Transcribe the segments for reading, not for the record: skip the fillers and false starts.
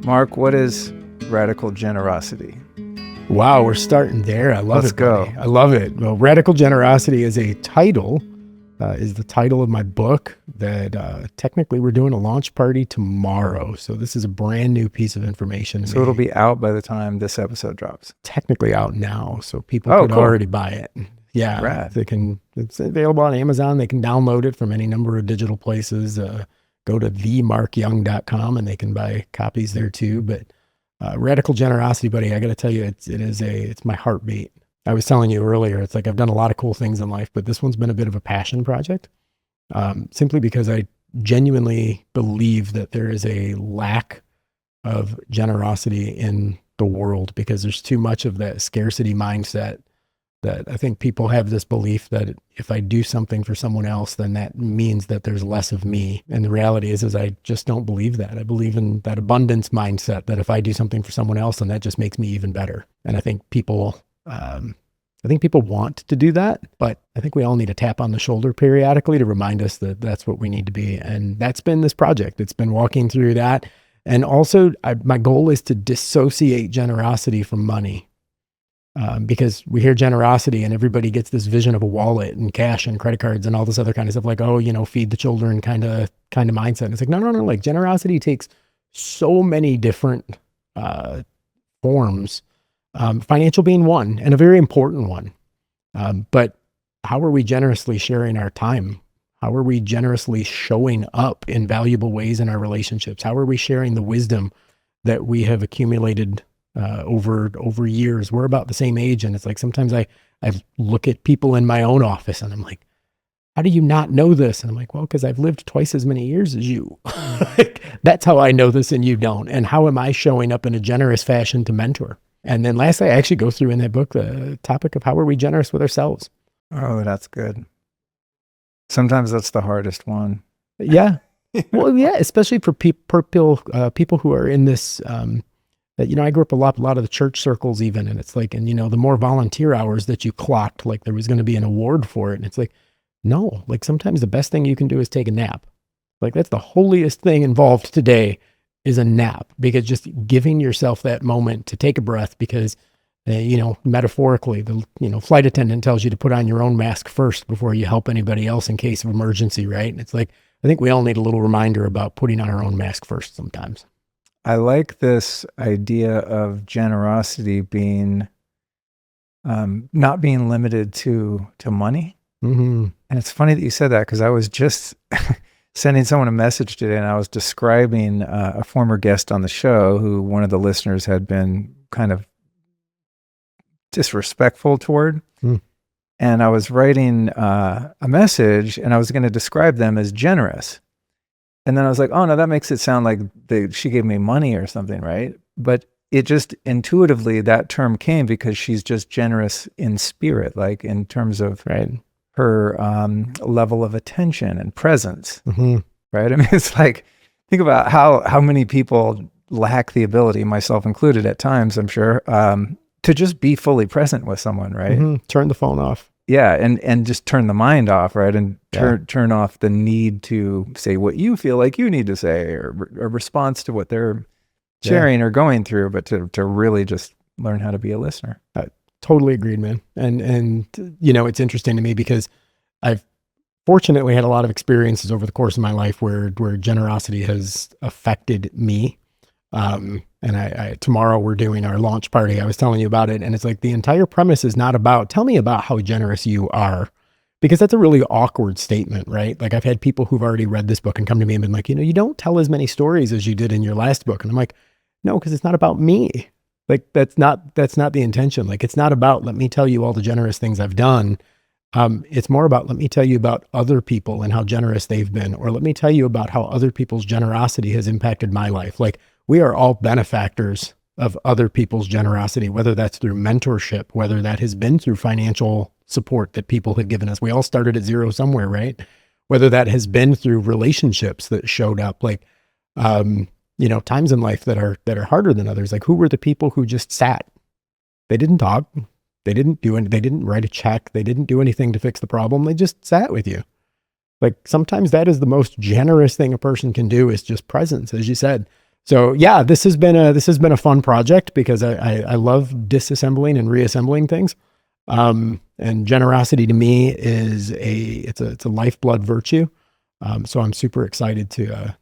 Mark, what is radical generosity? Wow, we're starting there. I love Let's it, buddy. I love it. Well, Radical Generosity is the title of my book that technically we're doing a launch party tomorrow. So this is a brand new piece of information. So it'll be out by the time this episode drops. Technically out now, so people could cool. already buy it. Yeah, Rad. It's available on Amazon. They can download it from any number of digital places. Go to themarkyoung.com and they can buy copies there too. But Radical Generosity, buddy, I got to tell you, it's my heartbeat. I was telling you earlier, it's like I've done a lot of cool things in life, but this one's been a bit of a passion project, simply because I genuinely believe that there is a lack of generosity in the world because there's too much of that scarcity mindset that I think people have this belief that if I do something for someone else, then that means that there's less of me. And the reality is I just don't believe that. I believe in that abundance mindset that if I do something for someone else, then that just makes me even better. And I think people want to do that, but I think we all need a tap on the shoulder periodically to remind us that that's what we need to be. And that's been this project. It's been walking through that. And also my goal is to dissociate generosity from money. Because we hear generosity and everybody gets this vision of a wallet and cash and credit cards and all this other kind of stuff, like, oh, feed the children kind of mindset. And it's like, no. Like generosity takes so many different forms, financial being one and a very important one. But how are we generously sharing our time? How are we generously showing up in valuable ways in our relationships? How are we sharing the wisdom that we have accumulated over years? We're about the same age. And it's like, sometimes I look at people in my own office and I'm like, how do you not know this? And I'm like, well, because I've lived twice as many years as you. Like, that's how I know this and you don't. And how am I showing up in a generous fashion to mentor? And then lastly, I actually go through in that book, the topic of how are we generous with ourselves? Oh, that's good. Sometimes that's the hardest one. Yeah. Well, yeah, especially for people who are in this, I grew up a lot of the church circles even, and it's like, and the more volunteer hours that you clocked, like there was going to be an award for it. And it's like, no, like sometimes the best thing you can do is take a nap. Like that's the holiest thing involved today is a nap, because just giving yourself that moment to take a breath, because, metaphorically, the flight attendant tells you to put on your own mask first before you help anybody else in case of emergency. Right. And it's like, I think we all need a little reminder about putting on our own mask first sometimes. I like this idea of generosity being, not being limited to money. Mm-hmm. And it's funny that you said that, because I was just sending someone a message today and I was describing a former guest on the show who one of the listeners had been kind of disrespectful toward. Mm. And I was writing a message and I was going to describe them as generous. And then I was like, oh no, that makes it sound like she gave me money or something, right? But it just intuitively, that term came because she's just generous in spirit, like in terms of her level of attention and presence, right? I mean, it's like, think about how many people lack the ability, myself included at times, I'm sure, to just be fully present with someone, right? Mm-hmm. Turn the phone off. Yeah, and just turn the mind off, right? And turn off the need to say what you feel like you need to say, or a response to what they're sharing or going through, but to really just learn how to be a listener. Totally agreed, man. And it's interesting to me because I've fortunately had a lot of experiences over the course of my life where generosity has affected me. And I tomorrow we're doing our launch party. I was telling you about it. And it's like the entire premise is not about, tell me about how generous you are, because that's a really awkward statement, right? Like I've had people who've already read this book and come to me and been like, you don't tell as many stories as you did in your last book. And I'm like, no, because it's not about me. Like that's not the intention. Like it's not about, let me tell you all the generous things I've done. It's more about, let me tell you about other people and how generous they've been, or let me tell you about how other people's generosity has impacted my life. Like we are all benefactors of other people's generosity, whether that's through mentorship, whether that has been through financial support that people have given us. We all started at zero somewhere, right? Whether that has been through relationships that showed up, like, times in life that are harder than others. Like who were the people who just sat? They didn't talk. They didn't do anything. They didn't write a check. They didn't do anything to fix the problem. They just sat with you. Like sometimes that is the most generous thing a person can do, is just presence. As you said, So yeah, this has been a fun project because I love disassembling and reassembling things. And generosity to me is it's a lifeblood virtue. So I'm super excited to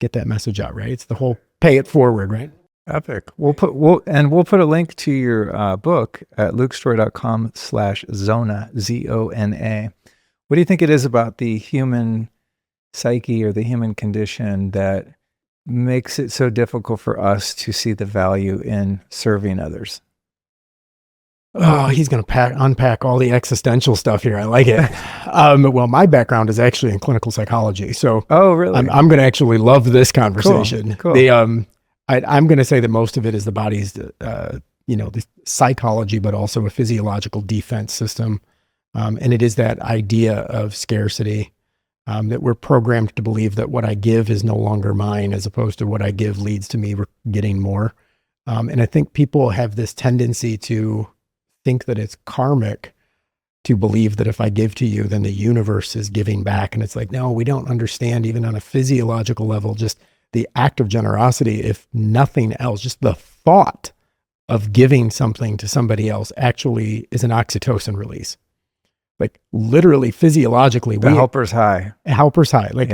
get that message out, right? It's the whole pay it forward, right? Epic. We'll put a link to your book at lukestorey.com/Zona, Zona. What do you think it is about the human psyche or the human condition that makes it so difficult for us to see the value in serving others? Oh, he's going to unpack all the existential stuff here. I like it. Well, my background is actually in clinical psychology, so Oh, really? I'm going to actually love this conversation. Cool. I'm going to say that most of it is the body's, the psychology, but also a physiological defense system. And it is that idea of scarcity, that we're programmed to believe that what I give is no longer mine, as opposed to what I give leads to me getting more. And I think people have this tendency to think that it's karmic to believe that if I give to you, then the universe is giving back. And it's like, no, we don't understand, even on a physiological level, just the act of generosity, if nothing else, just the thought of giving something to somebody else actually is an oxytocin release. Like literally physiologically, the helper's high. Helper's high. Like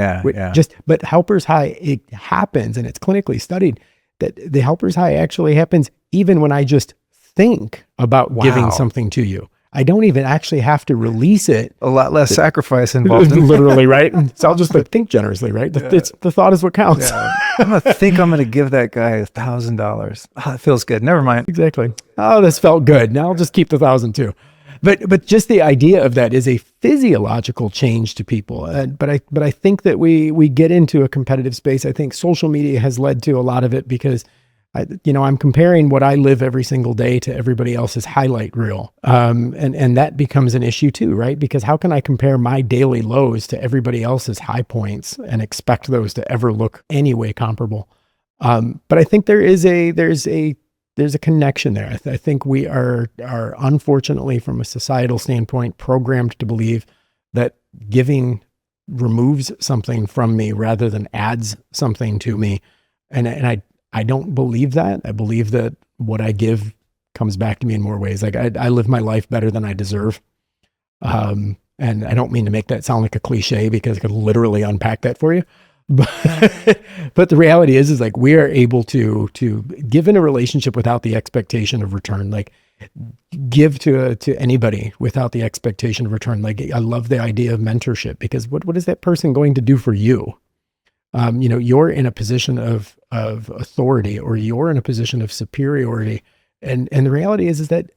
but helper's high, it happens, and it's clinically studied that the helper's high actually happens even when I just think about giving something to you. I don't even actually have to release it. A lot less sacrifice involved. Literally, right? So I'll just think generously, right? The thought is what counts. Yeah. I'm going to give that guy $1,000. Oh, it feels good. Never mind. Exactly. Oh, this felt good. Now I'll just keep the 1,000 too. But just the idea of that is a physiological change to people. But I think that we get into a competitive space. I think social media has led to a lot of it because I'm comparing what I live every single day to everybody else's highlight reel. And that becomes an issue too, right? Because how can I compare my daily lows to everybody else's high points and expect those to ever look any way comparable? But I think there's a connection there. I think we are unfortunately, from a societal standpoint, programmed to believe that giving removes something from me rather than adds something to me. And I don't believe that. I believe that what I give comes back to me in more ways. Like I live my life better than I deserve. And I don't mean to make that sound like a cliche because I could literally unpack that for you. But the reality is like we are able to give in a relationship without the expectation of return. Like give to anybody without the expectation of return. Like I love the idea of mentorship because what is that person going to do for you? You're in a position of authority, or you're in a position of superiority. And the reality is that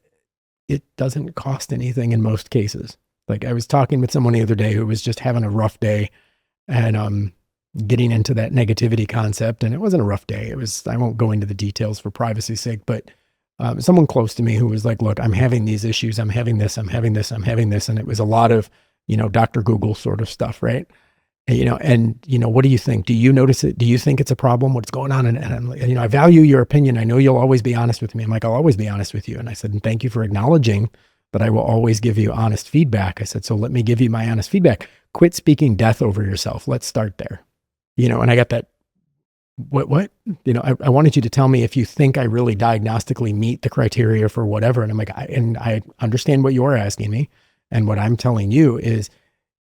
it doesn't cost anything in most cases. Like I was talking with someone the other day who was just having a rough day and, getting into that negativity concept. And it wasn't a rough day. I won't go into the details for privacy's sake, but, someone close to me who was like, look, I'm having these issues. I'm having this. And it was a lot of, Dr. Google sort of stuff. Right. And what do you think? Do you notice it? Do you think it's a problem? What's going on? And I'm like, I value your opinion. I know you'll always be honest with me. I'm like, I'll always be honest with you. And I said, and thank you for acknowledging that I will always give you honest feedback. I said, so let me give you my honest feedback. Quit speaking death over yourself. Let's start there. And I got that, what? I wanted you to tell me if you think I really diagnostically meet the criteria for whatever. And I'm like, I understand what you're asking me. And what I'm telling you is,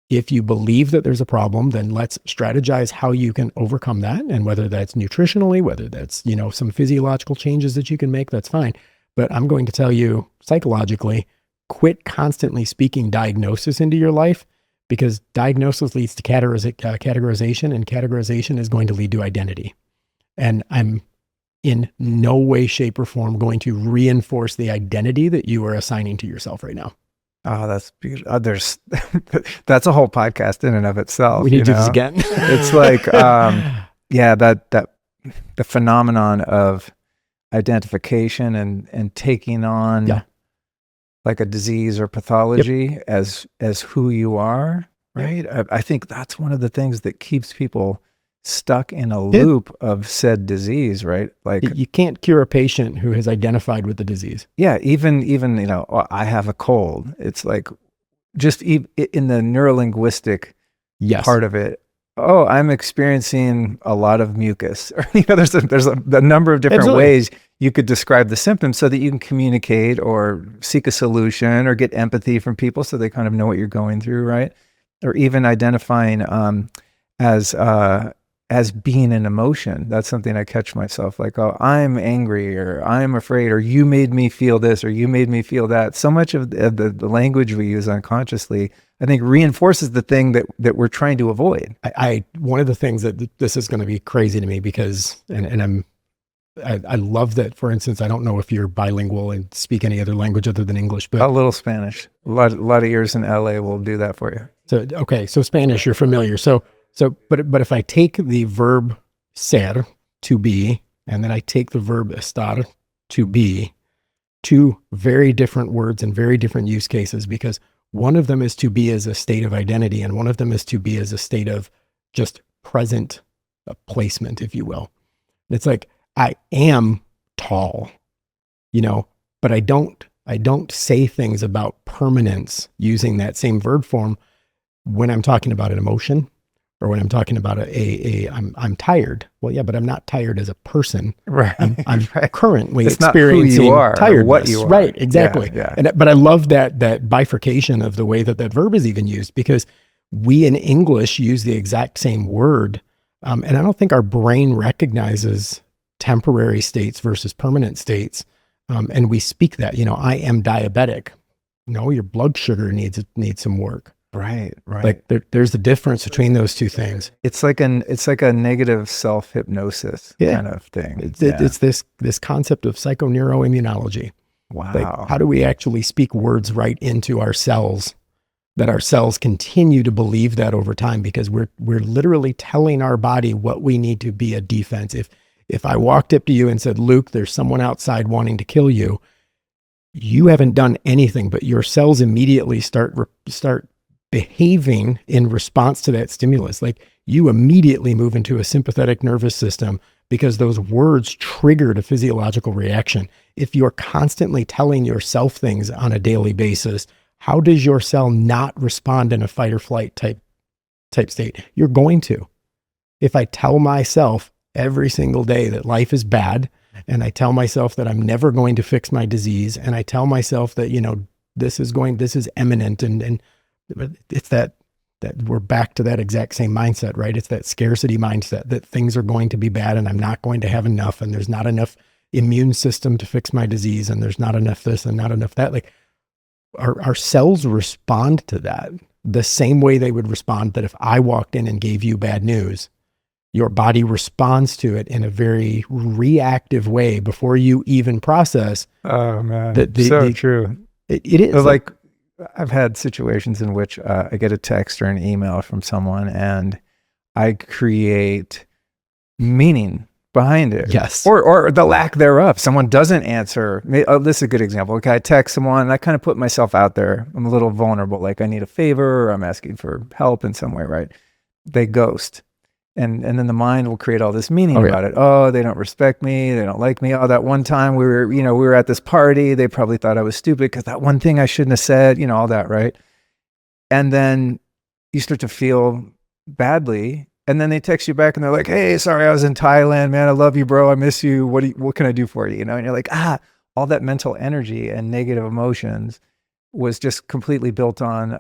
if you believe that there's a problem, then let's strategize how you can overcome that. And whether that's nutritionally, whether that's, some physiological changes that you can make, that's fine. But I'm going to tell you psychologically, quit constantly speaking diagnosis into your life, because diagnosis leads to categorization, and categorization is going to lead to identity. And I'm in no way, shape, or form going to reinforce the identity that you are assigning to yourself right now. Oh, that's beautiful. That's a whole podcast in and of itself. We need to do this again. It's like, that the phenomenon of identification and taking on like a disease or pathology as who you are, right? I think that's one of the things that keeps people stuck in a loop of said disease, right? Like you can't cure a patient who has identified with the disease. Yeah, even I have a cold. It's like just in the neurolinguistic part of it, oh, I'm experiencing a lot of mucus. Or, there's a number of different Absolutely. ways you could describe the symptoms so that you can communicate or seek a solution or get empathy from people so they kind of know what you're going through, right? Or even identifying as as being an emotion. That's something I catch myself like, oh, I'm angry or I'm afraid or you made me feel this or you made me feel that. So much of the language we use unconsciously, I think, reinforces the thing that we're trying to avoid. I one of the things that this is going to be crazy to me because, and I love that, for instance, I don't know if you're bilingual and speak any other language other than English, A but little Spanish. A lot of years in LA will do that for you. so, okay. So Spanish, you're familiar. But if I take the verb ser, to be, and then I take the verb estar, to be, two very different words and very different use cases, because one of them is to be as a state of identity, and one of them is to be as a state of just present placement, if you will. It's like, I am tall, but I don't say things about permanence using that same verb form when I'm talking about an emotion or when I'm talking about I'm tired. Well, yeah, but I'm not tired as a person. Right. I'm Right. currently It's not who experiencing you are, or tiredness. what you are. Right, exactly. Yeah. But I love that bifurcation of the way that verb is even used, because we in English use the exact same word. And I don't think our brain recognizes temporary states versus permanent states. And we speak that, I am diabetic. No, your blood sugar needs some work. Right. Like there's the difference between those two things. It's like a negative self-hypnosis kind of thing. It's this concept of psychoneuroimmunology. Wow. Like, how do we actually speak words right into our cells, that our cells continue to believe that over time, because we're literally telling our body what we need to be a defense. If I walked up to you and said, Luke, there's someone outside wanting to kill you, you haven't done anything, but your cells immediately start behaving in response to that stimulus. Like, you immediately move into a sympathetic nervous system because those words triggered a physiological reaction. If you're constantly telling yourself things on a daily basis, how does your cell not respond in a fight or flight type state? You're going to. If I tell myself every single day that life is bad, and I tell myself that I'm never going to fix my disease, and I tell myself that, this is imminent, and it's that we're back to that exact same mindset, right? It's that scarcity mindset that things are going to be bad and I'm not going to have enough, and there's not enough immune system to fix my disease, and there's not enough this and not enough that. Like, our cells respond to that the same way they would respond that if I walked in and gave you bad news. Your body responds to it in a very reactive way before you even process. Oh man, so true. It is like I've had situations in which I get a text or an email from someone, and I create meaning behind it. Yes, or the lack thereof. Someone doesn't answer. This is a good example. Okay, I text someone, and I kind of put myself out there. I'm a little vulnerable, like I need a favor, or I'm asking for help in some way. Right? They ghost. And then the mind will create all this meaning about it. Oh, they don't respect me. They don't like me. Oh, that one time we were at this party. They probably thought I was stupid because that one thing I shouldn't have said, all that, right? And then you start to feel badly. And then they text you back and they're like, hey, sorry, I was in Thailand, man. I love you, bro. I miss you. What can I do for you? And you're like, all that mental energy and negative emotions was just completely built on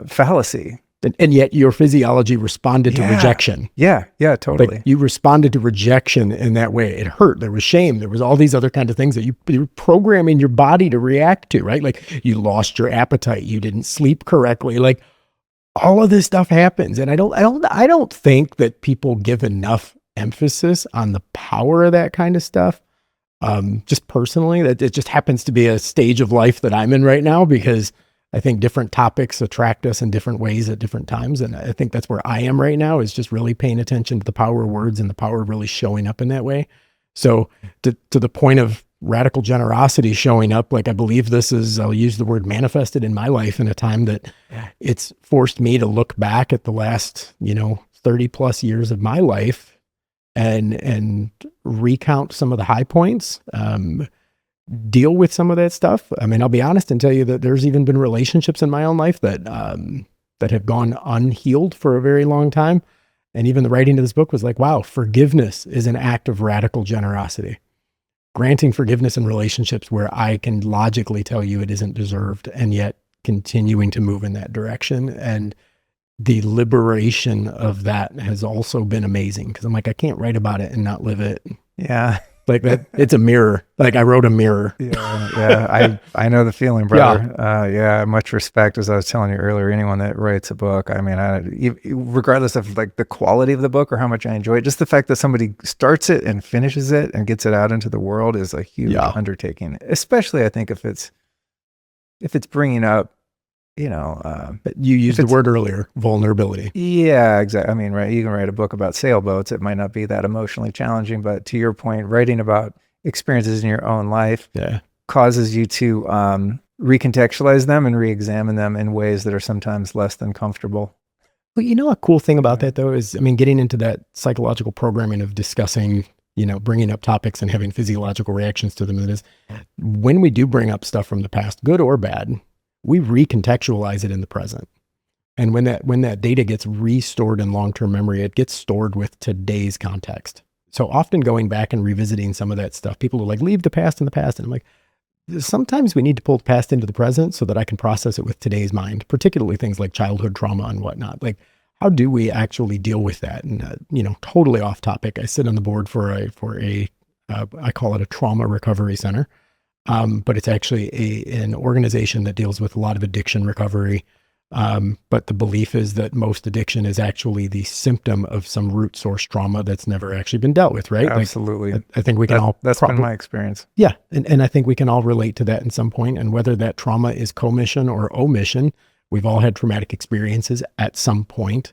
fallacy. And yet your physiology responded to rejection. Yeah, totally. Like, you responded to rejection in that way. It hurt. There was shame. There was all these other kinds of things that you were programming your body to react to, right? Like, you lost your appetite. You didn't sleep correctly. Like, all of this stuff happens. And I don't think that people give enough emphasis on the power of that kind of stuff. Just personally, that it just happens to be a stage of life that I'm in right now, because I think different topics attract us in different ways at different times. And I think that's where I am right now, is just really paying attention to the power of words and the power of really showing up in that way. So to the point of radical generosity showing up, like, I believe this is, I'll use the word manifested in my life in a time that it's forced me to look back at the last, 30 plus years of my life and recount some of the high points, deal with some of that stuff. I mean, I'll be honest and tell you that there's even been relationships in my own life that have gone unhealed for a very long time. And even the writing of this book was like, wow, forgiveness is an act of radical generosity. Granting forgiveness in relationships where I can logically tell you it isn't deserved, and yet continuing to move in that direction. And the liberation of that has also been amazing, because I'm like, I can't write about it and not live it. Yeah. Like that, it's a mirror. Like I wrote a mirror. Yeah. I know the feeling, brother. Yeah. Much respect, as I was telling you earlier. Anyone that writes a book, I mean, regardless of like the quality of the book or how much I enjoy it, just the fact that somebody starts it and finishes it and gets it out into the world is a huge undertaking. Especially, I think, if it's bringing up, you used the word earlier, vulnerability. Yeah, exactly. I mean, right. You can write a book about sailboats. It might not be that emotionally challenging, but to your point, writing about experiences in your own life causes you to recontextualize them and re-examine them in ways that are sometimes less than comfortable. Well, a cool thing about that though is, I mean, getting into that psychological programming of discussing, bringing up topics and having physiological reactions to them. That is, when we do bring up stuff from the past, good or bad, we recontextualize it in the present. And when that data gets restored in long-term memory, it gets stored with today's context. So often going back and revisiting some of that stuff, people are like, leave the past in the past. And I'm like, sometimes we need to pull the past into the present so that I can process it with today's mind, particularly things like childhood trauma and whatnot. Like, how do we actually deal with that? And, totally off topic, I sit on the board for a I call it a trauma recovery center. But it's actually an organization that deals with a lot of addiction recovery. But the belief is that most addiction is actually the symptom of some root source trauma that's never actually been dealt with, right? Absolutely. Like, I think we can that's been my experience. Yeah. And I think we can all relate to that in some point. And whether that trauma is commission or omission, we've all had traumatic experiences at some point.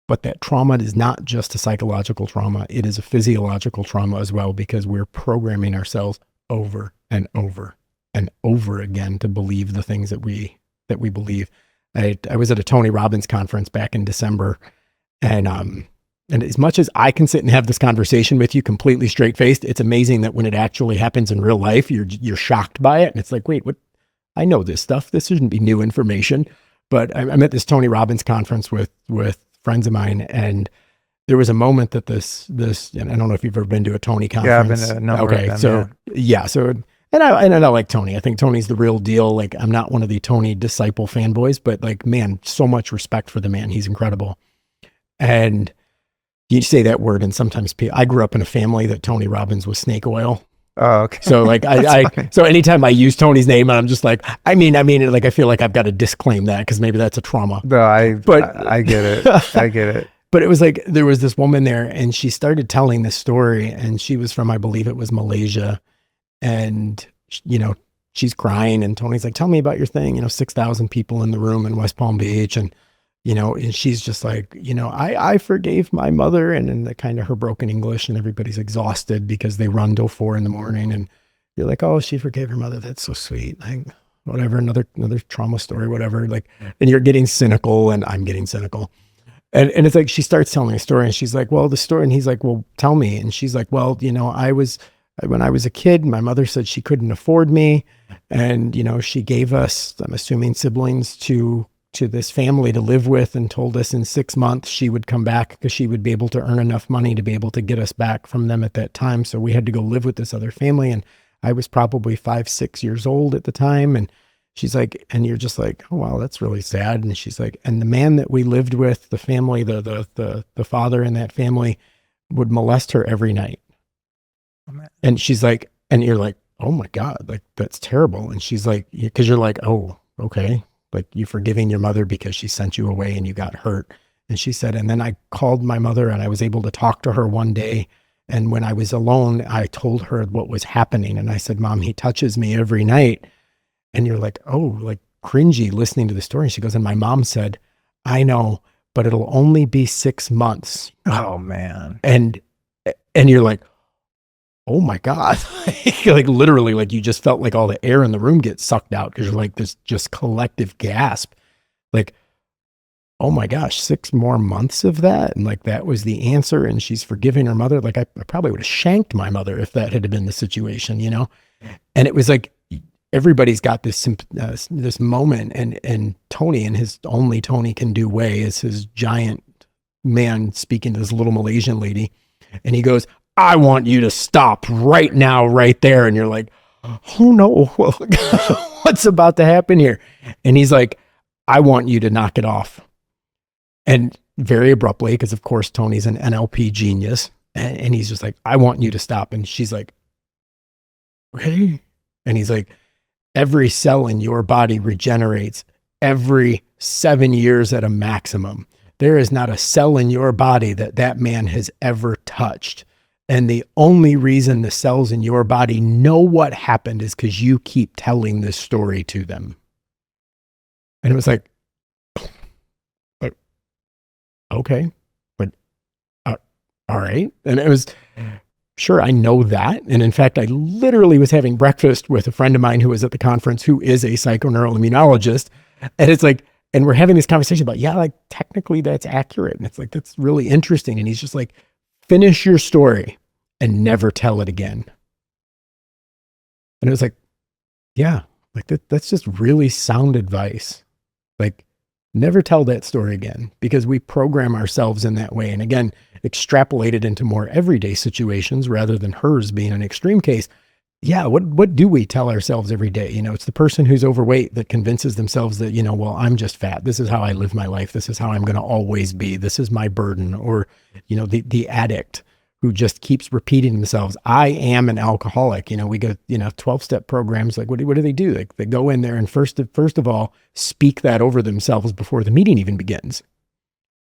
But that trauma is not just a psychological trauma. It is a physiological trauma as well, because we're programming ourselves over and over and over again to believe the things that we believe. I was at a Tony Robbins conference back in December, and as much as I can sit and have this conversation with you completely straight faced, it's amazing that when it actually happens in real life, you're shocked by it, and it's like, wait, what? I know this stuff. This shouldn't be new information. But I'm at this Tony Robbins conference with friends of mine, and there was a moment that this, and I don't know if you've ever been to a Tony conference. Yeah, I've been to a number of them. So and I like Tony. I think Tony's the real deal. Like, I'm not one of the Tony disciple fanboys, but like, man, so much respect for the man. He's incredible. And you say that word, and sometimes I grew up in a family that Tony Robbins was snake oil. Oh, okay. So like so anytime I use Tony's name, I'm just like, I mean, like, I feel like I've got to disclaim that, because maybe that's a trauma. No, I get it. I get it. But it was like, there was this woman there, and she started telling this story, and she was from, I believe it was Malaysia. And, she's crying, and Tony's like, tell me about your thing, 6,000 people in the room in West Palm Beach. And, and she's just like, I forgave my mother, and in the kind of her broken English, and everybody's exhausted because they run till 4 a.m. And you're like, oh, she forgave her mother. That's so sweet. Like, whatever, another trauma story, whatever. Like, and you're getting cynical, and I'm getting cynical. And it's like, she starts telling a story, and she's like, well, the story. And he's like, well, tell me. And she's like, well, when I was a kid, my mother said she couldn't afford me. And, she gave us, I'm assuming, siblings to this family to live with, and told us in 6 months she would come back, because she would be able to earn enough money to be able to get us back from them at that time. So we had to go live with this other family. And I was probably 5, 6 years old at the time. And she's like, and you're just like, oh, wow, that's really sad. And she's like, and the man that we lived with, the family, the father in that family, would molest her every night. And she's like, and you're like, oh my God, like, that's terrible. And she's like, because you're like, oh, okay. Like, you forgiving your mother because she sent you away and you got hurt. And she said, and then I called my mother, and I was able to talk to her one day. And when I was alone, I told her what was happening. And I said, Mom, he touches me every night. And you're like, oh, like, cringy listening to the story. And she goes, and my mom said, I know, but it'll only be 6 months. Oh man. And you're like, oh my God. Like, literally, like, you just felt like all the air in the room gets sucked out, because you're like, this just collective gasp. Like, oh my gosh, 6 more months of that. And like, that was the answer. And she's forgiving her mother. Like, I probably would have shanked my mother if that had been the situation, And it was like, everybody's got this moment, and Tony, in his only Tony can do way, is his giant, man speaking to this little Malaysian lady, and he goes, "I want you to stop right now, right there." And you're like, "Oh no, what's about to happen here?" And he's like, "I want you to knock it off." And very abruptly, because of course Tony's an NLP genius, and he's just like, "I want you to stop." And she's like, "Okay." And he's like, "Every cell in your body regenerates every 7 years at a maximum. There is not a cell in your body that man has ever touched. And the only reason the cells in your body know what happened is because you keep telling this story to them." And it was like, okay, but all right. And it was, sure, I know that. And in fact, I literally was having breakfast with a friend of mine who was at the conference, who is a psychoneuroimmunologist. And it's like, and we're having this conversation about, yeah, like technically that's accurate. And it's like, that's really interesting. And he's just like, finish your story and never tell it again. And it was like, yeah, like that's just really sound advice. Like, never tell that story again, because we program ourselves in that way. And again, extrapolated into more everyday situations rather than hers being an extreme case. Yeah, what do we tell ourselves every day? You know, it's the person who's overweight that convinces themselves that, you know, well, I'm just fat. This is how I live my life. This is how I'm going to always be. This is my burden. Or, you know, the addict who just keeps repeating themselves, "I am an alcoholic." You know, we go, you know, 12-step programs. Like, what do they do? Like, they go in there and first of all, speak that over themselves before the meeting even begins.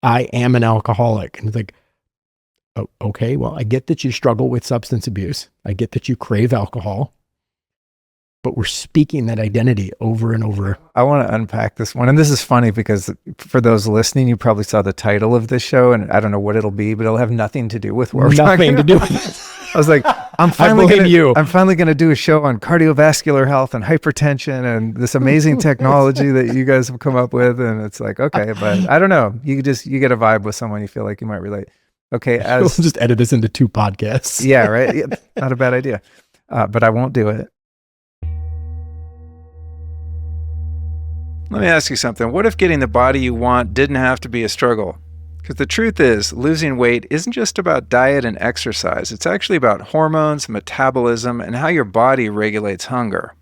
"I am an alcoholic." And it's like, oh, okay, well, I get that you struggle with substance abuse. I get that you crave alcohol, but we're speaking that identity over and over. I want to unpack this one. And this is funny because for those listening, you probably saw the title of this show, and I don't know what it'll be, but it'll have nothing to do with what we're talking about. Nothing to do with it. I was like, I'm finally going to do a show on cardiovascular health and hypertension and this amazing technology that you guys have come up with. And it's like, okay, but I don't know. You get a vibe with someone you feel like you might relate. Okay. We'll just edit this into 2 podcasts. Yeah, right. Yeah, not a bad idea. But I won't do it. Let me ask you something. What if getting the body you want didn't have to be a struggle? Because the truth is, losing weight isn't just about diet and exercise. It's actually about hormones, metabolism, and how your body regulates hunger.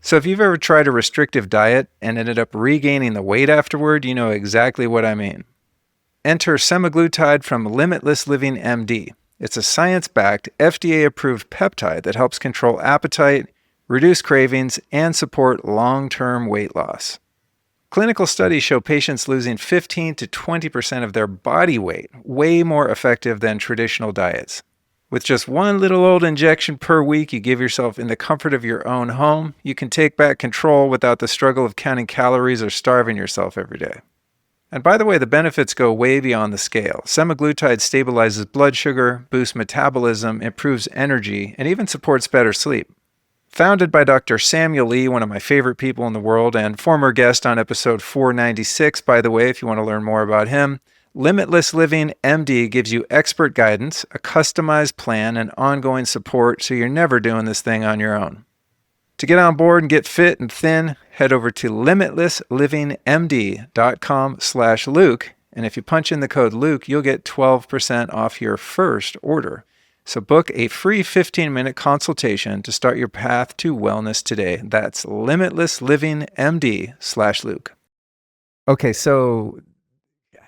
So if you've ever tried a restrictive diet and ended up regaining the weight afterward, you know exactly what I mean. Enter semaglutide from Limitless Living MD. It's a science-backed, FDA-approved peptide that helps control appetite, reduce cravings, and support long-term weight loss. Clinical studies show patients losing 15 to 20% of their body weight, way more effective than traditional diets. With just one little old injection per week you give yourself in the comfort of your own home, you can take back control without the struggle of counting calories or starving yourself every day. And by the way, the benefits go way beyond the scale. Semaglutide stabilizes blood sugar, boosts metabolism, improves energy, and even supports better sleep. Founded by Dr. Samuel Lee, one of my favorite people in the world, and former guest on episode 496, by the way, if you want to learn more about him, Limitless Living MD gives you expert guidance, a customized plan, and ongoing support so you're never doing this thing on your own. To get on board and get fit and thin, head over to limitlesslivingmd.com/Luke, and if you punch in the code Luke, you'll get 12% off your first order. So book a free 15-minute consultation to start your path to wellness today. That's limitlesslivingmd.com/Luke. Okay, so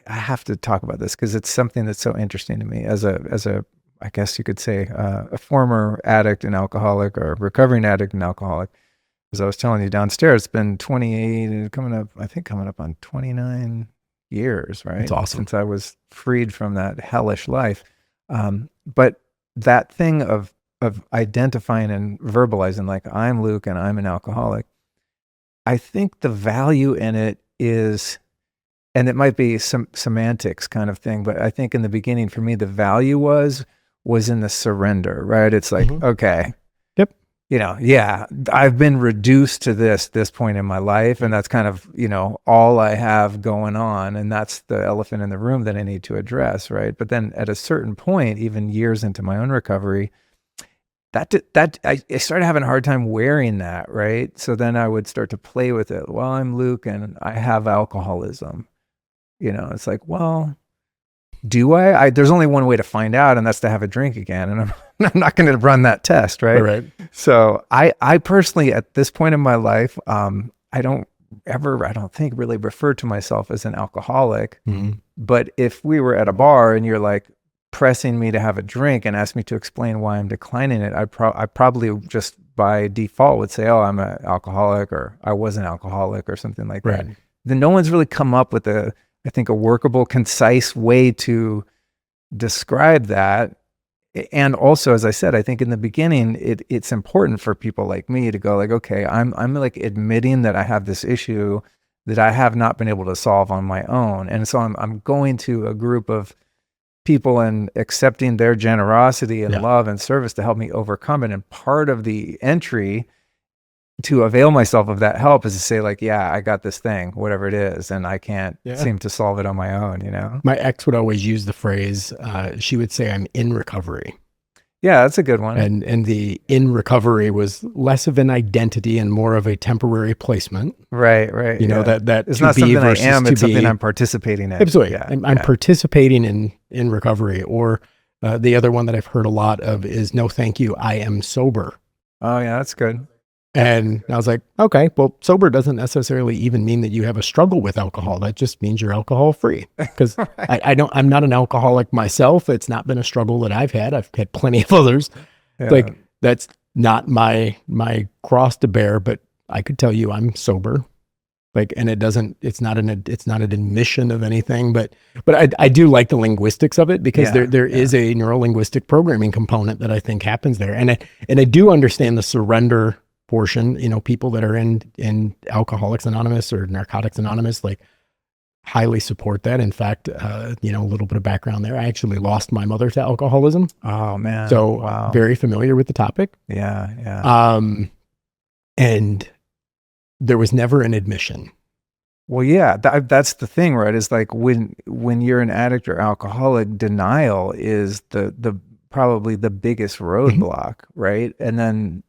I have to talk about this because it's something that's so interesting to me as a I guess you could say a former addict and alcoholic, or a recovering addict and alcoholic. As I was telling you downstairs, it's been 28, coming up on 29 years, right? That's awesome. Since I was freed from that hellish life. But that thing of identifying and verbalizing, like, I'm Luke and I'm an alcoholic, I think the value in it is, and it might be some semantics kind of thing, but I think in the beginning for me, the value was in the surrender, right? It's like, okay, yep, you know, yeah, I've been reduced to this point in my life, and that's kind of, you know, all I have going on, and that's the elephant in the room that I need to address, right? But then at a certain point, even years into my own recovery, I started having a hard time wearing that, right? So then I would start to play with it. Well, I'm Luke and I have alcoholism. You know, it's like, well, do I? There's only one way to find out, and that's to have a drink again. And I'm not going to run that test, right? Right. So I personally, at this point in my life, I don't think really refer to myself as an alcoholic. Mm-hmm. But if we were at a bar and you're like pressing me to have a drink and ask me to explain why I'm declining it, I probably just by default would say, oh, I'm an alcoholic, or I was an alcoholic, or something like that. Then no one's really come up with a workable, concise way to describe that. And also, as I said, I think in the beginning, it's important for people like me to go like, okay, I'm like admitting that I have this issue that I have not been able to solve on my own. And so I'm going to a group of people and accepting their generosity and love and service to help me overcome it. And part of the entry to avail myself of that help is to say like, yeah, I got this thing, whatever it is, and I can't seem to solve it on my own, you know? My ex would always use the phrase, she would say, I'm in recovery. Yeah, that's a good one. And the in recovery was less of an identity and more of a temporary placement. Right. You know, that it's not something I am, it's something I'm participating in. Absolutely. Yeah, I'm participating in recovery. Or the other one that I've heard a lot of is, no, thank you, I am sober. Oh yeah, that's good. And I was like, okay, well, sober doesn't necessarily even mean that you have a struggle with alcohol. That just means you're alcohol free. Because I'm not an alcoholic myself. It's not been a struggle that I've had. I've had plenty of others. Yeah. Like, that's not my cross to bear, but I could tell you I'm sober. Like, and it's not an admission of anything, but I do like the linguistics of it, because there is a neuro-linguistic programming component that I think happens there. And I do understand the surrender portion. You know, people that are in Alcoholics Anonymous or Narcotics Anonymous, like, highly support that. In fact, you know, a little bit of background there. I actually lost my mother to alcoholism. Oh man. So very familiar with the topic. Yeah. And there was never an admission. Well, yeah, that's the thing, right? Is like when you're an addict or alcoholic, denial is the probably the biggest roadblock, right? And then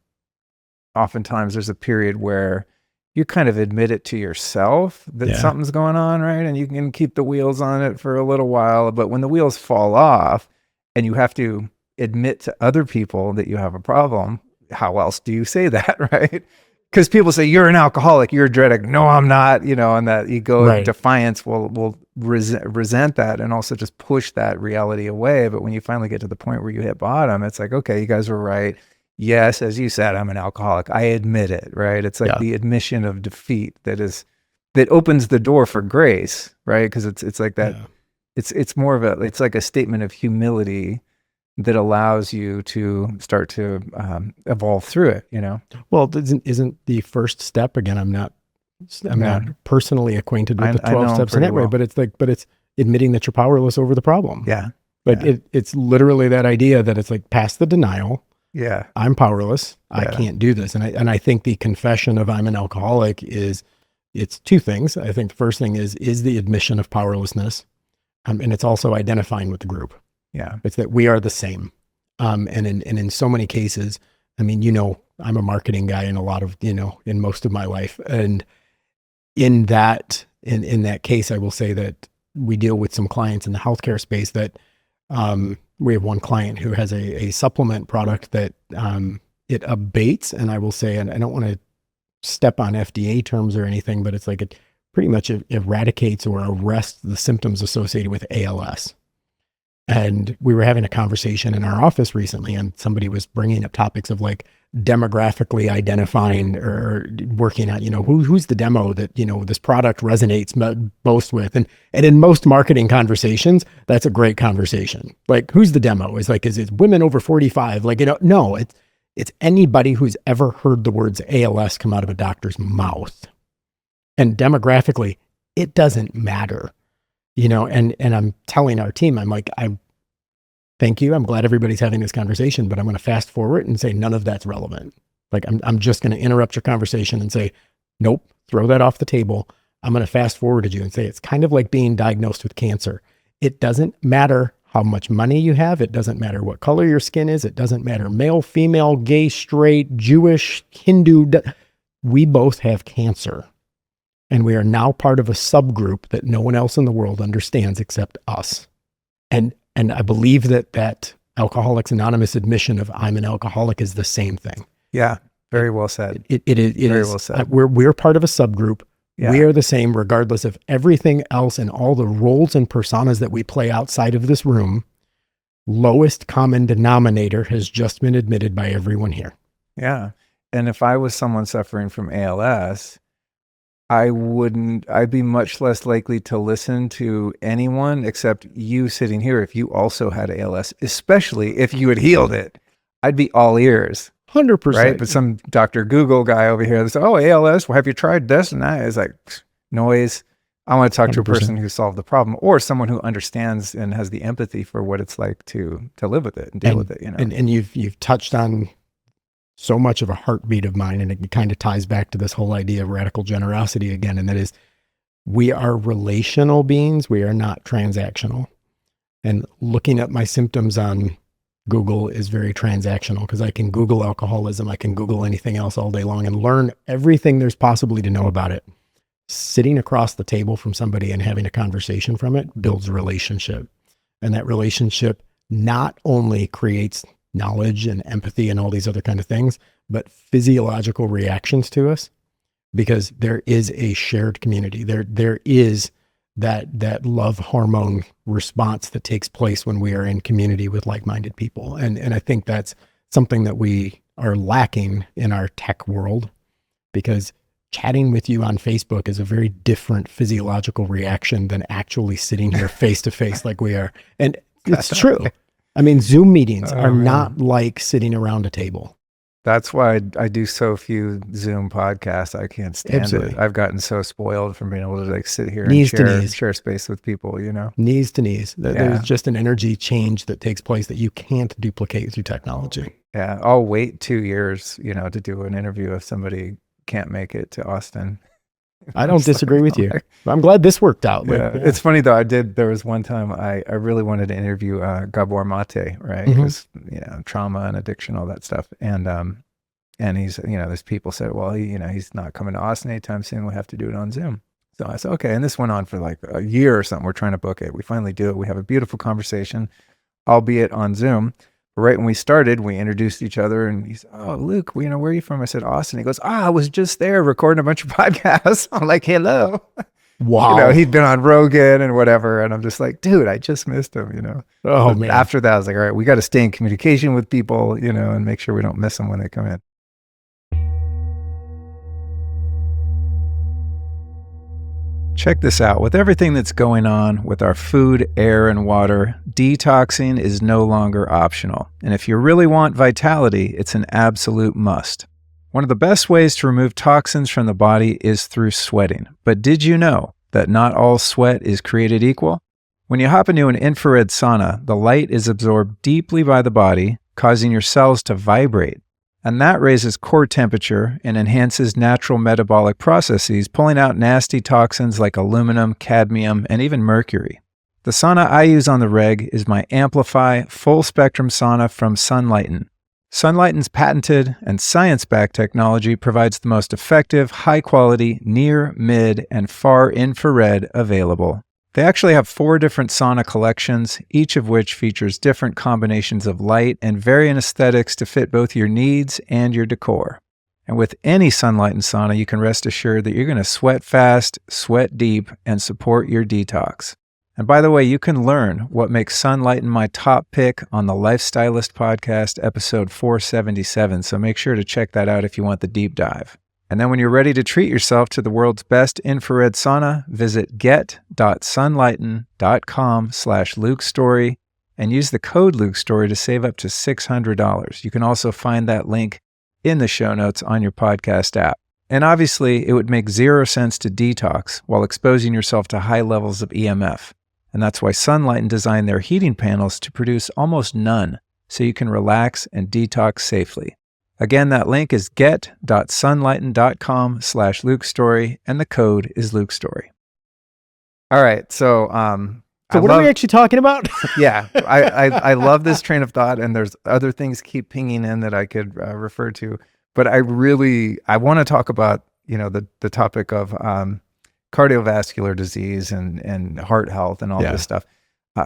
oftentimes there's a period where you kind of admit it to yourself that something's going on, right? And you can keep the wheels on it for a little while, but when the wheels fall off and you have to admit to other people that you have a problem, how else do you say that, right? Because people say, you're an alcoholic, you're a drug addict. No, I'm not, you know, and that ego of defiance will resent that and also just push that reality away. But when you finally get to the point where you hit bottom, it's like, okay, you guys were right. Yes, as you said, I'm an alcoholic. I admit it, right? It's like the admission of defeat that opens the door for grace, right? Because it's like that. It's more of it's like a statement of humility that allows you to start to evolve through it, you know? Well, isn't the first step, again, I'm not personally acquainted with the 12 steps in that way, but it's admitting that you're powerless over the problem. Yeah. But it's literally that idea that it's like, past the denial. Yeah. I'm powerless. I can't do this. And I think the confession of I'm an alcoholic it's two things. I think the first thing is the admission of powerlessness. And it's also identifying with the group. Yeah. It's that we are the same. And in so many cases, I mean, you know, I'm a marketing guy in a lot of, you know, in most of my life. And in that case, I will say that we deal with some clients in the healthcare space that, we have one client who has a supplement product that, it abates. And I will say, and I don't want to step on FDA terms or anything, but it's like it pretty much eradicates or arrests the symptoms associated with ALS. And we were having a conversation in our office recently, and somebody was bringing up topics of like demographically identifying or working out, you know, who's the demo that, you know, this product resonates most with. And in most marketing conversations, that's a great conversation. Like, who's the demo? Is it women over 45? Like, you know, no, it's anybody who's ever heard the words ALS come out of a doctor's mouth. And demographically, it doesn't matter. You know, and I'm telling our team, I'm like, thank you. I'm glad everybody's having this conversation, but I'm going to fast forward and say none of that's relevant. Like, I'm just going to interrupt your conversation and say, nope, throw that off the table. I'm going to fast forward to you and say, it's kind of like being diagnosed with cancer. It doesn't matter how much money you have. It doesn't matter what color your skin is. It doesn't matter male, female, gay, straight, Jewish, Hindu. We both have cancer. And we are now part of a subgroup that no one else in the world understands except us. And I believe that Alcoholics Anonymous admission of I'm an alcoholic is the same thing. Yeah. Very well said. It is Very well said. We're part of a subgroup. Yeah. We are the same regardless of everything else and all the roles and personas that we play outside of this room. Lowest common denominator has just been admitted by everyone here. Yeah. And if I was someone suffering from ALS, I'd be much less likely to listen to anyone except you sitting here if you also had ALS, especially if you had healed it. I'd be all ears. 100%. Right? But some Dr. Google guy over here that's, oh, ALS, well, have you tried this and that? It's like, noise. I want to talk to a 100%. person who solved the problem, or someone who understands and has the empathy for what it's like to live with it and deal with it. And you've touched on so much of a heartbeat of mine, and it kind of ties back to this whole idea of radical generosity again, and that is, we are relational beings. We are not transactional. And looking at my symptoms on Google is very transactional, because I can Google alcoholism, I can Google anything else all day long and learn everything there's possibly to know about it. Sitting across the table from somebody and having a conversation from it builds a relationship. And that relationship not only creates knowledge and empathy and all these other kind of things, but physiological reactions to us, because there is a shared community. There is that love hormone response that takes place when we are in community with like-minded people. And I think that's something that we are lacking in our tech world, because chatting with you on Facebook is a very different physiological reaction than actually sitting here face to face like we are. And it's true. I mean, Zoom meetings are not like sitting around a table. That's why I do so few Zoom podcasts. I can't stand Absolutely. it. I've gotten so spoiled from being able to like sit here Knees to and knees. share space with people, Knees to knees. There's just an energy change that takes place that you can't duplicate through technology. Yeah. I'll wait 2 years, to do an interview if somebody can't make it to Austin. I don't disagree with you. I'm glad this worked out. Yeah. It's funny though. There was one time I really wanted to interview Gabor Mate, right? Because, trauma and addiction, all that stuff. And he's, there's people said, well, he's not coming to Austin anytime soon. We'll have to do it on Zoom. So I said, okay. And this went on for like a year or something. We're trying to book it. We finally do it. We have a beautiful conversation, albeit on Zoom. Right when we started, we introduced each other, and he said, oh, Luke, where are you from? I said, Austin. He goes, I was just there recording a bunch of podcasts. I'm like, hello. Wow. He'd been on Rogan and whatever. And I'm just like, dude, I just missed him, Oh, But man. after that, I was like, all right, we got to stay in communication with people, and make sure we don't miss them when they come in. Check this out. With everything that's going on with our food, air, and water, detoxing is no longer optional. And if you really want vitality, it's an absolute must. One of the best ways to remove toxins from the body is through sweating. But did you know that not all sweat is created equal? When you hop into an infrared sauna, the light is absorbed deeply by the body, causing your cells to vibrate. And that raises core temperature and enhances natural metabolic processes, pulling out nasty toxins like aluminum, cadmium, and even mercury. The sauna I use on the reg is my Amplify full spectrum sauna from Sunlighten. Sunlighten's patented and science-backed technology provides the most effective, high-quality, near, mid, and far infrared available. They actually have 4 different sauna collections, each of which features different combinations of light and varying aesthetics to fit both your needs and your decor. And with any Sunlighten sauna, you can rest assured that you're going to sweat fast, sweat deep, and support your detox. And by the way, you can learn what makes Sunlighten my top pick on the Lifestylist podcast, episode 477. So make sure to check that out if you want the deep dive. And then when you're ready to treat yourself to the world's best infrared sauna, visit get.sunlighten.com/Luke Storey and use the code Luke Storey to save up to $600. You can also find that link in the show notes on your podcast app. And obviously, it would make 0 sense to detox while exposing yourself to high levels of EMF. And that's why Sunlighten designed their heating panels to produce almost none, so you can relax and detox safely. Again, that link is get.sunlighten.com/Luke Storey, and the code is Luke Storey. All right, so what are we actually talking about? Yeah, I love this train of thought, and there's other things keep pinging in that I could refer to, but I want to talk about the topic of cardiovascular disease and heart health and all this stuff.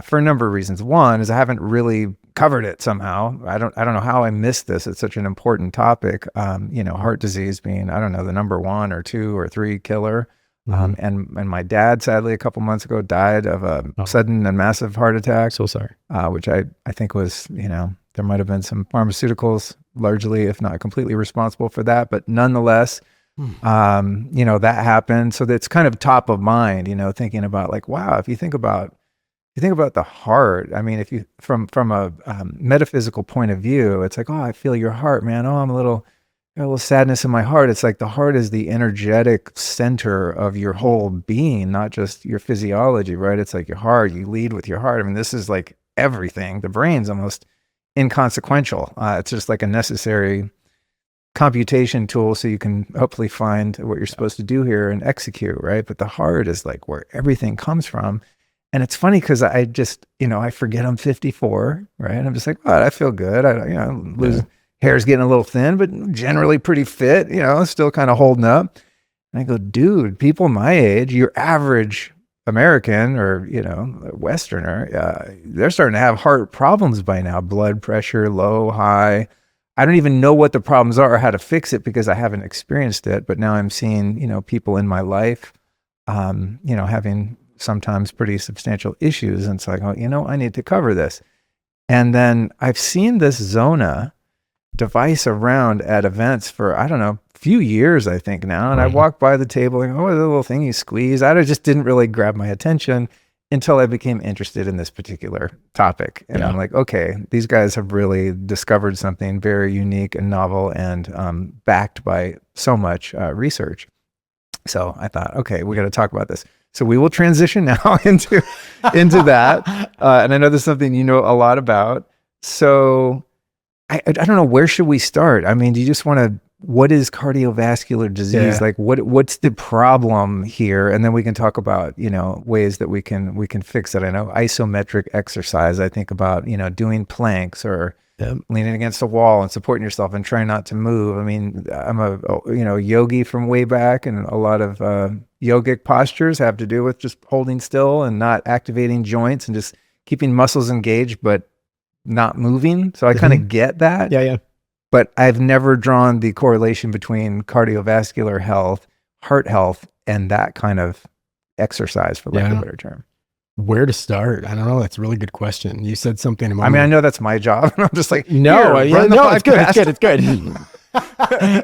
for a number of reasons. One is I haven't really covered it somehow. I don't know how I missed this. It's such an important topic. Heart disease being, I don't know, the number 1 or 2 or 3 killer. And my dad, sadly, a couple months ago died of a sudden and massive heart attack. So sorry. Which I think was, there might have been some pharmaceuticals largely, if not completely responsible for that. But nonetheless, that happened. So that's kind of top of mind, thinking about like, wow, if you think about the heart, I mean, if you, from a metaphysical point of view, it's like, oh, I feel your heart, man. Oh, I'm a little sadness in my heart. It's like the heart is the energetic center of your whole being, not just your physiology, right? It's like your heart, you lead with your heart. I mean, this is like everything. The brain's almost inconsequential. It's just like a necessary computation tool so you can hopefully find what you're supposed to do here and execute, right? But the heart is like where everything comes from. And it's funny because I just, I forget I'm 54, right? I'm just like, oh, I feel good. Hair's getting a little thin, but generally pretty fit, still kind of holding up. And I go, dude, people my age, your average American or, Westerner, they're starting to have heart problems by now, blood pressure, low, high. I don't even know what the problems are or how to fix it because I haven't experienced it. But now I'm seeing, people in my life, having sometimes pretty substantial issues. And it's like, oh, I need to cover this. And then I've seen this Zona device around at events for, I don't know, a few years, I think now. And I walked by the table and, oh, the little thing you squeeze. I just didn't really grab my attention until I became interested in this particular topic. And I'm like, okay, these guys have really discovered something very unique and novel and backed by so much research. So I thought, okay, we got to talk about this. So we will transition now into that. And I know there's something you know a lot about. So I don't know, where should we start? I mean, do you just want to, what is cardiovascular disease? Yeah. Like what's the problem here? And then we can talk about, ways that we can fix it. I know isometric exercise. I think about, doing planks or leaning against a wall and supporting yourself and trying not to move. I mean, I'm a yogi from way back, and a lot of yogic postures have to do with just holding still and not activating joints and just keeping muscles engaged, but not moving. So I kind of get that. Yeah. But I've never drawn the correlation between cardiovascular health, heart health, and that kind of exercise, for lack of a better term. Where to start? I don't know. That's a really good question. You said something. I mean, I know that's my job. And I'm just like, no, it's good. It's good.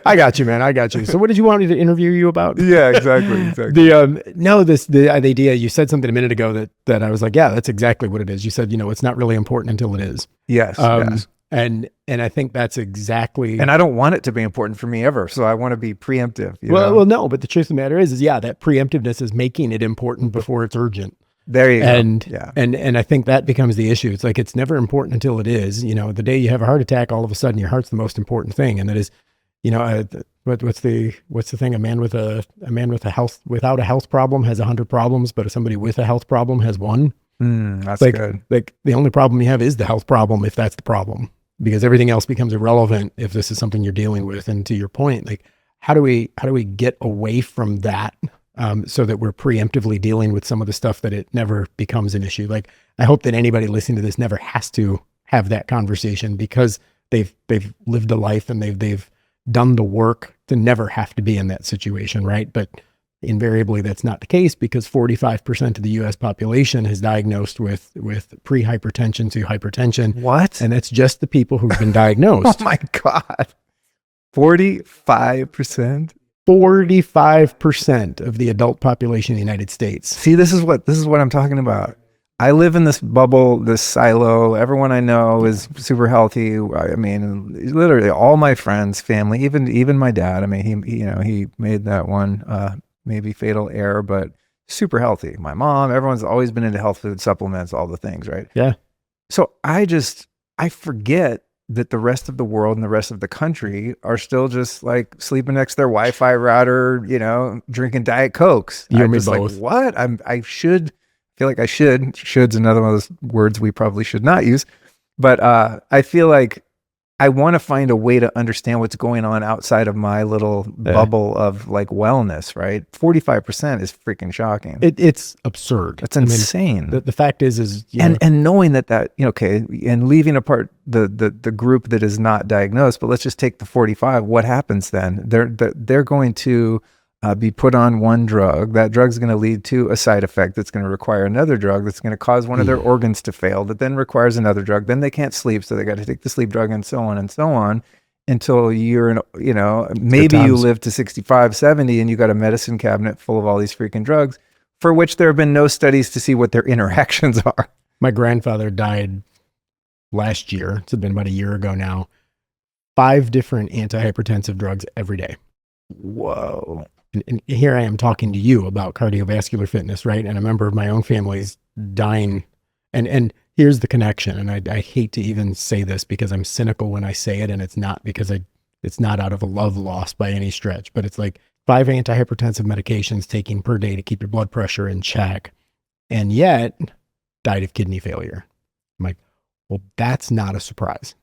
I got you, man. I got you. So what did you want me to interview you about? Yeah, exactly. The idea, you said something a minute ago that I was like, yeah, that's exactly what it is. You said, it's not really important until it is. Yes. Yes. And I think that's exactly. And I don't want it to be important for me ever. So I want to be preemptive. Well, no, but the truth of the matter is that preemptiveness is making it important before it's urgent. There you go. And I think that becomes the issue. It's like, it's never important until it is. The day you have a heart attack, all of a sudden your heart's the most important thing. And that is, what's the thing? A man without a health problem has 100 problems, but somebody with a health problem has one. That's good. Like the only problem you have is the health problem, if that's the problem, because everything else becomes irrelevant if this is something you're dealing with. And to your point, like, how do we get away from that? So that we're preemptively dealing with some of the stuff that it never becomes an issue. Like, I hope that anybody listening to this never has to have that conversation, because they've lived a life and they've done the work to never have to be in that situation, right? But invariably that's not the case, because 45% of the US population is diagnosed with pre-hypertension to hypertension. What? And that's just the people who've been diagnosed. Oh my God. 45%? 45% of the adult population in the United States. See, this is what I'm talking about. I live in this bubble, this silo. Everyone I know is super healthy. I mean, literally all my friends, family, even my dad. I mean, he made that one maybe fatal error, but super healthy. My mom, everyone's always been into health food supplements, all the things, right? Yeah. So I forget that the rest of the world and the rest of the country are still just like sleeping next to their Wi-Fi router, drinking Diet Cokes. I'm just both. Like, what? I should's another one of those words we probably should not use. But I feel like I want to find a way to understand what's going on outside of my little bubble of like wellness, right? 45% is freaking shocking. It's absurd. That's insane. The fact is, and knowing that, okay, and leaving apart the group that is not diagnosed, but let's just take the 45. What happens then? They're going to be put on one drug. That drug's going to lead to a side effect that's going to require another drug that's going to cause one of their organs to fail, that then requires another drug. Then they can't sleep, so they got to take the sleep drug, and so on until you're maybe you live to 65, 70, and you got a medicine cabinet full of all these freaking drugs for which there have been no studies to see what their interactions are. My grandfather died last year. It's been about a year ago now. 5 different antihypertensive drugs every day. Whoa. And here I am talking to you about cardiovascular fitness, right? And a member of my own family's dying. And here's the connection. And I hate to even say this because I'm cynical when I say it, and it's not because it's not out of a love lost by any stretch, but it's like 5 antihypertensive medications taking per day to keep your blood pressure in check, and yet died of kidney failure. I'm like, well, that's not a surprise.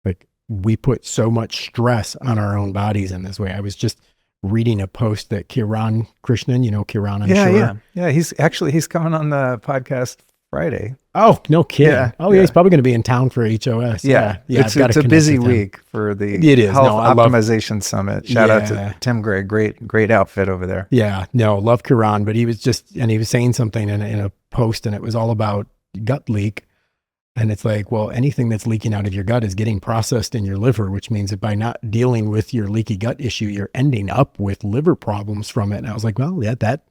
Like, we put so much stress on our own bodies in this way. I was just reading a post that Kiran Krishnan, Kiran, I'm sure. Yeah. He's coming on the podcast Friday. Oh, no kidding. Yeah, He's probably going to be in town for HOS. Yeah. It's a busy week for the Health Optimization Summit. Shout out to Tim Gray. Great outfit over there. Yeah. No, love Kiran, but he was saying something in a post, and it was all about gut leak. And it's like, well, anything that's leaking out of your gut is getting processed in your liver, which means that by not dealing with your leaky gut issue, you're ending up with liver problems from it. And I was like, well, yeah, that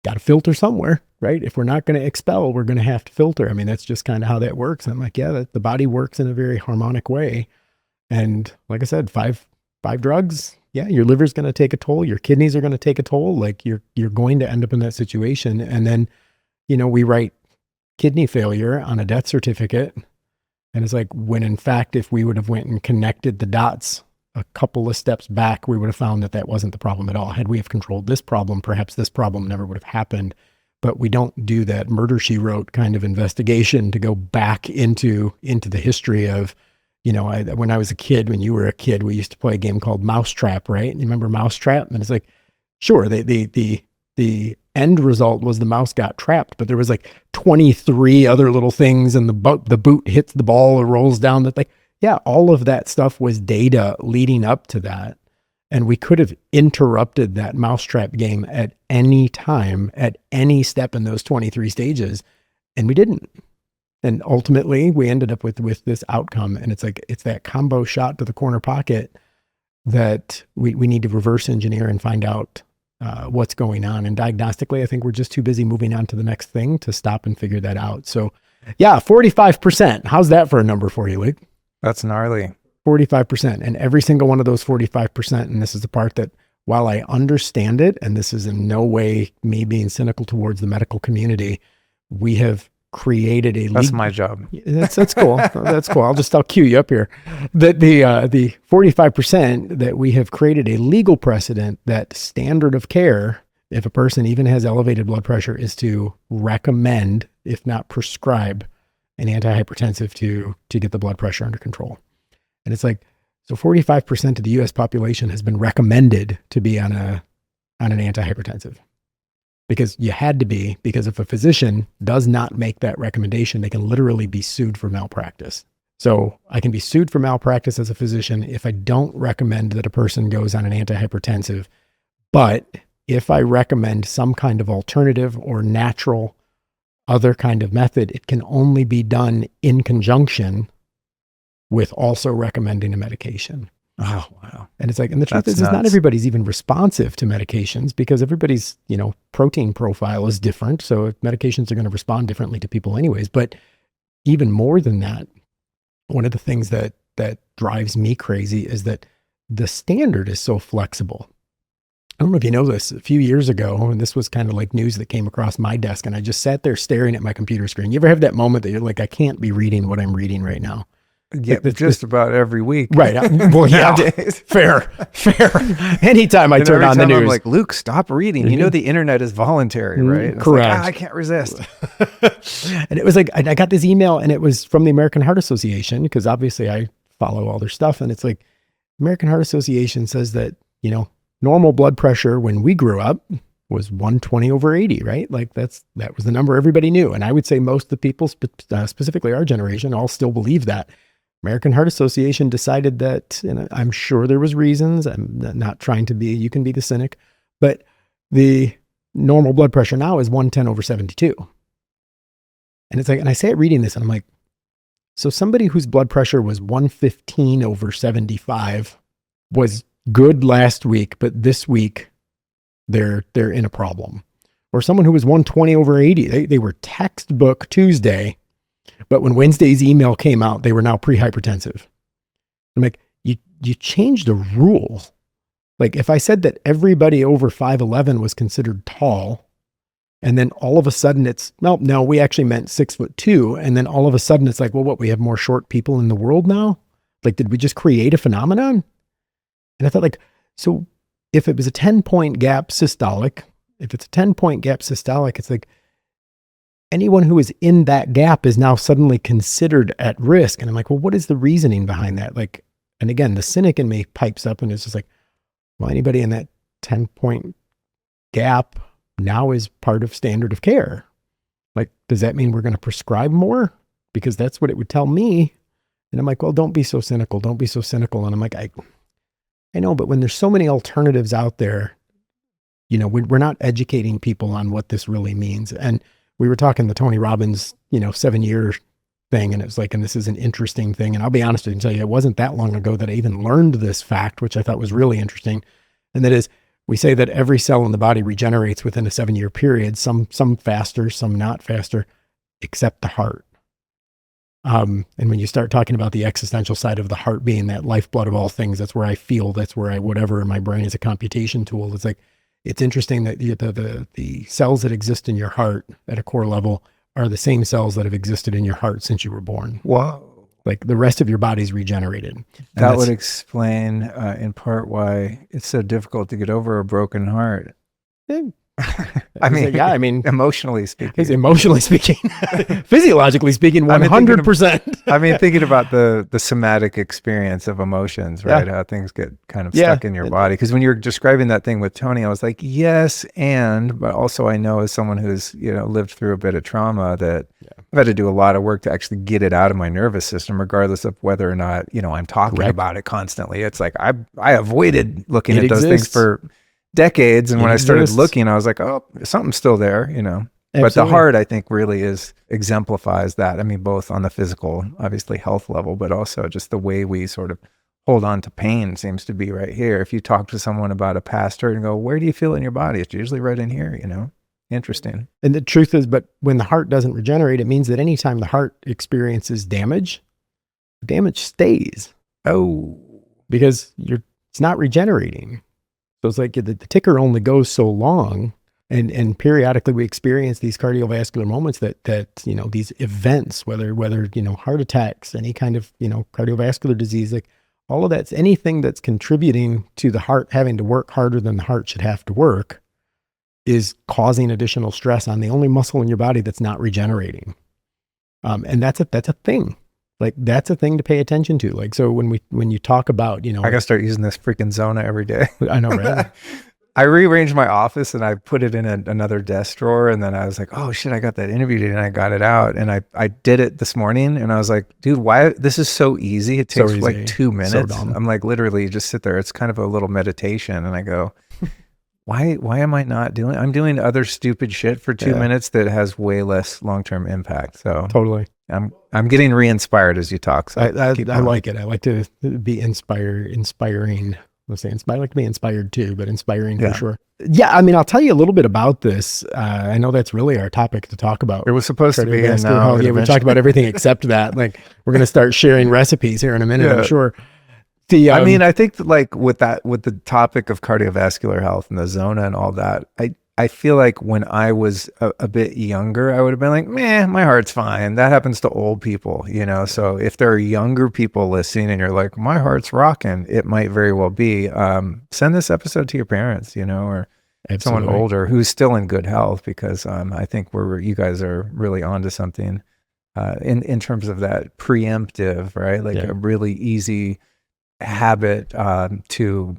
got to filter somewhere, right? If we're not going to expel, we're going to have to filter. I mean, that's just kind of how that works. And I'm like, yeah, the body works in a very harmonic way. And like I said, five drugs, yeah, your liver's going to take a toll. Your kidneys are going to take a toll. Like you're going to end up in that situation. And then, we write kidney failure on a death certificate. And it's like, when in fact, if we would have went and connected the dots a couple of steps back, we would have found that wasn't the problem at all. Had we have controlled this problem, perhaps this problem never would have happened. But we don't do that murder she wrote kind of investigation to go back into the history of, when I was a kid, when you were a kid, we used to play a game called Mousetrap, right? You remember Mousetrap? And it's like, sure, the end result was the mouse got trapped, but there was like 23 other little things, and the boot hits the ball or rolls down. That all of that stuff was data leading up to that. And we could have interrupted that mousetrap game at any time, at any step in those 23 stages, and we didn't. And ultimately, we ended up with this outcome. And it's like, it's that combo shot to the corner pocket that we need to reverse engineer and find out what's going on. And diagnostically, I think we're just too busy moving on to the next thing to stop and figure that out. So yeah, 45%. How's that for a number for you, Luke? That's gnarly. 45%. And every single one of those 45%, and this is the part that, while I understand it, and this is in no way me being cynical towards the medical community, we have created a That's my job. That's cool. That's cool. I'll cue you up here. The 45% that we have created a legal precedent that standard of care, if a person even has elevated blood pressure, is to recommend, if not prescribe, an antihypertensive to get the blood pressure under control. And it's like, so 45% of the US population has been recommended to be on an antihypertensive. Because you had to be, because if a physician does not make that recommendation, they can literally be sued for malpractice. So I can be sued for malpractice as a physician if I don't recommend that a person goes on an antihypertensive. But if I recommend some kind of alternative or natural other kind of method, it can only be done in conjunction with also recommending a medication. Oh, wow. And it's like, and the truth is not everybody's even responsive to medications, because everybody's, protein profile is different. So medications are going to respond differently to people anyways. But even more than that, one of the things that drives me crazy is that the standard is so flexible. I don't know if you know this, a few years ago, and this was kind of like news that came across my desk, and I just sat there staring at my computer screen. You ever have that moment that you're like, I can't be reading what I'm reading right now? Yeah, just about every week. Right. Well, yeah. Fair. Anytime I turn on the news, I'm like, Luke, stop reading. Mm-hmm. The internet is voluntary, right? Correct. Like, I can't resist. And it was like, I got this email, and it was from the American Heart Association, because obviously I follow all their stuff. And it's like, American Heart Association says that, normal blood pressure when we grew up was 120/80, right? Like that was the number everybody knew. And I would say most of the people, specifically our generation, all still believe that. American Heart Association decided that, and I'm sure there was reasons. I'm not trying to be, you can be the cynic, but the normal blood pressure now is 110/72. And it's like, and I say it reading this and I'm like, so somebody whose blood pressure was 115/75 was good last week, but this week they're in a problem. Or someone who was 120/80, they were textbook Tuesday, but when Wednesday's email came out, they were now pre-hypertensive. I'm like, you changed the rule. Like if I said that everybody over 5'11" was considered tall, and then all of a sudden it's, no, we actually meant 6'2". And then all of a sudden it's like, well, what, we have more short people in the world now? Like, did we just create a phenomenon? And I thought like, so if it was a 10-point gap systolic, it's like anyone who is in that gap is now suddenly considered at risk. And I'm like, well, what is the reasoning behind that? Like, and again, the cynic in me pipes up and it's just like, well, anybody in that 10-point gap now is part of standard of care. Like, does that mean we're going to prescribe more? Because that's what it would tell me. And I'm like, well, don't be so cynical. Don't be so cynical. And I'm like, I know, but when there's so many alternatives out there, we're not educating people on what this really means. And we were talking the Tony Robbins, 7-year thing. And it was like, and this is an interesting thing. And I'll be honest with you and tell you, it wasn't that long ago that I even learned this fact, which I thought was really interesting. And that is, we say that every cell in the body regenerates within a 7-year period, some faster, some not faster, except the heart. And when you start talking about the existential side of the heart being that lifeblood of all things, that's where I feel, that's where I, whatever, my brain is a computation tool. It's like, it's interesting that the cells that exist in your heart at a core level are the same cells that have existed in your heart since you were born. Wow. Like the rest of your body's regenerated. And that would explain in part why it's so difficult to get over a broken heart. I mean, emotionally speaking, physiologically speaking, 100%. I mean, thinking about the somatic experience of emotions, right? Yeah. How things get kind of stuck in your body. Because when you're describing that thing with Tony, I was like, yes, but also I know as someone who's lived through a bit of trauma that I've had to do a lot of work to actually get it out of my nervous system, regardless of whether or not I'm talking about it constantly. It's like I avoided looking at those things for decades, and when I started looking, I was like, oh, something's still there, Absolutely. But the heart, I think, really exemplifies that. I mean, both on the physical, obviously health level, but also just the way we sort of hold on to pain seems to be right here. If you talk to someone about a past hurt and go, where do you feel it in your body? It's usually right in here, Interesting. And the truth is, but when the heart doesn't regenerate, it means that anytime the heart experiences damage, the damage stays. Oh. Because it's not regenerating. So it's like the ticker only goes so long, and periodically we experience these cardiovascular moments that these events, whether heart attacks, any kind of cardiovascular disease, like all of that's anything that's contributing to the heart having to work harder than the heart should have to work, is causing additional stress on the only muscle in your body that's not regenerating. And that's a thing. Like that's a thing to pay attention to. Like, so when you talk about, I gotta start using this freaking Zona every day. I know, right? I rearranged my office and I put it in another desk drawer. And then I was like, oh shit, I got that interview today and I got it out. And I did it this morning and I was like, dude, why? This is so easy. It takes like 2 minutes. So dumb. I'm like, literally you just sit there. It's kind of a little meditation. And I go, why am I not doing, I'm doing other stupid shit for 2 minutes that has way less long-term impact. So totally. I'm getting re-inspired as you talk. So I like it. I like to be inspiring. Let's say I like to be inspired too, but inspiring for sure. Yeah. I mean, I'll tell you a little bit about this. I know that's really our topic to talk about. It was supposed to be. We talked about everything except that. Like we're going to start sharing recipes here in a minute, I'm sure. I mean, I think like with the topic of cardiovascular health and the Zona and all that, I feel like when I was a bit younger, I would have been like, man, my heart's fine. That happens to old people, So if there are younger people listening and you're like, my heart's rocking, it might very well be. Send this episode to your parents, or Absolutely. Someone older who's still in good health, because I think you guys are really onto something. in terms of that preemptive, right? Like a really easy habit to,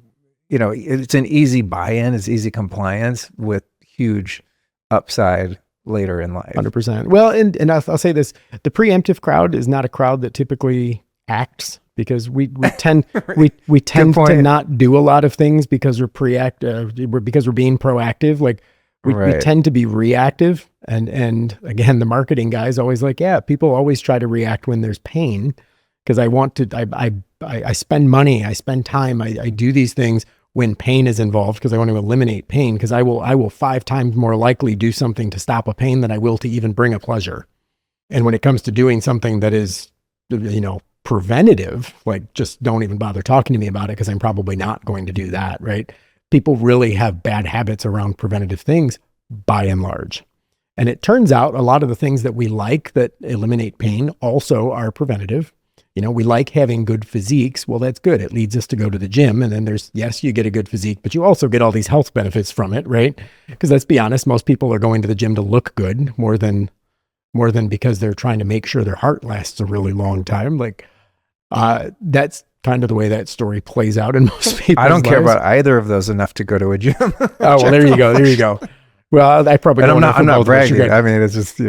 it's an easy buy-in, it's easy compliance with huge upside later in life. 100%. Well, and I'll say this, the preemptive crowd is not a crowd that typically acts, because we tend we tend to not do a lot of things because we're because we're being proactive. Like we tend to be reactive, and again, the marketing guy is always like, yeah, people always try to react when there's pain, because I spend money, I spend time, I do these things when pain is involved, because I want to eliminate pain, because I will 5 times more likely do something to stop a pain than I will to even bring a pleasure. And when it comes to doing something that is, preventative, like just don't even bother talking to me about it, because I'm probably not going to do that, right? People really have bad habits around preventative things by and large. And it turns out a lot of the things that we like that eliminate pain also are preventative. We like having good physiques. Well, that's good. It leads us to go to the gym. And then yes, you get a good physique, but you also get all these health benefits from it, right? Because let's be honest, most people are going to the gym to look good more than because they're trying to make sure their heart lasts a really long time. Like, that's kind of the way that story plays out in most people's I don't care lives. about either of those enough to go to a gym. Oh, well, there you go. There you go. Well, I probably don't. I'm not bragging. I mean, it's just,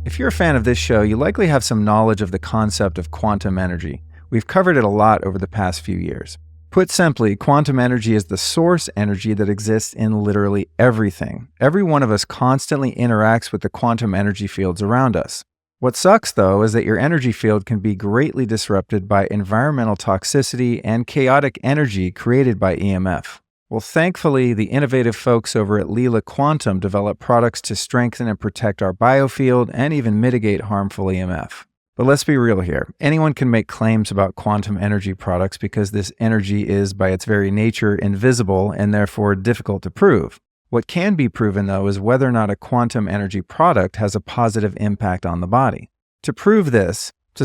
If you're a fan of this show, you likely have some knowledge of the concept of quantum energy. We've covered it a lot over the past few years. Put simply, quantum energy is the source energy that exists in literally everything. Every one of us constantly interacts with the quantum energy fields around us. What sucks, though, is that your energy field can be greatly disrupted by environmental toxicity and chaotic energy created by EMF. Well, thankfully, the innovative folks over at Lila Quantum develop products to strengthen and protect our biofield and even mitigate harmful EMF. But let's be real here. Anyone can make claims about quantum energy products because this energy is, by its very nature, invisible and therefore difficult to prove. What can be proven, though, is whether or not a quantum energy product has a positive impact on the body. To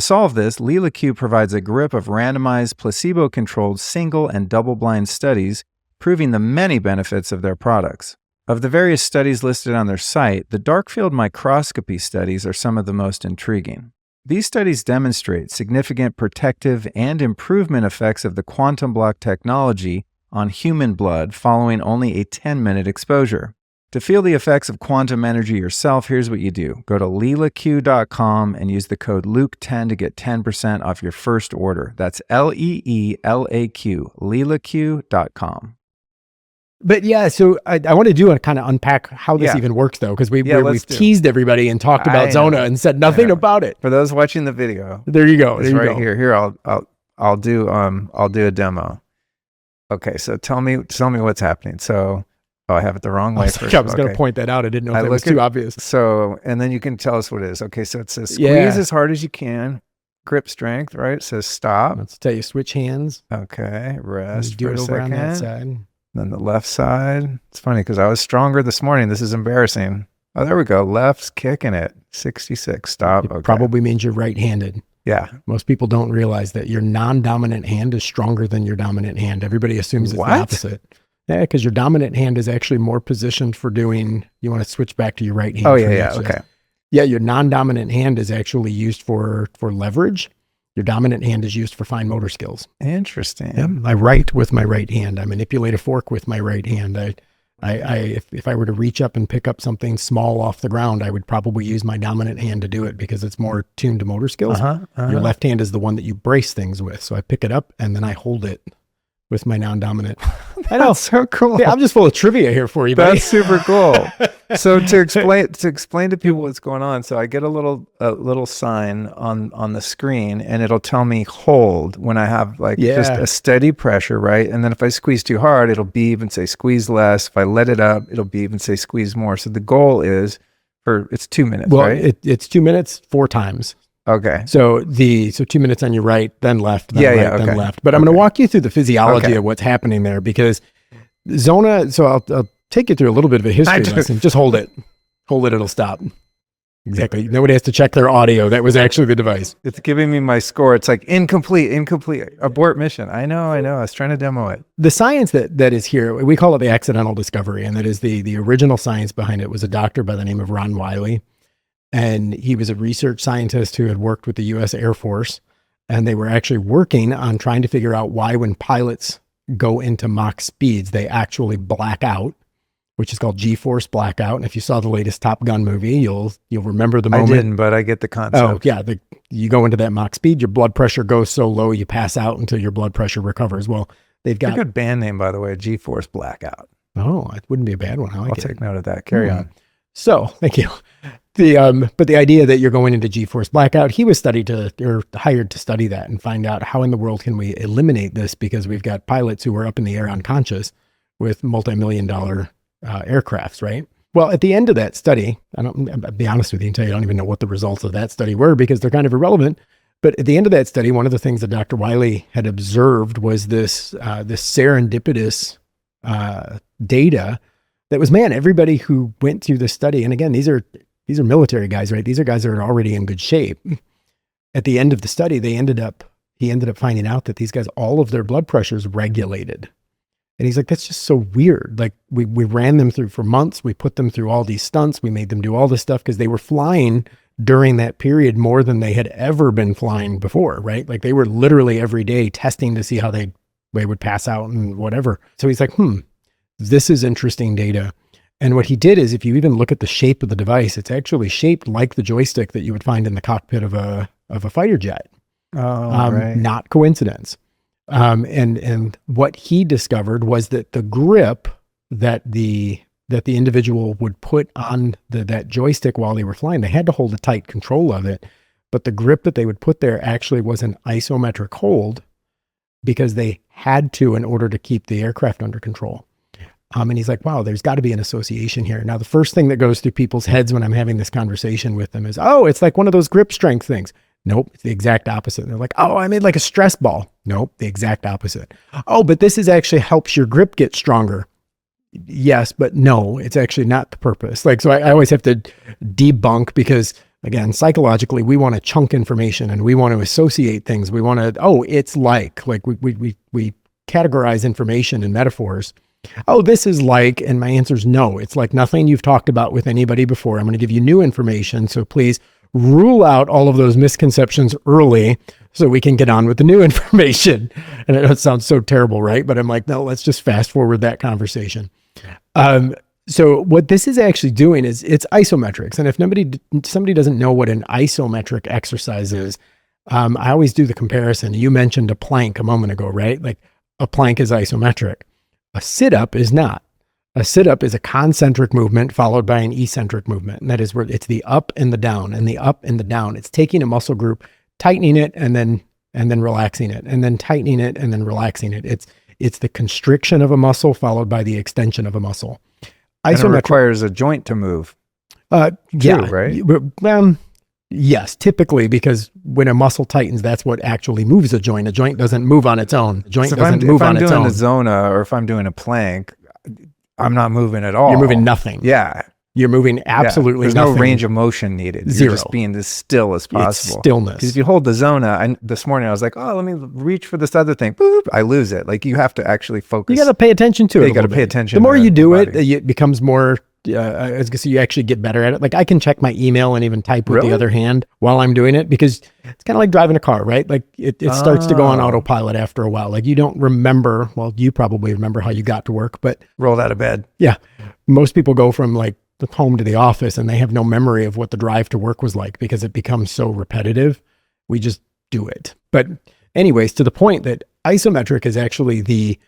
solve this, Lila Q provides a grip of randomized, placebo-controlled single and double-blind studies proving the many benefits of their products. Of the various studies listed on their site, the dark field microscopy studies are some of the most intriguing. These studies demonstrate significant protective and improvement effects of the quantum block technology on human blood following only a 10-minute exposure. To feel the effects of quantum energy yourself, here's what you do. Go to LilaQ.com and use the code Luke10 to get 10% off your first order. That's LEELAQ, LilaQ.com. But yeah, so I want to do a kind of unpack how this even works, though, because we've teased everybody and talked about Zona and said nothing about it. For those watching the video, there you go. It's right here. Here, I'll do a demo. Okay, so tell me what's happening. So, I have it the wrong way. I was going to point that out. I didn't know if that was too obvious. So, and then you can tell us what it is. Okay, so it says squeeze as hard as you can. Grip strength, right? It says stop. Let's tell you, switch hands. Okay, rest do for it a over second. on that side. Then the left side. It's funny because I was stronger this morning. This is embarrassing. Oh, there we go. Left's kicking it. 66. Stop. It probably means you're right-handed. Yeah. Most people don't realize that your non-dominant hand is stronger than your dominant hand. Everybody assumes it's the opposite. Yeah, because your dominant hand is actually more positioned for doing, you want to switch back to your right hand. Oh, yeah. Okay. Yeah, your non-dominant hand is actually used for leverage. Your dominant hand is used for fine motor skills. Interesting. Yep. I write with my right hand. I manipulate a fork with my right hand. If I were to reach up and pick up something small off the ground, I would probably use my dominant hand to do it because it's more tuned to motor skills. Your left hand is the one that you brace things with. So I pick it up and then I hold it with my non-dominant. I know, so cool. Yeah, I'm just full of trivia here for you, buddy. That's super cool. So to explain to people what's going on, so I get a little sign on the screen, and it'll tell me hold when I have just a steady pressure, right? And then if I squeeze too hard, it'll beep and say squeeze less. If I let it up, it'll beep and say squeeze more. So the goal is it's 2 minutes, right? It's 2 minutes, 4 times. Okay. So 2 minutes on your right, then left, then then left. But I'm going to walk you through the physiology of what's happening there, because Zona, so I'll take you through a little bit of a history lesson. Just hold it. Hold it, it'll stop. Exactly. Nobody has to check their audio. That was actually the device. It's giving me my score. It's like incomplete, abort mission. I know. I was trying to demo it. The science that is here, we call it the accidental discovery, and that is the original science behind it was a doctor by the name of Ron Wiley. And he was a research scientist who had worked with the U.S. Air Force. And they were actually working on trying to figure out why when pilots go into Mach speeds, they actually black out, which is called G-force blackout. And if you saw the latest Top Gun movie, you'll remember the moment. I didn't, but I get the concept. Oh, yeah. You go into that Mach speed, your blood pressure goes so low, you pass out until your blood pressure recovers. Well, they've got... a good band name, by the way, G-force blackout. Oh, it wouldn't be a bad one. I'll take note of that. Carry on. So, thank you. But the idea that you're going into G-force blackout, he was hired to study that and find out how in the world can we eliminate this, because we've got pilots who are up in the air unconscious with multi-million-dollar aircrafts, right? Well, at the end of that study, I'll be honest with you and tell you, I don't even know what the results of that study were because they're kind of irrelevant. But at the end of that study, one of the things that Dr. Wiley had observed was this serendipitous data that was, man, everybody who went through this study, and again, these are military guys, right? These are guys that are already in good shape. At the end of the study, he ended up finding out that these guys, all of their blood pressures regulated. And he's like, that's just so weird. Like we ran them through for months. We put them through all these stunts. We made them do all this stuff because they were flying during that period more than they had ever been flying before, right? Like they were literally every day testing to see how they would pass out and whatever. So he's like, this is interesting data. And what he did is, if you even look at the shape of the device, it's actually shaped like the joystick that you would find in the cockpit of a fighter jet. Right. Not coincidence. And what he discovered was that the grip that the individual would put on that joystick while they were flying, they had to hold a tight control of it, but the grip that they would put there actually was an isometric hold because they had to in order to keep the aircraft under control. And he's like, wow, there's got to be an association here. Now, the first thing that goes through people's heads when I'm having this conversation with them is, oh, it's like one of those grip strength things. Nope, it's the exact opposite. And they're like, oh, I made like a stress ball. Nope, the exact opposite. Oh, but this is actually helps your grip get stronger. Yes, but no, it's actually not the purpose. Like, so I always have to debunk because, again, psychologically, we want to chunk information and we want to associate things. We want to, it's like we categorize information in metaphors. Oh, this is like, and my answer is no. It's like nothing you've talked about with anybody before. I'm going to give you new information. So please rule out all of those misconceptions early so we can get on with the new information. And I know it sounds so terrible, right? But I'm like, no, let's just fast forward that conversation. So what this is actually doing is it's isometrics. And if somebody doesn't know what an isometric exercise is, I always do the comparison. You mentioned a plank a moment ago, right? Like a plank is isometric. A sit-up is not. A sit-up is a concentric movement followed by an eccentric movement. And that is where it's the up and the down and the up and the down. It's taking a muscle group, tightening it, and then relaxing it, and then tightening it, and then relaxing it. It's the constriction of a muscle followed by the extension of a muscle. And it requires a joint to move. Yeah. Right? Yes, typically, because when a muscle tightens, that's what actually moves a joint. A joint doesn't move on its own. A joint doesn't move on its own. If I'm doing a Zona or if I'm doing a plank, I'm not moving at all. You're moving nothing. Yeah. You're moving absolutely nothing. There's no range of motion needed. Zero. You're just being as still as possible. It's stillness. Because if you hold the Zona, this morning I was like, oh, let me reach for this other thing. Boop, I lose it. Like you have to actually focus. You got to pay attention to it. You got to pay attention. The more you do it, it becomes more... I was gonna say you actually get better at it. Like I can check my email and even type with the other hand while I'm doing it because it's kind of like driving a car, right? Like it starts to go on autopilot after a while. Like you don't remember, well, you probably remember how you got to work, but rolled out of bed. Yeah. Most people go from like the home to the office and they have no memory of what the drive to work was like because it becomes so repetitive. We just do it. But anyways, to the point that isometric is actually the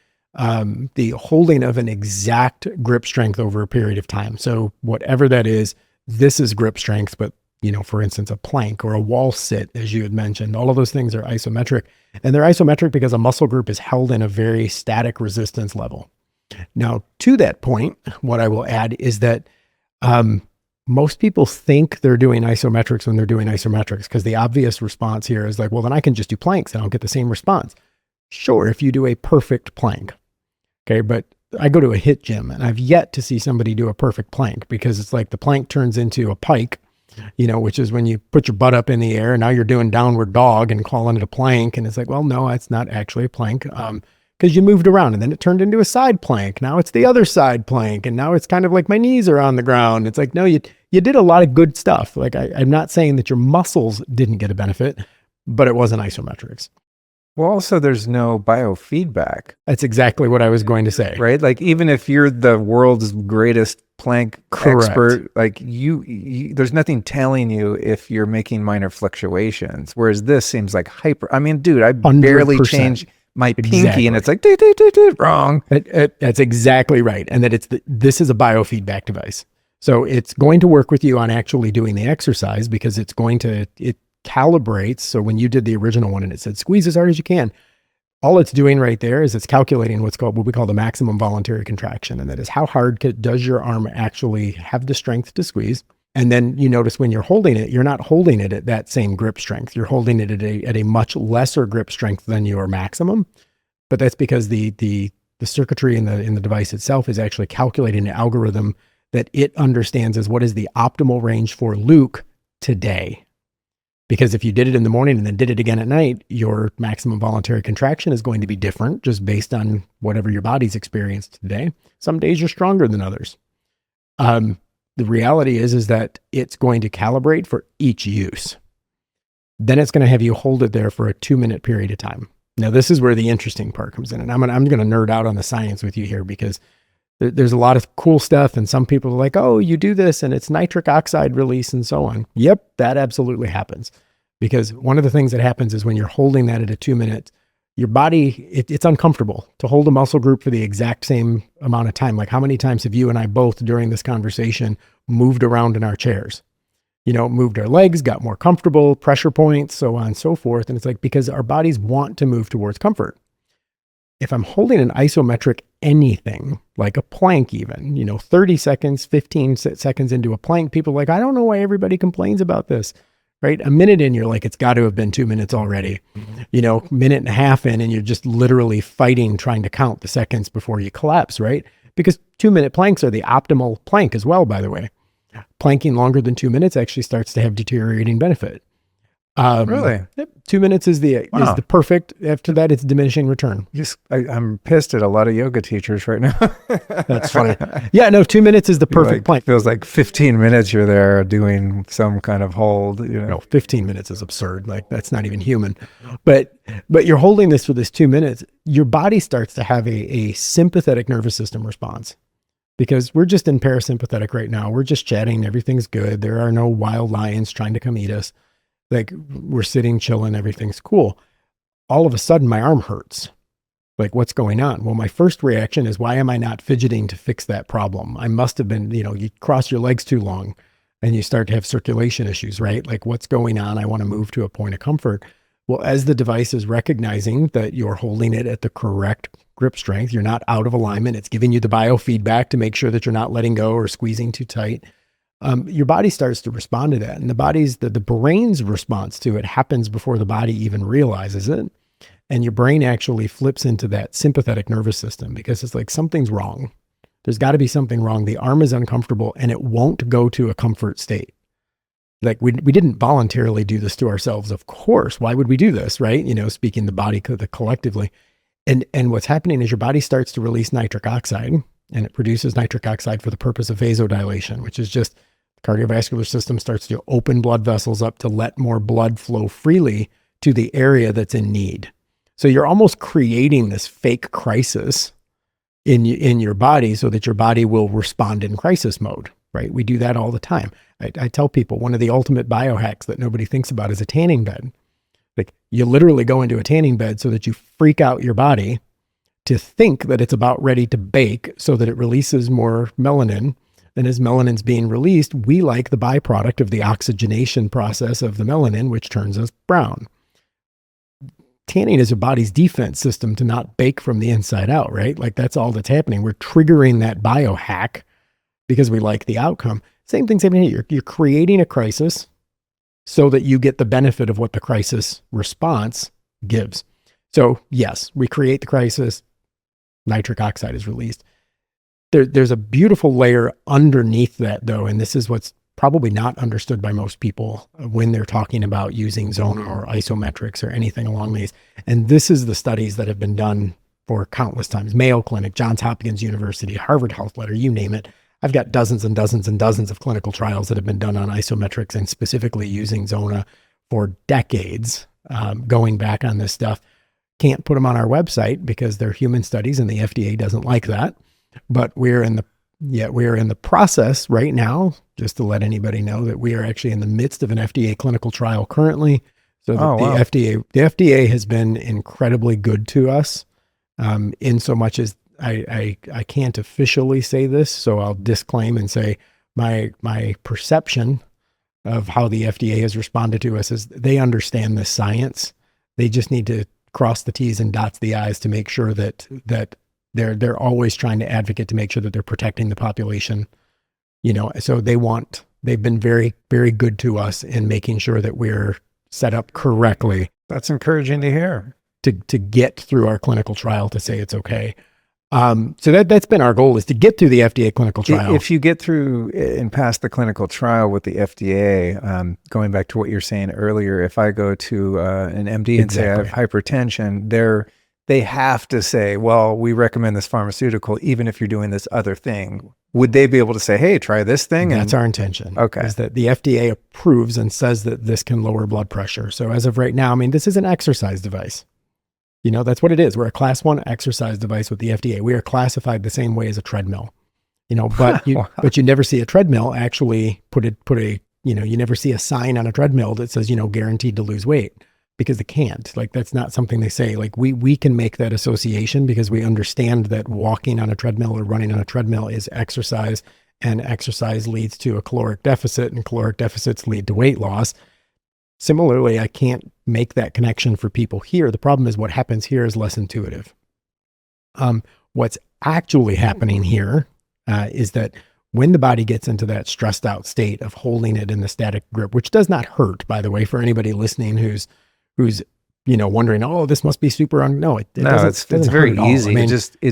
holding of an exact grip strength over a period of time. So whatever that is, this is grip strength, but for instance, a plank or a wall sit, as you had mentioned, all of those things are isometric, and they're isometric because a muscle group is held in a very static resistance level. Now, to that point, what I will add is that, most people think they're doing isometrics when they're doing isometrics because the obvious response here is like, well, then I can just do planks and I'll get the same response. Sure, if you do a perfect plank. Okay, but I go to a HIIT gym and I've yet to see somebody do a perfect plank because it's like the plank turns into a pike which is when you put your butt up in the air and now you're doing downward dog and calling it a plank. And it's like, well, no, it's not actually a plank. Because you moved around and then it turned into a side plank. Now it's the other side plank. And now it's kind of like my knees are on the ground. It's like, no, you did a lot of good stuff. Like I'm not saying that your muscles didn't get a benefit, but it wasn't isometrics. Well, also there's no biofeedback. That's exactly what I was going to say. Right? Like even if you're the world's greatest plank expert, like you there's nothing telling you if you're making minor fluctuations. Whereas this seems like hyper. I mean, dude, I barely 100%. change my pinky Exactly. and it's like wrong. That's exactly right. And that this is a biofeedback device. So it's going to work with you on actually doing the exercise because it calibrates. So when you did the original one and it said squeeze as hard as you can, all it's doing right there is it's calculating what we call the maximum voluntary contraction. And that is how hard does your arm actually have the strength to squeeze? And then you notice when you're holding it, you're not holding it at that same grip strength. You're holding it at a much lesser grip strength than your maximum. But that's because the circuitry in the device itself is actually calculating an algorithm that it understands as what is the optimal range for Luke today. Because if you did it in the morning and then did it again at night, your maximum voluntary contraction is going to be different just based on whatever your body's experienced today. Some days you're stronger than others. The reality is that it's going to calibrate for each use. Then it's going to have you hold it there for a 2-minute period of time. Now, this is where the interesting part comes in. And I'm going to nerd out on the science with you here because there's a lot of cool stuff. And some people are like, oh, you do this and it's nitric oxide release and so on. Yep, that absolutely happens. Because one of the things that happens is when you're holding that at a 2 minute, your body, it's uncomfortable to hold a muscle group for the exact same amount of time. Like how many times have you and I both during this conversation moved around in our chairs? Moved our legs, got more comfortable, pressure points, so on and so forth. And it's like, because our bodies want to move towards comfort. If I'm holding an isometric anything, like a plank even, 30 seconds, 15 seconds into a plank, people are like, I don't know why everybody complains about this. Right? A minute in, you're like, it's got to have been 2 minutes already. Minute and a half in, and you're just literally fighting, trying to count the seconds before you collapse, right? Because 2-minute planks are the optimal plank as well, by the way. Planking longer than 2 minutes actually starts to have deteriorating benefit. Really? Yep, 2 minutes is the perfect. After that, it's diminishing return. I'm pissed at a lot of yoga teachers right now. That's funny. Yeah, no, 2 minutes is the perfect plank. Feels like 15 minutes you're there doing some kind of hold. No, 15 minutes is absurd. Like that's not even human. But you're holding this for this 2 minutes. Your body starts to have a sympathetic nervous system response. Because we're just in parasympathetic right now. We're just chatting. Everything's good. There are no wild lions trying to come eat us. Like we're sitting, chilling, everything's cool. All of a sudden my arm hurts. Like what's going on? Well, my first reaction is, why am I not fidgeting to fix that problem? I must have been, you cross your legs too long and you start to have circulation issues, right? Like what's going on? I want to move to a point of comfort. Well, as the device is recognizing that you're holding it at the correct grip strength, you're not out of alignment. It's giving you the biofeedback to make sure that you're not letting go or squeezing too tight. Your body starts to respond to that. And the brain's response to it happens before the body even realizes it. And your brain actually flips into that sympathetic nervous system because it's like something's wrong. There's got to be something wrong. The arm is uncomfortable and it won't go to a comfort state. Like we didn't voluntarily do this to ourselves. Of course, why would we do this? Right. Speaking the body collectively. And what's happening is your body starts to release nitric oxide, and it produces nitric oxide for the purpose of vasodilation, which is just the cardiovascular system starts to open blood vessels up to let more blood flow freely to the area that's in need. So you're almost creating this fake crisis in your body so that your body will respond in crisis mode, right? We do that all the time. I tell people one of the ultimate biohacks that nobody thinks about is a tanning bed. Like you literally go into a tanning bed so that you freak out your body to think that it's about ready to bake so that it releases more melanin. And as melanin's being released, we like the byproduct of the oxygenation process of the melanin, which turns us brown. Tanning is your body's defense system to not bake from the inside out, right? Like that's all that's happening. We're triggering that biohack because we like the outcome. Same thing's happening here. You're creating a crisis so that you get the benefit of what the crisis response gives. So yes, we create the crisis, nitric oxide is released. There's a beautiful layer underneath that though, and this is what's probably not understood by most people when they're talking about using Zona or isometrics or anything along these. And this is the studies that have been done for countless times. Mayo Clinic, Johns Hopkins University, Harvard Health Letter, you name it. I've got dozens and dozens and dozens of clinical trials that have been done on isometrics and specifically using Zona for decades, going back on this stuff. Can't put them on our website because they're human studies and the FDA doesn't like that. But we're in the process right now, just to let anybody know that we are actually in the midst of an FDA clinical trial currently. So the FDA has been incredibly good to us, in so much as I can't officially say this, so I'll disclaim and say my perception of how the FDA has responded to us is they understand this science. They just need to cross the T's and dots the I's to make sure that they're always trying to advocate to make sure that they're protecting the population. So they've been very, very good to us in making sure that we're set up correctly. That's encouraging to hear. To get through our clinical trial to say it's okay. So that's been our goal, is to get through the FDA clinical trial. If you get through and pass the clinical trial with the FDA, going back to what you're saying earlier, if I go to an MD and say I have hypertension, they have to say, well, we recommend this pharmaceutical, even if you're doing this other thing. Would they be able to say, hey, try this thing? That's our intention. Okay. Is that the FDA approves and says that this can lower blood pressure. So as of right now, this is an exercise device. That's what it is. We're a class 1 exercise device with the FDA. We are classified the same way as a treadmill, but you never see a treadmill actually you never see a sign on a treadmill that says, guaranteed to lose weight, because it can't. That's not something they say. We can make that association because we understand that walking on a treadmill or running on a treadmill is exercise, and exercise leads to a caloric deficit, and caloric deficits lead to weight loss. Similarly, I can't make that connection for people here. The problem is what happens here is less intuitive. What's actually happening here is that when the body gets into that stressed out state of holding it in the static grip, which does not hurt, by the way, for anybody listening who's wondering, oh, this must be super. No, it doesn't. It's very easy.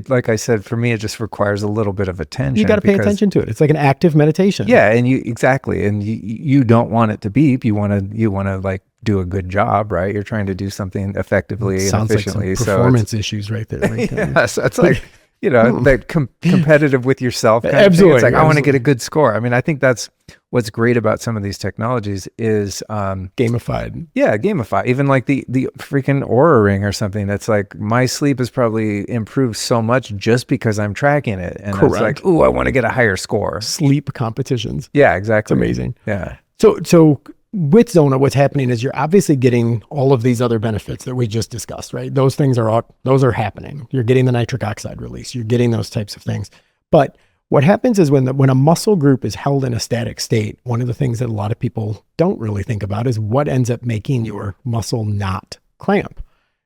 Like I said, for me, it just requires a little bit of attention. You got to pay attention to it. It's like an active meditation. Yeah, and you don't want it to beep. You want to do a good job, right? You're trying to do something effectively and efficiently. Like some performance issues right there. Right? Yes, it's like that competitive with yourself. Absolutely. It's like, I want to get a good score. I think that's what's great about some of these technologies is gamified. Yeah, gamified. Even like the freaking Oura Ring or something. That's like, my sleep has probably improved so much just because I'm tracking it. And Correct. It's like, ooh, I want to get a higher score. Sleep competitions. Yeah, exactly. It's amazing. Yeah. So with Zona, what's happening is you're obviously getting all of these other benefits that we just discussed, right? Those things are happening. You're getting the nitric oxide release. You're getting those types of things. But what happens is when a muscle group is held in a static state, one of the things that a lot of people don't really think about is what ends up making your muscle not cramp,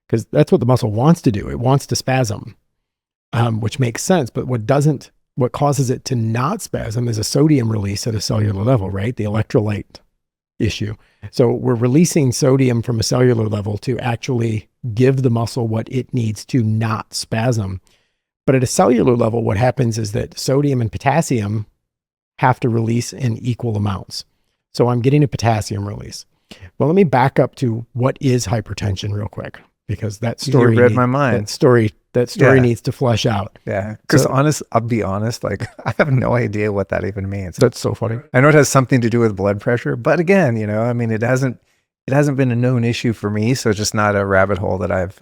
because that's what the muscle wants to do. It wants to spasm, which makes sense. But what causes it to not spasm is a sodium release at a cellular level, right? The electrolyte issue. So we're releasing sodium from a cellular level to actually give the muscle what it needs to not spasm. But at a cellular level, what happens is that sodium and potassium have to release in equal amounts. So I'm getting a potassium release. Well, let me back up to what is hypertension real quick, because that story you read my mind. That story needs to flesh out. Yeah. Because I'll be honest, I have no idea what that even means. That's so funny. I know it has something to do with blood pressure, but again, it hasn't been a known issue for me. So it's just not a rabbit hole that I've,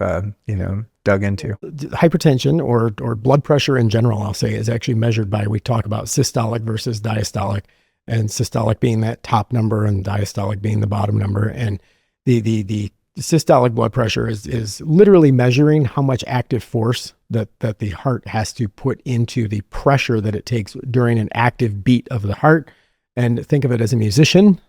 dug into. Hypertension or blood pressure in general, I'll say, is actually measured by, we talk about systolic versus diastolic, and systolic being that top number and diastolic being the bottom number. And the systolic blood pressure is literally measuring how much active force that the heart has to put into the pressure that it takes during an active beat of the heart. And think of it as a musician,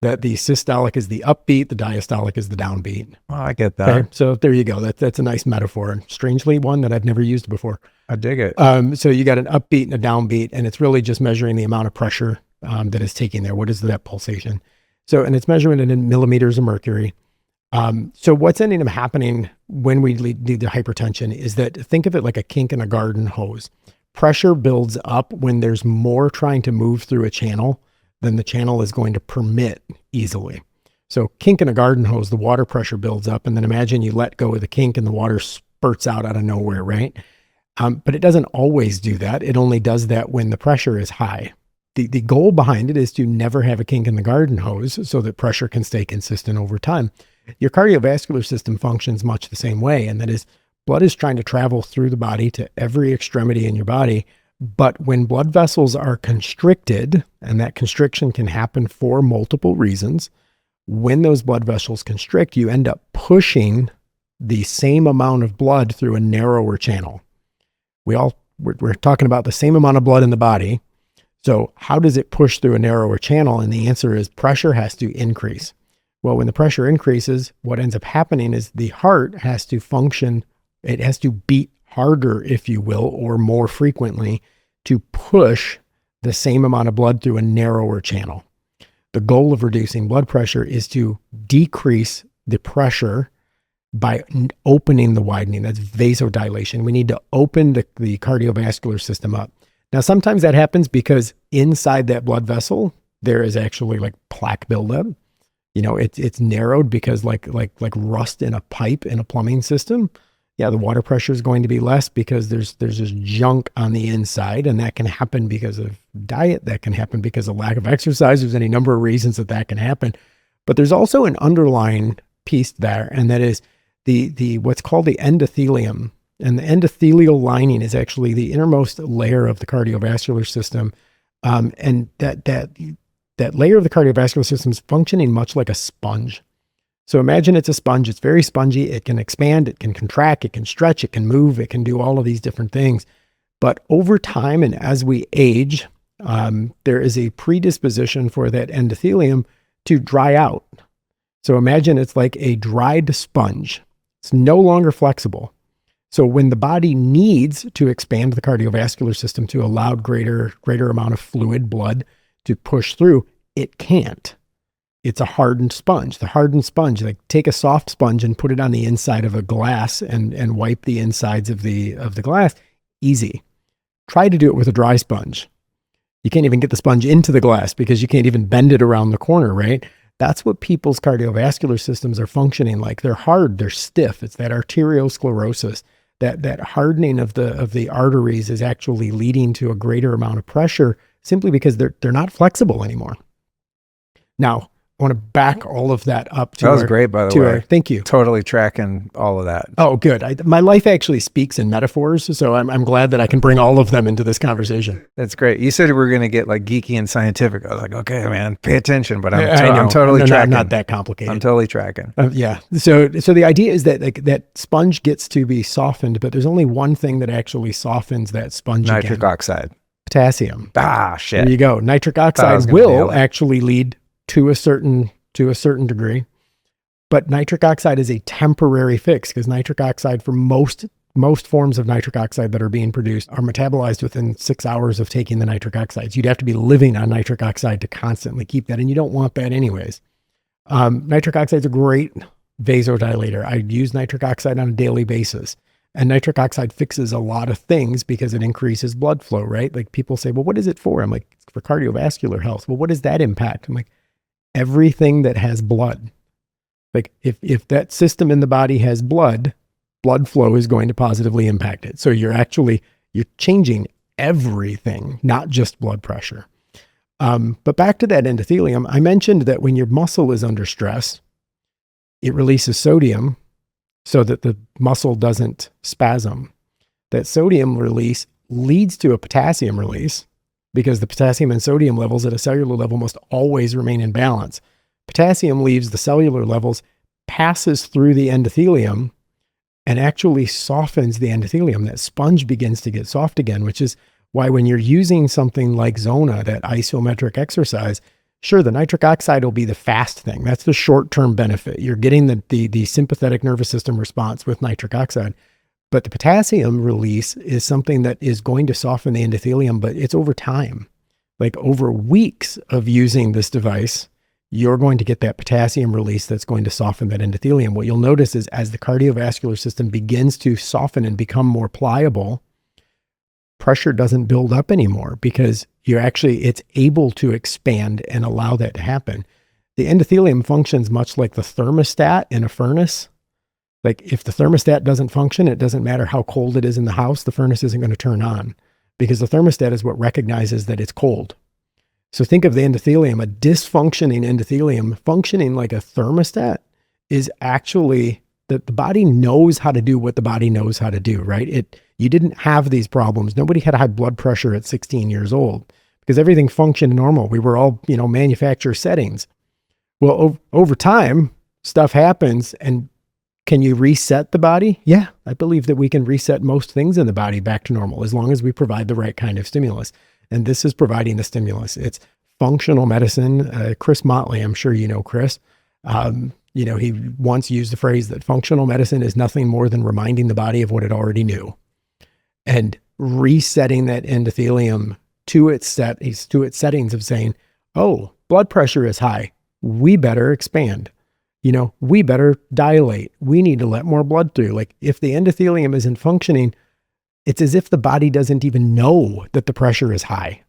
that the systolic is the upbeat, the diastolic is the downbeat. Well, I get that. Okay? So there you go. That's a nice metaphor, and strangely one that I've never used before. I dig it. So you got an upbeat and a downbeat, and it's really just measuring the amount of pressure that is taking there. What is that pulsation? So, and it's measuring it in millimeters of mercury. So what's ending up happening when we lead to hypertension is that, think of it like a kink in a garden hose. Pressure builds up when there's more trying to move through a channel then the channel is going to permit easily. So kink in a garden hose, the water pressure builds up, and then imagine you let go of the kink and the water spurts out of nowhere, right? But it doesn't always do that. It only does that when the pressure is high. The goal behind it is to never have a kink in the garden hose so that pressure can stay consistent over time. Your cardiovascular system functions much the same way, and that is blood is trying to travel through the body to every extremity in your body. But when blood vessels are constricted, and that constriction can happen for multiple reasons, when those blood vessels constrict, you end up pushing the same amount of blood through a narrower channel. We're talking about the same amount of blood in the body. So how does it push through a narrower channel? And the answer is pressure has to increase. Well, when the pressure increases, what ends up happening is the heart has to function. It has to beat harder, if you will, or more frequently to push the same amount of blood through a narrower channel. The goal of reducing blood pressure is to decrease the pressure by opening the widening. That's vasodilation. We need to open the cardiovascular system up. Now, sometimes that happens because inside that blood vessel, there is actually like plaque buildup. It's narrowed because like rust in a pipe in a plumbing system. Yeah, the water pressure is going to be less because there's just junk on the inside, and that can happen because of diet. That can happen because of lack of exercise. There's any number of reasons that can happen. But there's also an underlying piece there, and that is the what's called the endothelium. And the endothelial lining is actually the innermost layer of the cardiovascular system. And that layer of the cardiovascular system is functioning much like a sponge. So imagine it's a sponge. It's very spongy. It can expand, it can contract, it can stretch, it can move, it can do all of these different things. But over time and as we age, there is a predisposition for that endothelium to dry out. So imagine it's like a dried sponge. It's no longer flexible. So when the body needs to expand the cardiovascular system to allow greater amount of fluid, blood to push through, it can't. It's a hardened sponge. The hardened sponge, like take a soft sponge and put it on the inside of a glass and wipe the insides of the glass. Easy. Try to do it with a dry sponge. You can't even get the sponge into the glass because you can't even bend it around the corner, right? That's what people's cardiovascular systems are functioning like. They're hard, they're stiff. It's that arteriosclerosis. That hardening of the arteries is actually leading to a greater amount of pressure simply because they're not flexible anymore. Now, I want to back all of that up to that was great, by the way. Thank you. Totally tracking all of that. Oh, good. My life actually speaks in metaphors, so I'm glad that I can bring all of them into this conversation. That's great. You said we were going to get like geeky and scientific. I was like, okay, man, pay attention. But I'm totally tracking. Not that complicated. I'm totally tracking. Yeah. So the idea is that like that sponge gets to be softened, but there's only one thing that actually softens that sponge. Nitric oxide. Potassium. Shit. There you go. Nitric oxide will actually lead to a certain degree, but nitric oxide is a temporary fix because nitric oxide for most forms of nitric oxide that are being produced are metabolized within 6 hours of taking the nitric oxides. You'd have to be living on nitric oxide to constantly keep that, and you don't want that anyways. Nitric oxide is a great vasodilator. I use nitric oxide on a daily basis, and nitric oxide fixes a lot of things because it increases blood flow, right? Like people say, well, what is it for? I'm like, it's for cardiovascular health. Well, what does that impact? I'm like, everything that has blood. Like if that system in the body has blood flow is going to positively impact it. So you're changing everything, not just blood pressure. But back to that endothelium, I mentioned that when your muscle is under stress, it releases sodium so that the muscle doesn't spasm. That sodium release leads to a potassium release, because the potassium and sodium levels at a cellular level must always remain in balance. Potassium leaves the cellular levels, passes through the endothelium, and actually softens the endothelium. That sponge begins to get soft again, which is why when you're using something like Zona, that isometric exercise, sure, the nitric oxide will be the fast thing. That's the short-term benefit. You're getting the sympathetic nervous system response with nitric oxide. But the potassium release is something that is going to soften the endothelium, but it's over time. Like over weeks of using this device, you're going to get that potassium release that's going to soften that endothelium. What you'll notice is as the cardiovascular system begins to soften and become more pliable, pressure doesn't build up anymore because it's able to expand and allow that to happen. The endothelium functions much like the thermostat in a furnace. Like if the thermostat doesn't function, it doesn't matter how cold it is in the house, the furnace isn't going to turn on because the thermostat is what recognizes that it's cold. So think of the endothelium, a dysfunctioning endothelium functioning like a thermostat is actually that the body knows how to do what the body knows how to do, right? You didn't have these problems. Nobody had high blood pressure at 16 years old because everything functioned normal. We were all, manufacturer settings. Well, over time, stuff happens, and can you reset the body? Yeah, I believe that we can reset most things in the body back to normal as long as we provide the right kind of stimulus. And this is providing the stimulus. It's functional medicine. Chris Motley, I'm sure you know Chris. He once used the phrase that functional medicine is nothing more than reminding the body of what it already knew. And resetting that endothelium to its settings of saying, oh, blood pressure is high. We better expand. We better dilate. We need to let more blood through. Like if the endothelium isn't functioning, it's as if the body doesn't even know that the pressure is high.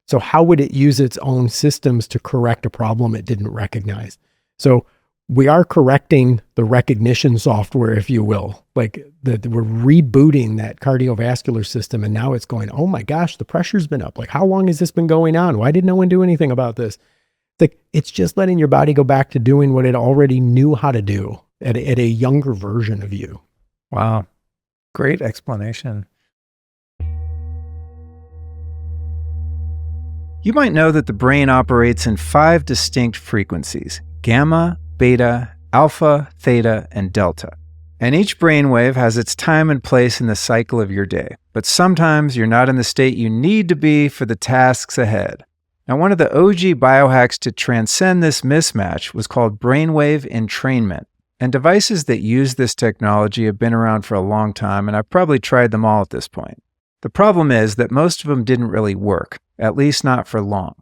So how would it use its own systems to correct a problem it didn't recognize? So we are correcting the recognition software, if you will, like we're rebooting that cardiovascular system. And now it's going, oh my gosh, the pressure's been up. Like how long has this been going on? Why did no one do anything about this? It's just letting your body go back to doing what it already knew how to do at a younger version of you. Wow. Great explanation. You might know that the brain operates in 5 distinct frequencies: gamma, beta, alpha, theta, and delta. And each brainwave has its time and place in the cycle of your day. But sometimes you're not in the state you need to be for the tasks ahead. Now, one of the OG biohacks to transcend this mismatch was called brainwave entrainment. And devices that use this technology have been around for a long time, and I've probably tried them all at this point. The problem is that most of them didn't really work, at least not for long.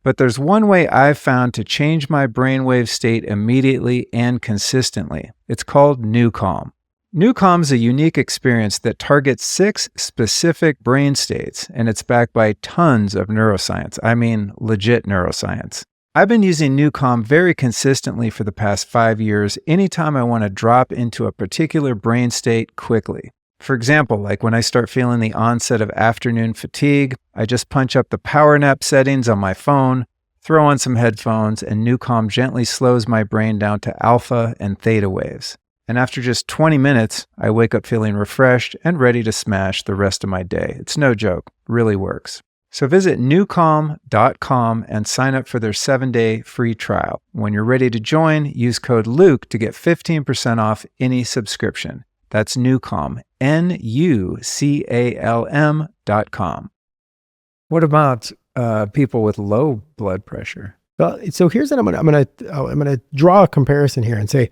But there's one way I've found to change my brainwave state immediately and consistently. It's called NewCalm. NewCalm is a unique experience that targets 6 specific brain states, and it's backed by tons of neuroscience. I mean, legit neuroscience. I've been using NewCalm very consistently for the past 5 years anytime I want to drop into a particular brain state quickly. For example, like when I start feeling the onset of afternoon fatigue, I just punch up the power nap settings on my phone, throw on some headphones, and NewCalm gently slows my brain down to alpha and theta waves. And after just 20 minutes, I wake up feeling refreshed and ready to smash the rest of my day. It's no joke, really works. So visit newcalm.com and sign up for their 7-day free trial. When you're ready to join, use code Luke to get 15% off any subscription. That's NewCalm, NUCALM.com. What about people with low blood pressure? Well, so here's what I'm gonna draw a comparison here and say,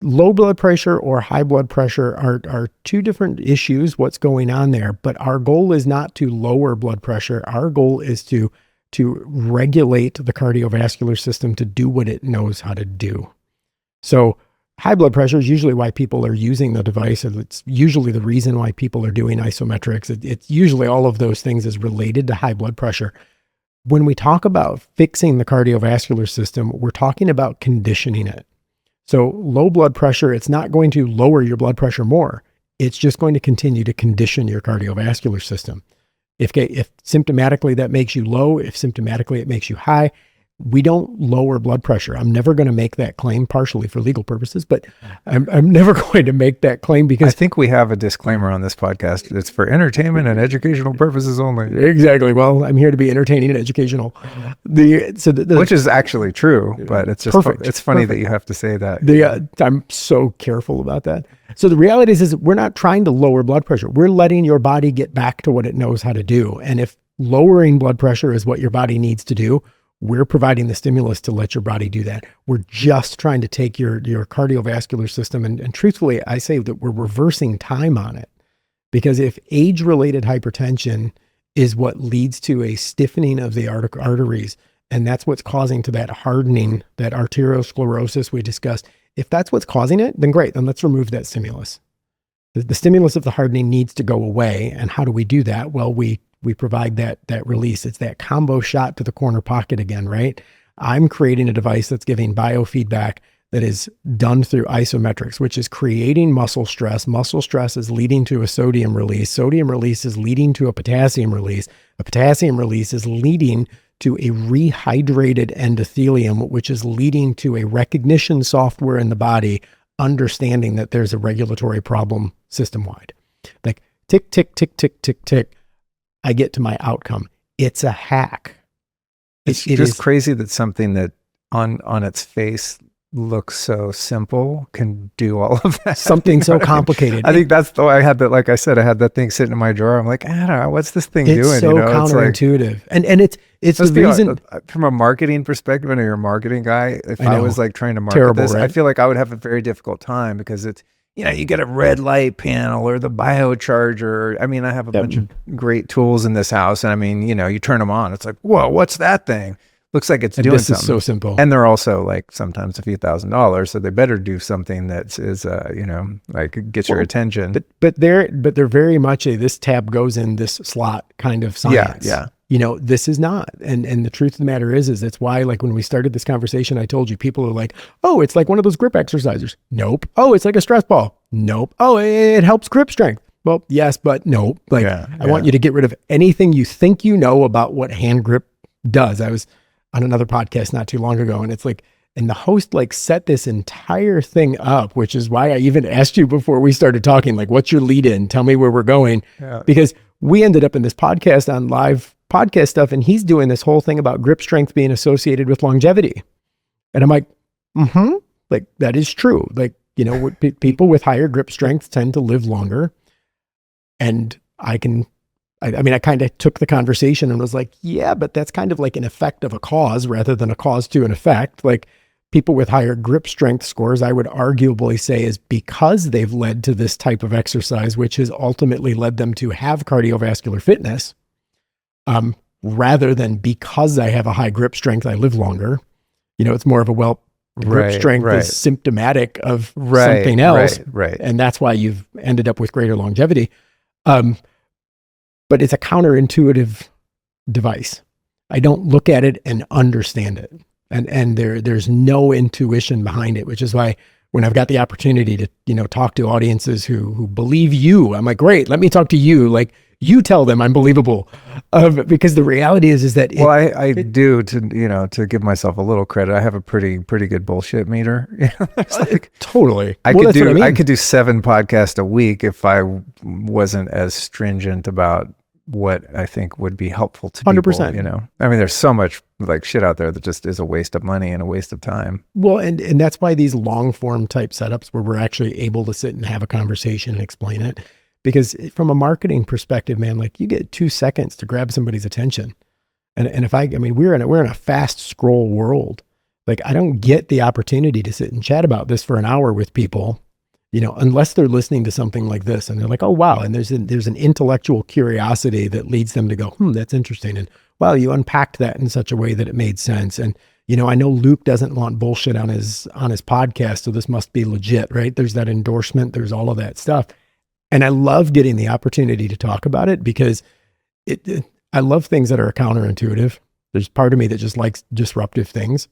low blood pressure or high blood pressure are 2 different issues, what's going on there. But our goal is not to lower blood pressure. Our goal is to regulate the cardiovascular system to do what it knows how to do. So high blood pressure is usually why people are using the device. It's usually the reason why people are doing isometrics. It's usually all of those things is related to high blood pressure. When we talk about fixing the cardiovascular system, we're talking about conditioning it. So low blood pressure, it's not going to lower your blood pressure more. It's just going to continue to condition your cardiovascular system. If symptomatically that makes you low, if symptomatically it makes you high, we don't lower blood pressure. I'm never going to make that claim, partially for legal purposes, but I'm never going to make that claim because I think we have a disclaimer on this podcast. It's for entertainment and educational purposes only. Exactly. Well, I'm here to be entertaining and educational. Which is actually true, but it's just perfect. It's funny Perfect. that you have to say that. I'm so careful about that. So the reality is we're not trying to lower blood pressure. We're letting your body get back to what it knows how to do. And if lowering blood pressure is what your body needs to do, we're providing the stimulus to let your body do that. We're just trying to take your cardiovascular system and truthfully, I say that we're reversing time on it. Because if age-related hypertension is what leads to a stiffening of the arteries, and that's what's causing to that hardening, that arteriosclerosis we discussed, if that's what's causing it, then great, then let's remove that stimulus. The stimulus of the hardening needs to go away. And how do we do that? Well, we provide that release. It's that combo shot to the corner pocket again, right? I'm creating a device that's giving biofeedback that is done through isometrics, which is creating muscle stress. Muscle stress is leading to a sodium release. Sodium release is leading to a potassium release. A potassium release is leading to a rehydrated endothelium, which is leading to a recognition software in the body understanding that there's a regulatory problem system-wide. Like tick, tick, tick, tick, tick, tick, I get to my outcome. It's a hack. It's just crazy that something that on its face looks so simple can do all of that. Something so complicated. I think that's the way I had that. Like I said, I had that thing sitting in my drawer. I'm like, I don't know, what's this thing doing? It's so counterintuitive. And it's the reason. From a marketing perspective, and you're a marketing guy, if I was like trying to market Terrible, this, right? I feel like I would have a very difficult time because it's, you get a red light panel or the biocharger. I mean, I have a bunch of great tools in this house. And I mean, you turn them on. It's like, whoa, what's that thing? Looks like it's doing something. This is so simple. And they're also like sometimes a few $1,000s. So they better do something that is, like gets your attention. But they're very much this tab goes in this slot kind of science. Yeah. This is not. And the truth of the matter is that's why, like when we started this conversation, I told you people are like, oh, it's like one of those grip exercisers. Nope. Oh, it's like a stress ball. Nope. Oh, it helps grip strength. Well, yes, but nope. Like I want you to get rid of anything you think you know about what hand grip does. I was on another podcast not too long ago, and it's like, and the host like set this entire thing up, which is why I even asked you before we started talking, like, what's your lead in? Tell me where we're going. Yeah. Because we ended up in this podcast on live podcast stuff, and he's doing this whole thing about grip strength being associated with longevity. And I'm like, like that is true. Like, people with higher grip strength tend to live longer. And I kind of took the conversation and was like, yeah, but that's kind of like an effect of a cause rather than a cause to an effect. Like people with higher grip strength scores, I would arguably say is because they've led to this type of exercise, which has ultimately led them to have cardiovascular fitness, rather than because I have a high grip strength, I live longer. It's more of a, grip strength is symptomatic of something else. Right. And that's why you've ended up with greater longevity. But it's a counterintuitive device. I don't look at it and understand it. And there's no intuition behind it, which is why when I've got the opportunity to, talk to audiences who believe you, I'm like, great, let me talk to you. Like you tell them I'm believable. Because the reality is that I do to give myself a little credit. I have a pretty good bullshit meter. Like, totally. I could do 7 podcasts a week if I wasn't as stringent about what I think would be helpful to people. 100%. I mean, there's so much like shit out there that just is a waste of money and a waste of time. Well, and that's why these long form type setups where we're actually able to sit and have a conversation and explain it. Because from a marketing perspective, man, like you get 2 seconds to grab somebody's attention. And if we're in a fast scroll world. Like I don't get the opportunity to sit and chat about this for an hour with people, unless they're listening to something like this and they're like, oh, wow. And there's an intellectual curiosity that leads them to go, that's interesting. And wow, you unpacked that in such a way that it made sense. And, I know Luke doesn't want bullshit on his podcast. So this must be legit, right? There's that endorsement. There's all of that stuff. And I love getting the opportunity to talk about it because I love things that are counterintuitive. There's part of me that just likes disruptive things.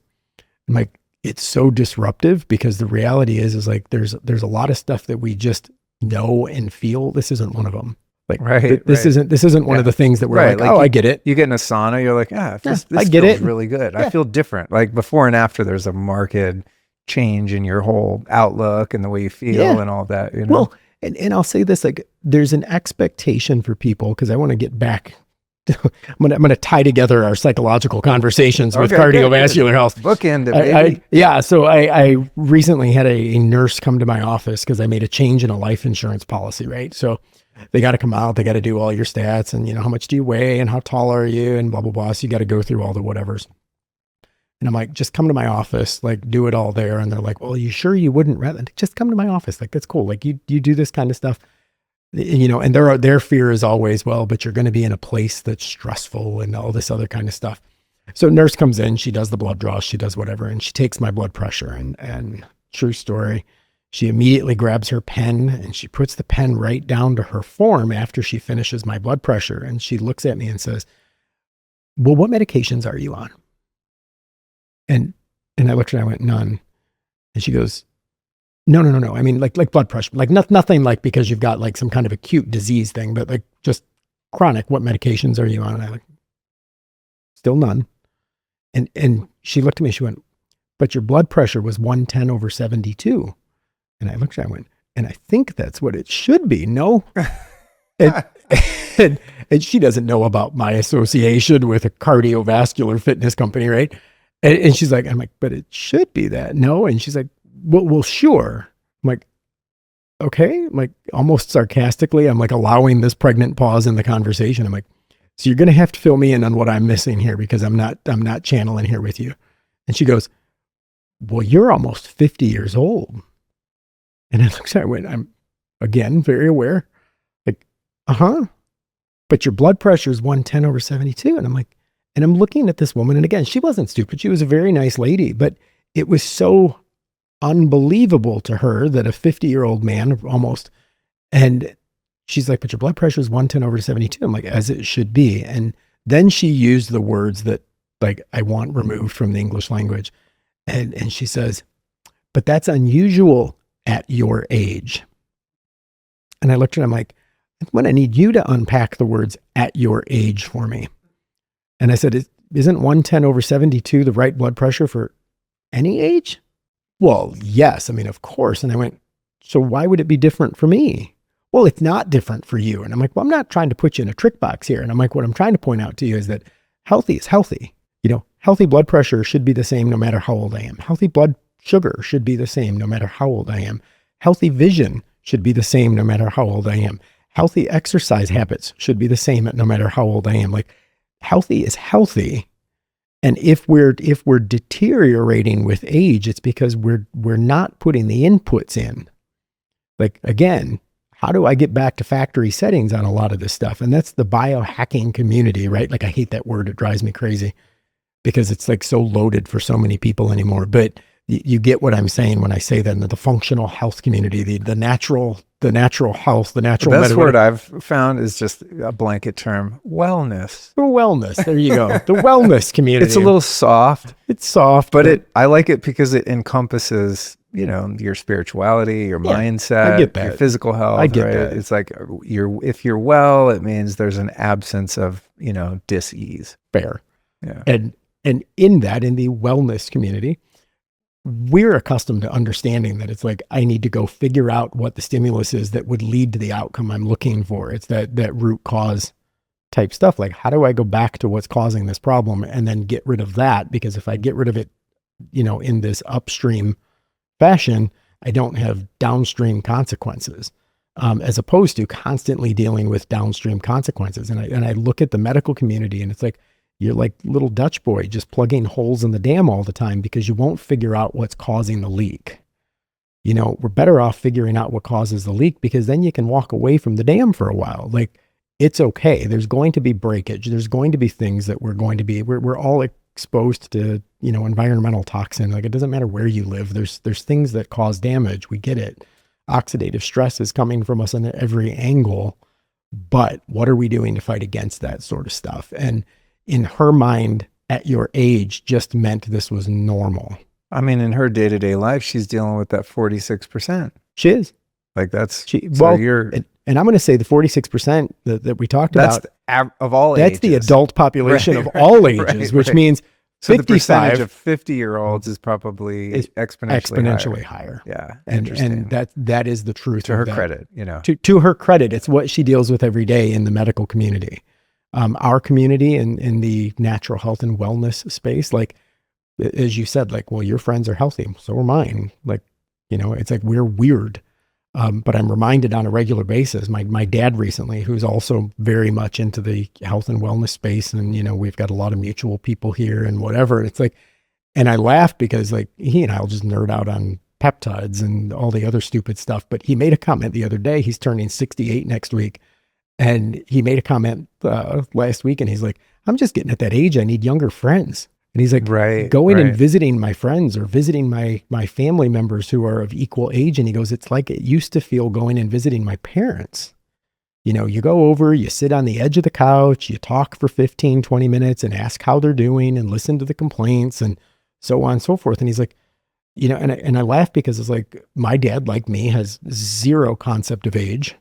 I'm like, it's so disruptive because the reality is like, there's a lot of stuff that we just know and feel. This isn't one of them. Like, this isn't one of the things that we're like, oh, I get it. You get in a sauna, you're like, this feels really good. I feel different. Like before and after, there's a marked change in your whole outlook and the way you feel and all that, Well, and I'll say this, like there's an expectation for people, because I want to get back. I'm gonna tie together our psychological conversations with cardiovascular health. Bookend it, baby. So I recently had a nurse come to my office because I made a change in a life insurance policy, right? So they got to come out, they got to do all your stats and how much do you weigh and how tall are you and blah, blah, blah. So you got to go through all the whatevers. And I'm like, just come to my office, like do it all there. And they're like, well, you sure you wouldn't rather just come to my office? Like, that's cool. Like you do this kind of stuff, and their fear is always, well, but you're going to be in a place that's stressful and all this other kind of stuff. So nurse comes in, she does the blood draw, she does whatever. And she takes my blood pressure and true story. She immediately grabs her pen and she puts the pen right down to her form after she finishes my blood pressure. And she looks at me and says, well, what medications are you on? And I looked at her and I went, none. And she goes, no. I mean, like blood pressure, like nothing like because you've got like some kind of acute disease thing, but like just chronic, what medications are you on? And I like, still none. And she looked at me, she went, but your blood pressure was 110/72. And I looked at her, I went, and I think that's what it should be. No. and she doesn't know about my association with a cardiovascular fitness company, right? And she's like, I'm like, but it should be that. No. And she's like, well, sure. I'm like, okay. I'm like, almost sarcastically, I'm like allowing this pregnant pause in the conversation. I'm like, so you're going to have to fill me in on what I'm missing here because I'm not channeling here with you. And she goes, well, you're almost 50 years old. And I looked at her and went, I'm again, very aware. Like, but your blood pressure is 110/72. And I'm like, and I'm looking at this woman. And again, she wasn't stupid. She was a very nice lady, but it was so unbelievable to her that a 50-year-old man almost, and she's like, but your blood pressure is 110/72. I'm like, as it should be. And then she used the words that like I want removed from the English language. And she says, but that's unusual at your age. And I looked at her, I'm like, when I need you to unpack the words at your age for me. And I said, isn't 110/72 the right blood pressure for any age? Well, yes. I mean, of course. And I went, so why would it be different for me? Well, it's not different for you. And I'm like, well, I'm not trying to put you in a trick box here. And I'm like, what I'm trying to point out to you is that healthy is healthy. You know, healthy blood pressure should be the same no matter how old I am. Healthy blood sugar should be the same no matter how old I am. Healthy vision should be the same no matter how old I am. Healthy exercise habits should be the same no matter how old I am. Like, healthy is healthy. And if we're deteriorating with age, it's because we're not putting the inputs in. Like, again, how do I get back to factory settings on a lot of this stuff? And that's the biohacking community, right? Like, I hate that word. It drives me crazy because it's like so loaded for so many people anymore. But you get what I'm saying when I say that, the functional health community, the natural health, the natural The best word I've found is just a blanket term, wellness. Wellness. There you go. The wellness community. It's a little soft. It's soft, but I like it because it encompasses, you know, your spirituality, your mindset, I get that. your physical health. I get right? that. It's like if you're well, it means there's an absence of, you know, dis-ease. Fair. Yeah. And in the wellness community, we're accustomed to understanding that it's like, I need to go figure out what the stimulus is that would lead to the outcome I'm looking for. It's that root cause type stuff. Like, how do I go back to what's causing this problem and then get rid of that? Because if I get rid of it, you know, in this upstream fashion, I don't have downstream consequences, as opposed to constantly dealing with downstream consequences. And I look at the medical community and it's like, you're like little Dutch boy just plugging holes in the dam all the time because you won't figure out what's causing the leak. You know, we're better off figuring out what causes the leak because then you can walk away from the dam for a while. Like, it's okay. There's going to be breakage. There's going to be things that we're all exposed to, you know, environmental toxin. Like, it doesn't matter where you live. There's things that cause damage. We get it. Oxidative stress is coming from us on every angle, but what are we doing to fight against that sort of stuff? And in her mind, at your age, just meant this was normal. I mean, in her day-to-day life, she's dealing with that 46%. She is. Like, that's, and I'm going to say the 46% that we talked about. Of all ages. That's the adult population of all ages, which means so 55, the percentage of 50-year-olds is probably exponentially higher. Yeah. And that is the truth. To her credit, you know. To her credit, it's what she deals with every day in the medical community. Our community in the natural health and wellness space, like, as you said, like, well, your friends are healthy. So are mine. Like, you know, it's like, we're weird. But I'm reminded on a regular basis, my dad recently, who's also very much into the health and wellness space. And, you know, we've got a lot of mutual people here and whatever. And it's like, and I laugh because like he and I'll just nerd out on peptides and all the other stupid stuff. But he made a comment the other day. He's turning 68 next week. And he made a comment last week and he's like, I'm just getting at that age. I need younger friends. And he's like, Right. going and Right. visiting my friends or visiting my family members who are of equal age. And he goes, it's like it used to feel going and visiting my parents. You know, you go over, you sit on the edge of the couch, you talk for 15, 20 minutes and ask how they're doing and listen to the complaints and so on and so forth. And he's like, you know, and I laugh because it's like, my dad, like me, has zero concept of age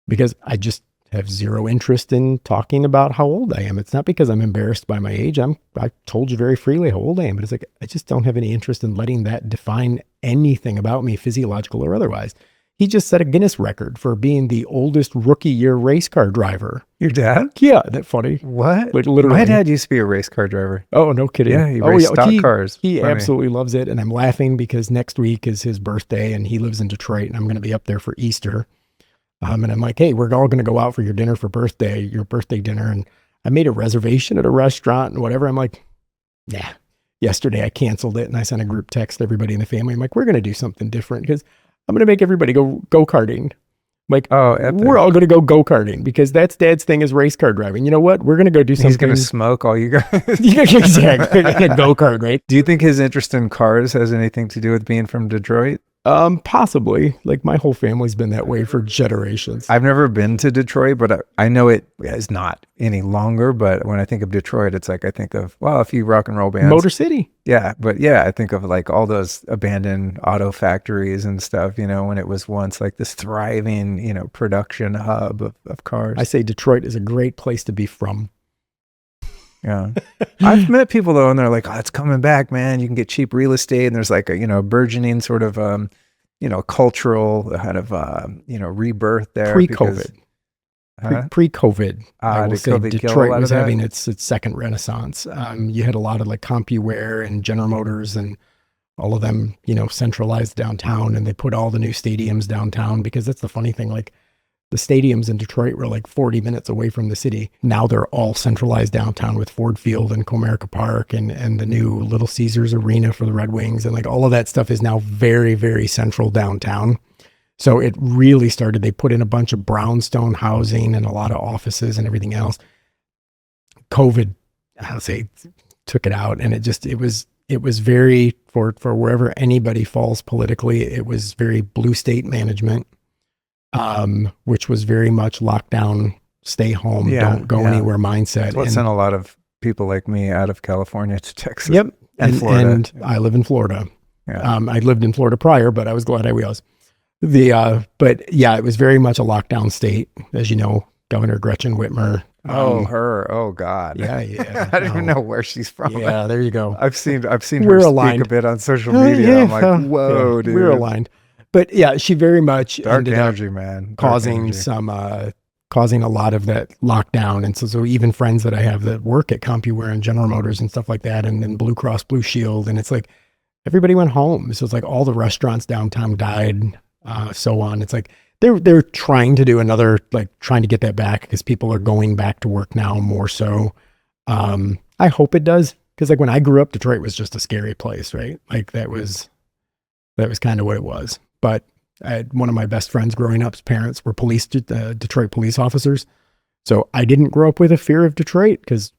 because I just have zero interest in talking about how old I am. It's not because I'm embarrassed by my age. I told you very freely how old I am, but it's like, I just don't have any interest in letting that define anything about me, physiological or otherwise. He just set a Guinness record for being the oldest rookie year race car driver. Your dad? Yeah, isn't that funny? What? Like, literally. My dad used to be a race car driver. Oh, no kidding. Yeah, he raced stock cars. He Funny. absolutely loves it. And I'm laughing because next week is his birthday and he lives in Detroit and I'm going to be up there for Easter. And I'm like, hey, we're all going to go out for your dinner for your birthday dinner. And I made a reservation at a restaurant and whatever. I'm like, nah. Yesterday I canceled it and I sent a group text to everybody in the family. I'm like, we're going to do something different because I'm going to make everybody go go-karting. Like, Oh, epic. we're all going to go go-karting because that's Dad's thing is race car driving. You know what? We're going to go do something. He's going to smoke all you guys. Yeah, exactly. Go-kart, right? Do you think his interest in cars has anything to do with being from Detroit? Possibly. Like, my whole family's been that way for generations. I've never been to Detroit, but I know it is not any longer. But when I think of Detroit, it's like I think of, well, a few rock and roll bands. Motor City. Yeah, but yeah, I think of like all those abandoned auto factories and stuff, you know, when it was once like this thriving, you know, production hub of cars. I say Detroit is a great place to be from. Yeah. I've met people though, and they're like, oh, it's coming back, man. You can get cheap real estate. And there's like a, you know, burgeoning sort of, you know, cultural kind of, you know, rebirth there. Pre-COVID. Pre-COVID, I will did say COVID kill a Detroit lot was of that? having its second renaissance. You had a lot of like CompuWare and General Motors and all of them, you know, centralized downtown, and they put all the new stadiums downtown because that's the funny thing. Like, the stadiums in Detroit were like 40 minutes away from the city. Now they're all centralized downtown with Ford Field and Comerica Park and the new Little Caesars Arena for the Red Wings. And like all of that stuff is now very, very central downtown. So it really started, they put in a bunch of brownstone housing and a lot of offices and everything else. COVID, I'll say, took it out. And it was very, for wherever anybody falls politically, it was very blue state management. Which was very much lockdown, stay home, don't go anywhere mindset. That's what sent a lot of people like me out of California to Texas. Yep. And Florida. And I live in Florida. Yeah. I lived in Florida prior, but I was glad I was. But yeah, it was very much a lockdown state. As you know, Governor Gretchen Whitmer. Her. Oh God. Yeah. I don't even know where she's from. Yeah, there you go. I've seen We're her aligned. speak a bit on social media. I'm like, whoa, yeah, dude. we're aligned. But yeah, she very much Dark ended energy, up man. Dark causing energy. causing a lot of that lockdown. And so even friends that I have that work at CompuWare and General Motors and stuff like that, and then Blue Cross Blue Shield, and it's like everybody went home. So it's like all the restaurants downtown died, so on. It's like they're trying to do another, like trying to get that back because people are going back to work now more so. I hope it does, because like when I grew up, Detroit was just a scary place, right? Like that was kind of what it was. But I had one of my best friends growing up's parents were Detroit police officers. So I didn't grow up with a fear of Detroit because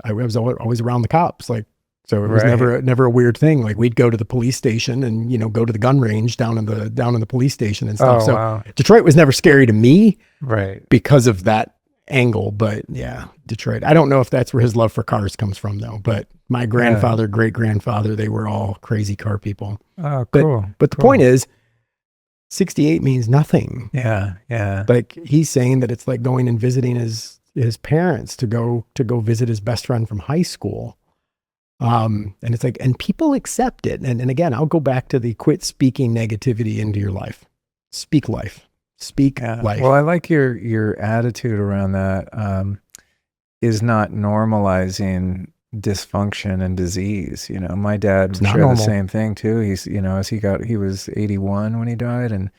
I was always around the cops. Like, so it was never a weird thing. Like we'd go to the police station and, you know, go to the gun range down in the police station and stuff. So wow. Detroit was never scary to me, Right. because of that angle. But yeah, Detroit, I don't know if that's where his love for cars comes from though, but my grandfather, great grandfather, they were all crazy car people. Oh, cool. But the point is, 68 means nothing. Yeah. Like he's saying that it's like going and visiting his parents to go visit his best friend from high school. And it's like, and people accept it. And again, I'll go back to the quit speaking negativity into your life. Speak life. Speak life. Well, I like your attitude around that. Is not normalizing dysfunction and disease. You know, my dad shared the same thing too. He's, you know, he was 81 when he died, and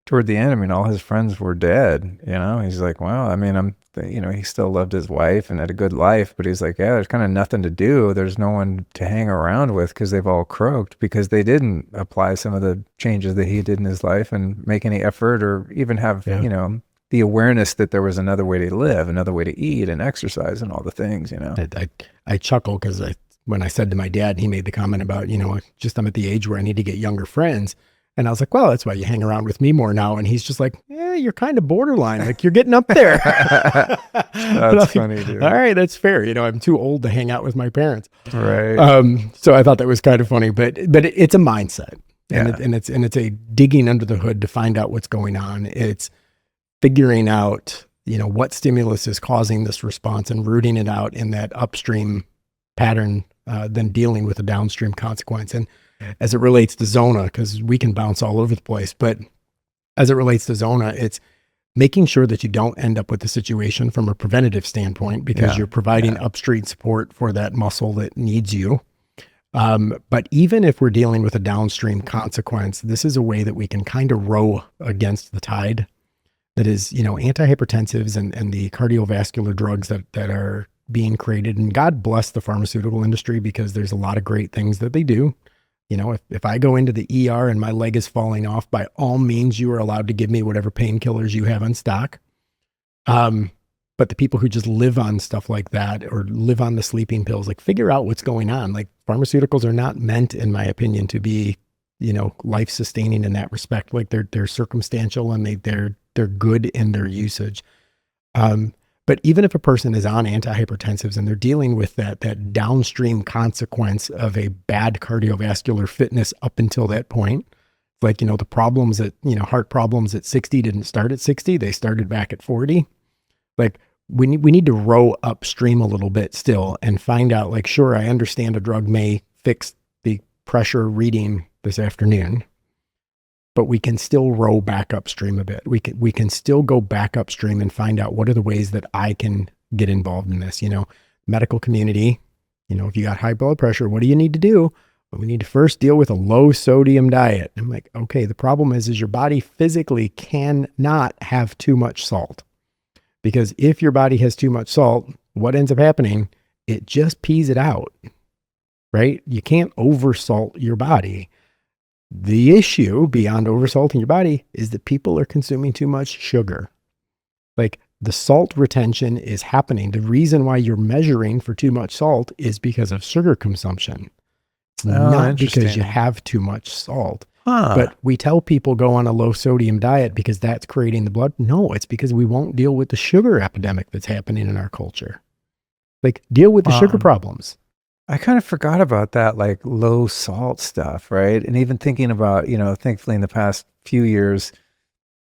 toward the end, I mean, all his friends were dead. You know, he's like, well, I mean, you know, he still loved his wife and had a good life, but he's like, yeah, there's kind of nothing to do. There's no one to hang around with because they've all croaked because they didn't apply some of the changes that he did in his life and make any effort or even have, you know, the awareness that there was another way to live, another way to eat and exercise and all the things, you know. I chuckle because when I said to my dad, he made the comment about, just I'm at the age where I need to get younger friends. And I was like, well, that's why you hang around with me more now. And he's just like, yeah, you're kind of borderline. Like, you're getting up there. That's funny, dude. All right, that's fair. I'm too old to hang out with my parents. Right. So I thought that was kind of funny, but it's a mindset. Yeah. And it's a digging under the hood to find out what's going on. It's figuring out, what stimulus is causing this response and rooting it out in that upstream pattern, then dealing with the downstream consequence. And as it relates to Zona, because we can bounce all over the place, but as it relates to Zona, it's making sure that you don't end up with the situation from a preventative standpoint, because you're providing upstream support for that muscle that needs you. But even if we're dealing with a downstream consequence, this is a way that we can kind of row against the tide. That is, antihypertensives and the cardiovascular drugs that are being created. And God bless the pharmaceutical industry, because there's a lot of great things that they do. If I go into the ER and my leg is falling off, by all means, you are allowed to give me whatever painkillers you have in stock. But the people who just live on stuff like that, or live on the sleeping pills, like, figure out what's going on. Like, pharmaceuticals are not meant, in my opinion, to be, life sustaining in that respect. Like, they're circumstantial, and they're good in their usage. But even if a person is on antihypertensives and they're dealing with that downstream consequence of a bad cardiovascular fitness up until that point, like, the problems heart problems at 60 didn't start at 60, they started back at 40. Like, we need to row upstream a little bit still and find out, like, sure, I understand a drug may fix the pressure reading this afternoon, but we can still row back upstream a bit. We can still go back upstream and find out what are the ways that I can get involved in this. Medical community, if you got high blood pressure, what do you need to do? Well, we need to first deal with a low sodium diet. I'm like, okay, the problem is your body physically cannot have too much salt, because if your body has too much salt, what ends up happening? It just pees it out, right? You can't oversalt your body. The issue beyond oversalting your body is that people are consuming too much sugar. Like, the salt retention is happening. The reason why you're measuring for too much salt is because of sugar consumption. It's not because you have too much salt. But we tell people go on a low sodium diet because that's creating the blood. No, it's because we won't deal with the sugar epidemic that's happening in our culture. Like, deal with the sugar problems. I kind of forgot about that, like, low salt stuff, right? And even thinking about, thankfully in the past few years,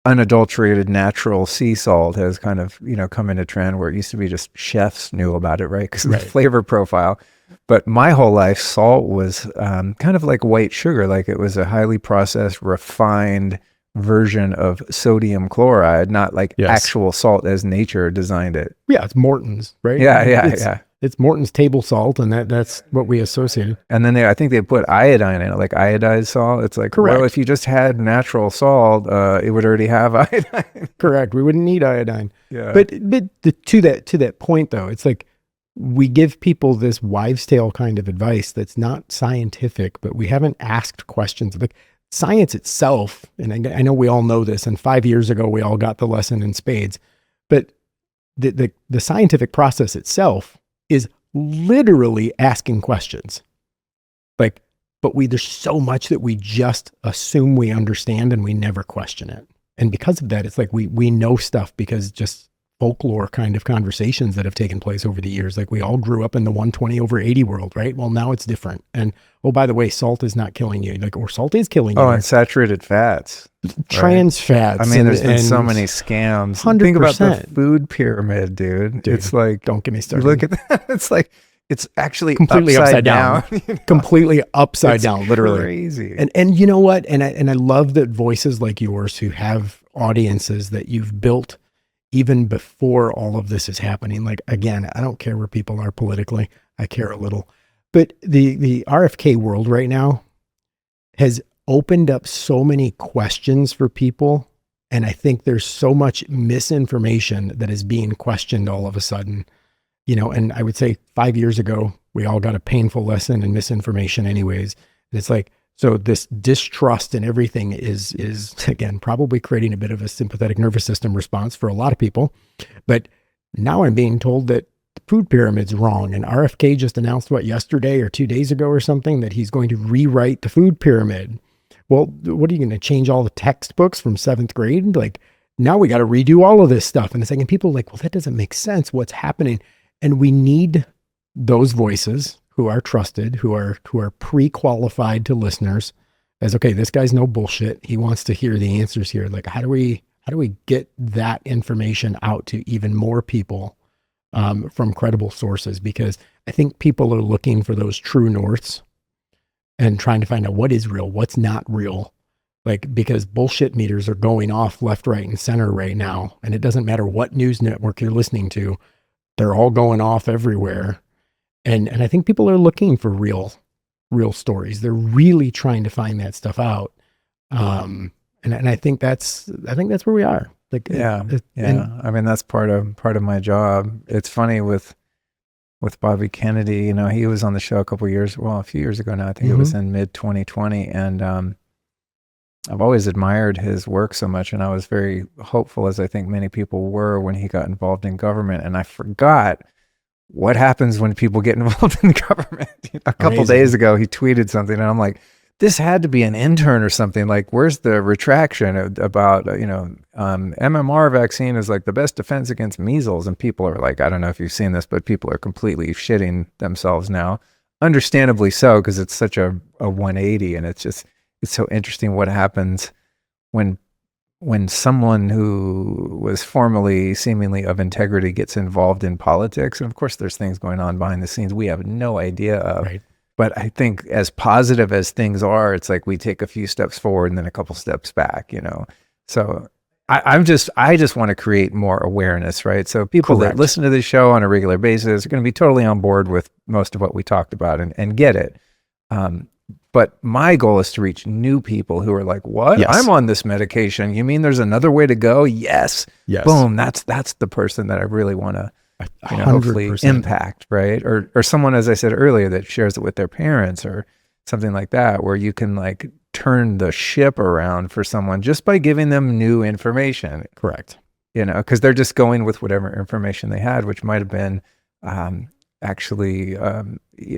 unadulterated natural sea salt has kind of, come into trend, where it used to be just chefs knew about it, right? Because of the flavor profile. But my whole life, salt was kind of like white sugar. Like, it was a highly processed, refined version of sodium chloride, not like actual salt as nature designed it. Yeah, it's Morton's, right? Yeah. It's Morton's table salt, and that's what we associated. And then I think they put iodine in it, like iodized salt. It's like, well, if you just had natural salt, it would already have iodine. Correct. We wouldn't need iodine. Yeah. But to that point, though, it's like, we give people this wives' tale kind of advice that's not scientific, but we haven't asked questions. Like, science itself, and I know we all know this, and 5 years ago we all got the lesson in spades, but the scientific process itself is literally asking questions. Like, but there's so much that we just assume we understand, and we never question it. And because of that, it's like we know stuff because just folklore kind of conversations that have taken place over the years. Like, we all grew up in the 120/80 world, right? Well, now it's different. And, oh, by the way, salt is not killing you. Like, or salt is killing you. Oh, and saturated fats. Trans fats. I mean, there's been so many scams. 100%. Think about the food pyramid, dude. It's like, don't get me started. Look at that. It's like, it's actually completely upside down. Completely upside it's down, literally. Crazy. And you know what? And I love that voices like yours, who have audiences that you've built even before all of this is happening. Like, again, I don't care where people are politically. I care a little. But the RFK world right now has opened up so many questions for people. And I think there's so much misinformation that is being questioned all of a sudden. And I would say 5 years ago, we all got a painful lesson in misinformation anyways. And it's like, so this distrust and everything is again, probably creating a bit of a sympathetic nervous system response for a lot of people. But now I'm being told that food pyramid's wrong. And RFK just announced yesterday or 2 days ago or something, that he's going to rewrite the food pyramid. Well, what are you going to change all the textbooks from 7th grade? Like, now we got to redo all of this stuff. And it's like, and people are like, well, that doesn't make sense. What's happening? And we need those voices who are trusted, who are pre-qualified to listeners as, okay, this guy's no bullshit. He wants to hear the answers here. Like, how do we get that information out to even more people from credible sources? Because I think people are looking for those true norths and trying to find out what is real, what's not real. Like, because bullshit meters are going off left, right, and center right now. And it doesn't matter what news network you're listening to, they're all going off everywhere. And I think people are looking for real stories. They're really trying to find that stuff out. And I think that's where we are. Like, yeah. I mean, that's part of my job. It's funny with Bobby Kennedy, you know, he was on the show a few years ago now. I think it was in mid 2020. And, I've always admired his work so much, and I was very hopeful, as I think many people were, when he got involved in government. And I forgot what happens when people get involved in government. A couple days ago, he tweeted something, and I'm like, this had to be an intern or something. Like, where's the retraction about, MMR vaccine is like the best defense against measles? And people are like, I don't know if you've seen this, but people are completely shitting themselves now. Understandably so, because it's such a 180, and it's so interesting what happens when someone who was formerly seemingly of integrity gets involved in politics. And of course, there's things going on behind the scenes we have no idea of. Right. But I think as positive as things are, it's like we take a few steps forward and then a couple steps back, you know? So I just want to create more awareness, right? So people that listen to this show on a regular basis are going to be totally on board with most of what we talked about and get it. But my goal is to reach new people who are like, what? Yes. I'm on this medication. You mean there's another way to go? Yes. Boom. That's the person that I really want to, hopefully impact, right? Or someone, as I said earlier, that shares it with their parents or something like that, where you can like turn the ship around for someone just by giving them new information. Correct. You know, because they're just going with whatever information they had, which might have been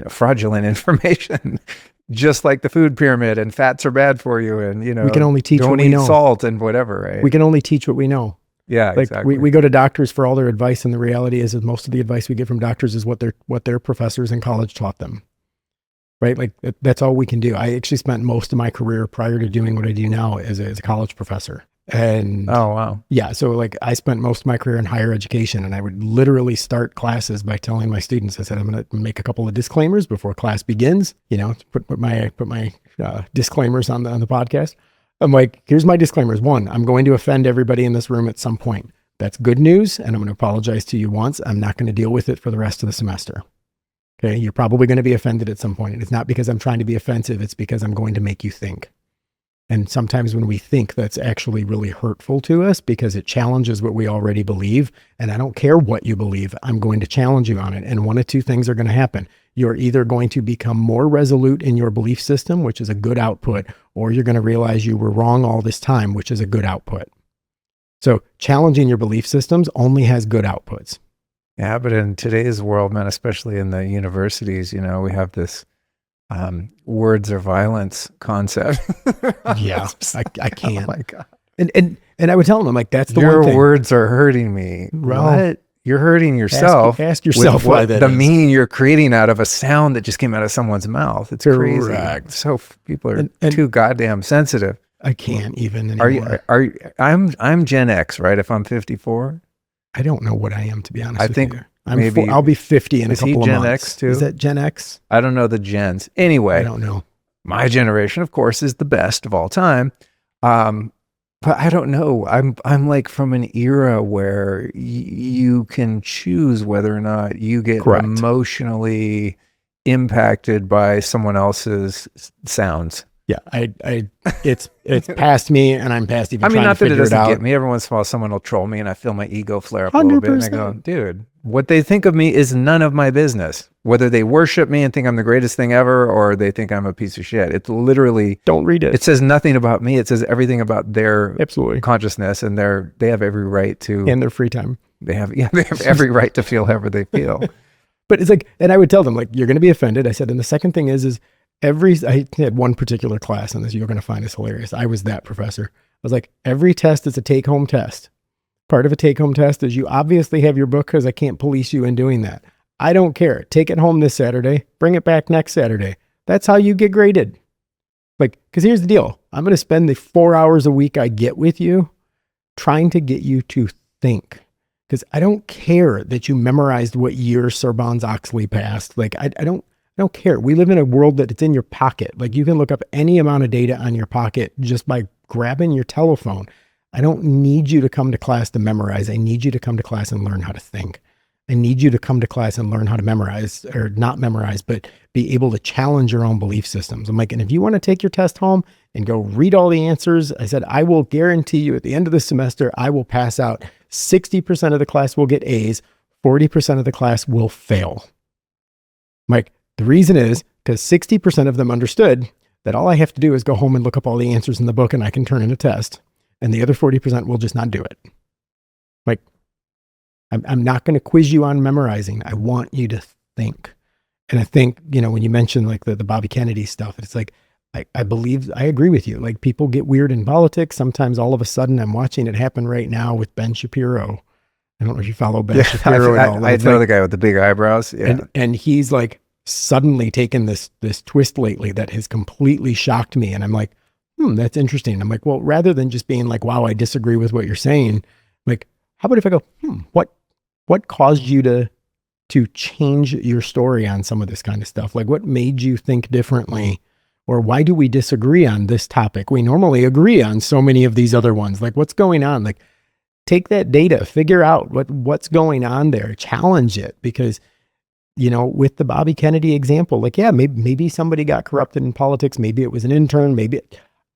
fraudulent information. Just like the food pyramid, and fats are bad for you, and we can only teach what we know. Don't eat salt and whatever, right? We can only teach what we know. Yeah, like exactly. We go to doctors for all their advice, and the reality is that most of the advice we get from doctors is what their professors in college taught them. Right? Like that's all we can do. I actually spent most of my career prior to doing what I do now as a college professor. And oh wow. Yeah. So like I spent most of my career in higher education, and I would literally start classes by telling my students, I said, I'm going to make a couple of disclaimers before class begins, put my disclaimers on the podcast. I'm like, here's my disclaimers. 1, I'm going to offend everybody in this room at some point. That's good news. And I'm going to apologize to you once. I'm not going to deal with it for the rest of the semester. Okay. You're probably going to be offended at some point. And it's not because I'm trying to be offensive. It's because I'm going to make you think. And sometimes when we think, that's actually really hurtful to us because it challenges what we already believe. And I don't care what you believe. I'm going to challenge you on it. And one of two things are going to happen. You're either going to become more resolute in your belief system, which is a good output, or you're going to realize you were wrong all this time, which is a good output. So challenging your belief systems only has good outputs. Yeah, but in today's world, man, especially in the universities, we have this words are violence concept. Yeah, I can't. Oh my God. And I would tell them, I'm like, that's the your one thing. Words are hurting me. What? You're hurting yourself. Ask yourself why that the is. meaning you're creating out of a sound that just came out of someone's mouth. It's crazy. So people are too goddamn sensitive. I can't even anymore. I'm Gen X, right? If I'm 54, I don't know what I am, to be honest. I think you. maybe I'll be 50 in a couple of months. Gen X too? Is that Gen X? I don't know the gens. Anyway, I don't know. My generation, of course, is the best of all time. But I don't know. I'm like from an era where you can choose whether or not you get emotionally impacted by someone else's sounds. Yeah, it's past me, and I'm past even. Not that it doesn't get me. Every once in a while, someone will troll me, and I feel my ego flare up a little bit, and I go, "Dude, what they think of me is none of my business. Whether they worship me and think I'm the greatest thing ever, or they think I'm a piece of shit. It's literally don't read it. It says nothing about me. It says everything about their absolutely consciousness, and they have every right to and their free time. They have every right to feel however they feel. But it's like, and I would tell them, like, you're going to be offended. I said, and the second thing is I had one particular class, and this you're going to find this hilarious. I was that professor. I was like, every test is a take-home test. Part of a take-home test is you obviously have your book because I can't police you in doing that. I don't care. Take it home this Saturday. Bring it back next Saturday. That's how you get graded. Like, because here's the deal. I'm going to spend the 4 hours a week I get with you trying to get you to think. Because I don't care that you memorized what year Sorbonne-Oxley passed. Like, I don't care. We live in a world that it's in your pocket. Like, you can look up any amount of data on your pocket just by grabbing your telephone. I don't need you to come to class to memorize. I need you to come to class and learn how to think. I need you to come to class and learn how to memorize, or not memorize, but be able to challenge your own belief systems. I'm like, and if you want to take your test home and go read all the answers, I said, I will guarantee you at the end of the semester, I will pass out 60% of the class will get A's, 40% of the class will fail. Mike, the reason is because 60% of them understood that all I have to do is go home and look up all the answers in the book and I can turn in a test. And the other 40% will just not do it. Like, I'm not going to quiz you on memorizing. I want you to think. And I think, when you mentioned like the Bobby Kennedy stuff, it's like, I believe, I agree with you. Like, people get weird in politics. Sometimes all of a sudden I'm watching it happen right now with Ben Shapiro. I don't know if you follow Ben Shapiro at all. I know the guy with the big eyebrows. Yeah. And he's like suddenly taken this twist lately that has completely shocked me. And I'm like, that's interesting. I'm like, well, rather than just being like, wow, I disagree with what you're saying. Like, how about if I go, what caused you to change your story on some of this kind of stuff? Like, what made you think differently? Or why do we disagree on this topic? We normally agree on so many of these other ones. Like, what's going on? Like, take that data, figure out what's going on there, challenge it. Because, with the Bobby Kennedy example, like, yeah, maybe somebody got corrupted in politics. Maybe it was an intern.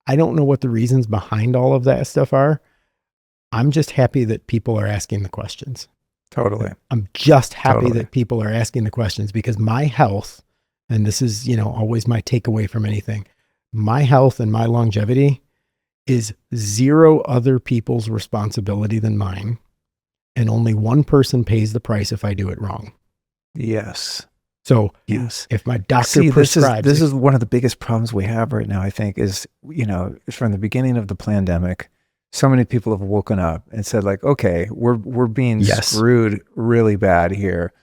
I don't know what the reasons behind all of that stuff are. I'm just happy that people are asking the questions. Totally. I'm just happy that people are asking the questions, because my health, and this is, always my takeaway from anything, my health and my longevity is zero other people's responsibility than mine. And only one person pays the price if I do it wrong. Yes. So yes, if my doctor prescribes, this is one of the biggest problems we have right now, I think, is, from the beginning of the pandemic, so many people have woken up and said, like, okay, we're being screwed really bad here.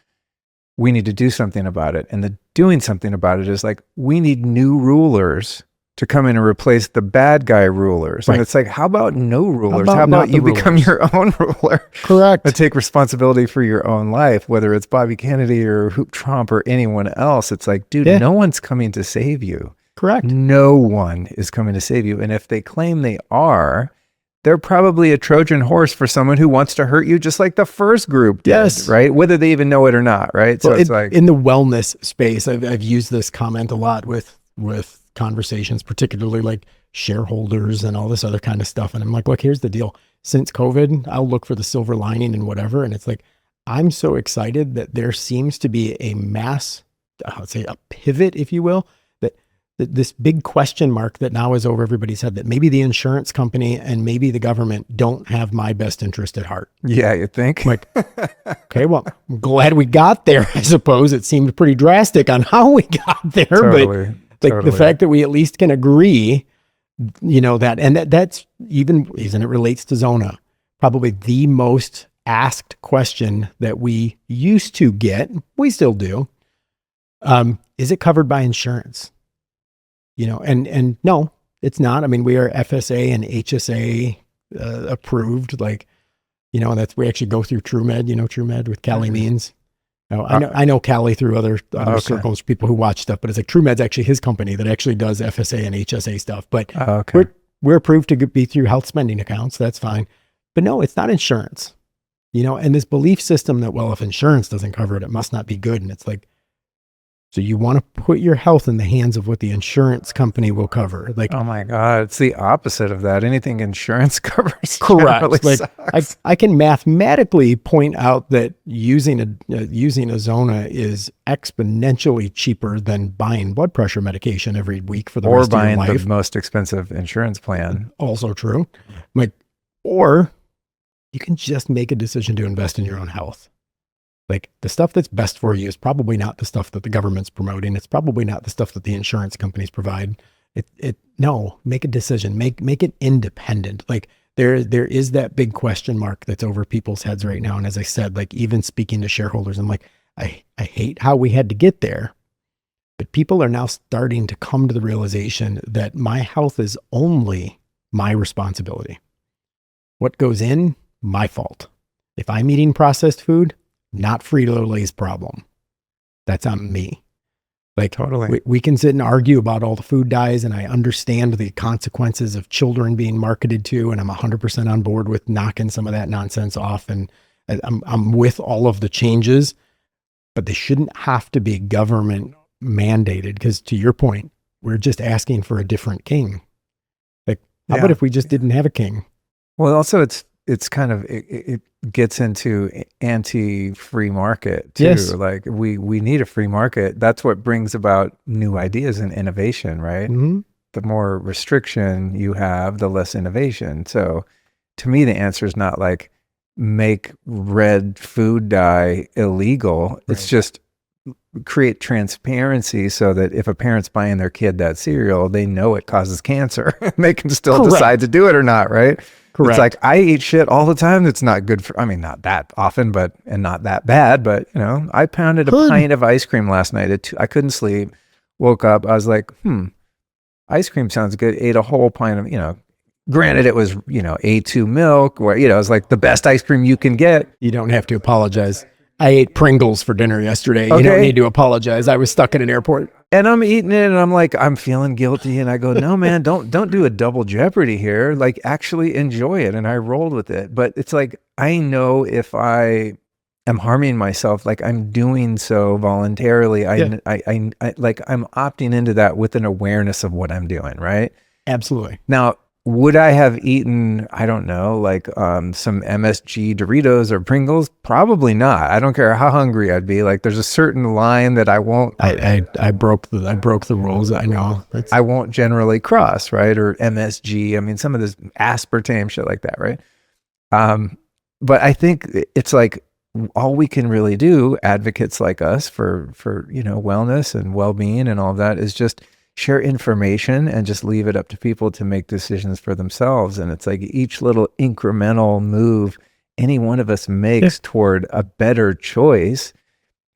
We need to do something about it. And the doing something about it is like, we need new rulers to come in and replace the bad guy rulers. Right. And it's like, how about no rulers? How about you become your own ruler? Correct. And take responsibility for your own life, whether it's Bobby Kennedy or Trump or anyone else. It's like, dude, no one's coming to save you. Correct. No one is coming to save you. And if they claim they are, they're probably a Trojan horse for someone who wants to hurt you, just like the first group did, yes, right? Whether they even know it or not, right? Well, so it's like, in the wellness space, I've used this comment a lot with conversations, particularly like shareholders and all this other kind of stuff. And I'm like, look, here's the deal. Since COVID, I'll look for the silver lining and whatever. And it's like, I'm so excited that there seems to be a mass, I'd say a pivot, if you will, that this big question mark that now is over everybody's head, that maybe the insurance company and maybe the government don't have my best interest at heart. Yeah, you think? Like, okay, well, I'm glad we got there, I suppose. It seemed pretty drastic on how we got there, totally. But like the fact that we at least can agree, that, and that's even it relates to Zona, probably the most asked question that we used to get, we still do. Is it covered by insurance? And no, it's not. I mean, we are FSA and HSA approved, like, that's, we actually go through TrueMed, TrueMed with Callie Means. I know Callie through other circles, people who watch stuff, but it's like TrueMed's actually his company that actually does FSA and HSA stuff. But we're approved to be through health spending accounts. That's fine. But no, it's not insurance, and this belief system that, well, if insurance doesn't cover it, it must not be good. And it's like, so you want to put your health in the hands of what the insurance company will cover. Like, oh my God, it's the opposite of that. Anything insurance covers. Correct. Like, I can mathematically point out that using a Zona is exponentially cheaper than buying blood pressure medication every week for the rest of your life. Or buying the most expensive insurance plan. Also true. Like, or you can just make a decision to invest in your own health. Like the stuff that's best for you is probably not the stuff that the government's promoting. It's probably not the stuff that the insurance companies provide. No, make a decision, make it independent. Like there is that big question mark that's over people's heads right now. And as I said, like even speaking to shareholders, I'm like, I hate how we had to get there, but people are now starting to come to the realization that my health is only my responsibility. What goes in, my fault. If I'm eating processed food, not Frito-Lay's problem. That's on me. Like Totally. we can sit and argue about all the food dyes, and I understand the consequences of children being marketed to, and I'm 100% on board with knocking some of that nonsense off, and I'm with all of the changes, but they shouldn't have to be government mandated, because to your point, we're just asking for a different king. Like, how about if we just didn't have a king? Well, also it's kind of, it gets into anti-free market too. Yes. Like we need a free market. That's what brings about new ideas and innovation, right? Mm-hmm. The more restriction you have, the less innovation. So to me, the answer is not like make red food dye illegal. Right. It's just create transparency so that if a parent's buying their kid that cereal, they know it causes cancer and they can still decide to do it or not, right? Correct. It's like I eat shit all the time that's not good for, I mean, not that often, and not that bad, but you know, I pounded a pint of ice cream last night. I couldn't sleep, woke up, I was like, ice cream sounds good. Ate a whole pint of, you know, granted it was, you know, A2 milk, or, you know, it's like the best ice cream you can get. You don't have to apologize. I ate Pringles for dinner yesterday. Okay. You don't need to apologize. I was stuck in an airport. And I'm eating it and I'm like, I'm feeling guilty. And I go, no, man, don't do a double jeopardy here. Like actually enjoy it. And I rolled with it. But it's like, I know if I am harming myself, like I'm doing so voluntarily. I like I'm opting into that with an awareness of what I'm doing. Right. Absolutely. Now, would I have eaten, I don't know, like some MSG Doritos or Pringles? Probably not. I don't care how hungry I'd be. Like there's a certain line that I won't. I broke the rules. I know. I won't generally cross, right? Or MSG. I mean, some of this aspartame shit like that, right? But I think it's like all we can really do, advocates like us for you know, wellness and well-being and all of that, is just share information and just leave it up to people to make decisions for themselves. And it's like each little incremental move any one of us makes toward a better choice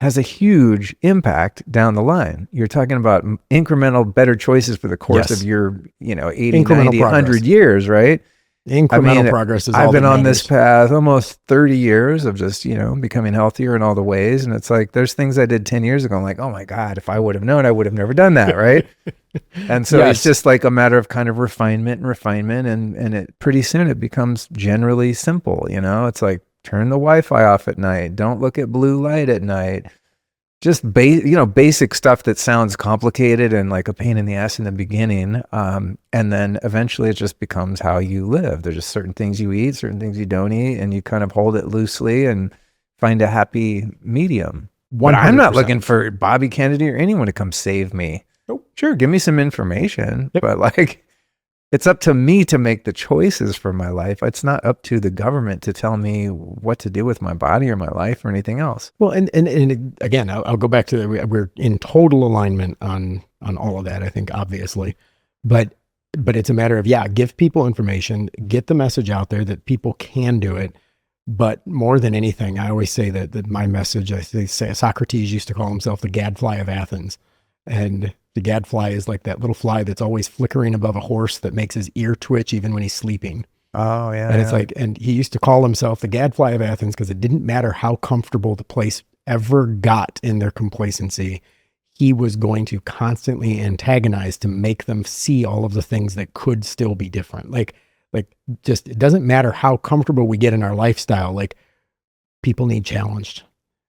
has a huge impact down the line. You're talking about incremental better choices for the course of your, you know, 80, 90, 100 years, right? Incremental progress is all I've been that on matters. this path almost 30 years of just, you know, becoming healthier in all the ways. And it's like, there's things I did 10 years ago. I'm like, oh my God, if I would have known, I would have never done that. Right. And so it's just like a matter of kind of refinement. And it pretty soon it becomes generally simple. You know, it's like, turn the Wi-Fi off at night. Don't look at blue light at night. Just basic stuff that sounds complicated and like a pain in the ass in the beginning. And then eventually it just becomes how you live. There's just certain things you eat, certain things you don't eat, and you kind of hold it loosely and find a happy medium. 100%. But I'm not looking for Bobby Kennedy or anyone to come save me. Oh, sure, give me some information, but like, it's up to me to make the choices for my life. It's not up to the government to tell me what to do with my body or my life or anything else. Well, and again, I'll go back to we're in total alignment on all of that, I think, obviously. But it's a matter of, give people information, get the message out there that people can do it. But more than anything, I always say that my message, I say Socrates used to call himself the gadfly of Athens. And the gadfly is like that little fly that's always flickering above a horse that makes his ear twitch even when he's sleeping. Oh, yeah. And it's like, and he used to call himself the gadfly of Athens because it didn't matter how comfortable the place ever got in their complacency. He was going to constantly antagonize to make them see all of the things that could still be different. Like just, it doesn't matter how comfortable we get in our lifestyle. Like people need challenged,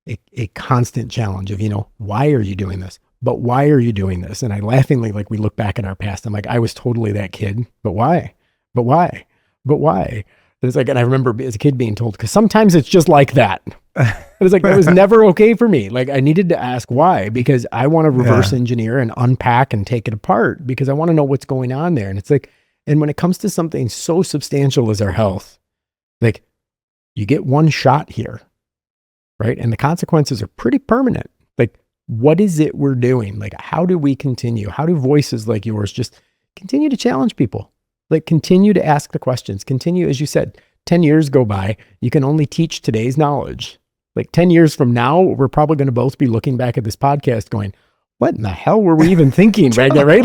a constant challenge of, you know, why are you doing this? But why are you doing this? And I laughingly, like we look back at our past, I'm like, I was totally that kid, but why? But why? But why? And it's like, and I remember as a kid being told, because sometimes it's just like that. And it's like, that was never okay for me. Like I needed to ask why, because I want to reverse engineer and unpack and take it apart because I want to know what's going on there. And it's like, and when it comes to something so substantial as our health, like You get one shot here, right? And the consequences are pretty permanent. Like, what is it we're doing? Like, how do we continue? How do voices like yours just continue to challenge people? Like, continue to ask the questions. Continue, as you said, 10 years go by, you can only teach today's knowledge. Like 10 years from now, we're probably going to both be looking back at this podcast going, what in the hell were we even thinking right now, right?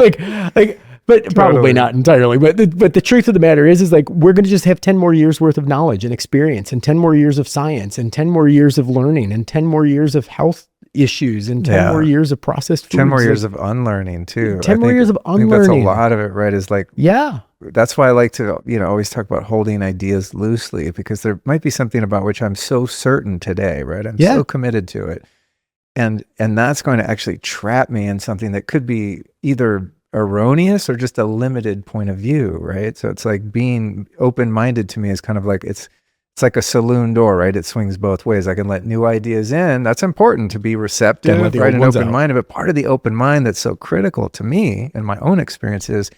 Like, but probably not entirely. But the truth of the matter is like, we're going to just have 10 more years worth of knowledge and experience, and 10 more years of science, and 10 more years of learning, and 10 more years of health issues, and 10 more years of processed foods. 10 more years of unlearning too. 10 more years of unlearning. I think that's a lot of it, right? Is like, yeah. That's why I like to, always talk about holding ideas loosely, because there might be something about which I'm so certain today, right? I'm so committed to it. And that's going to actually trap me in something that could be either erroneous or just a limited point of view, right? So it's like being open-minded to me is kind of like, it's like a saloon door, right? It swings both ways. I can let new ideas in. That's important to be receptive, right? And open-minded. But part of the open mind that's so critical to me and my own experience is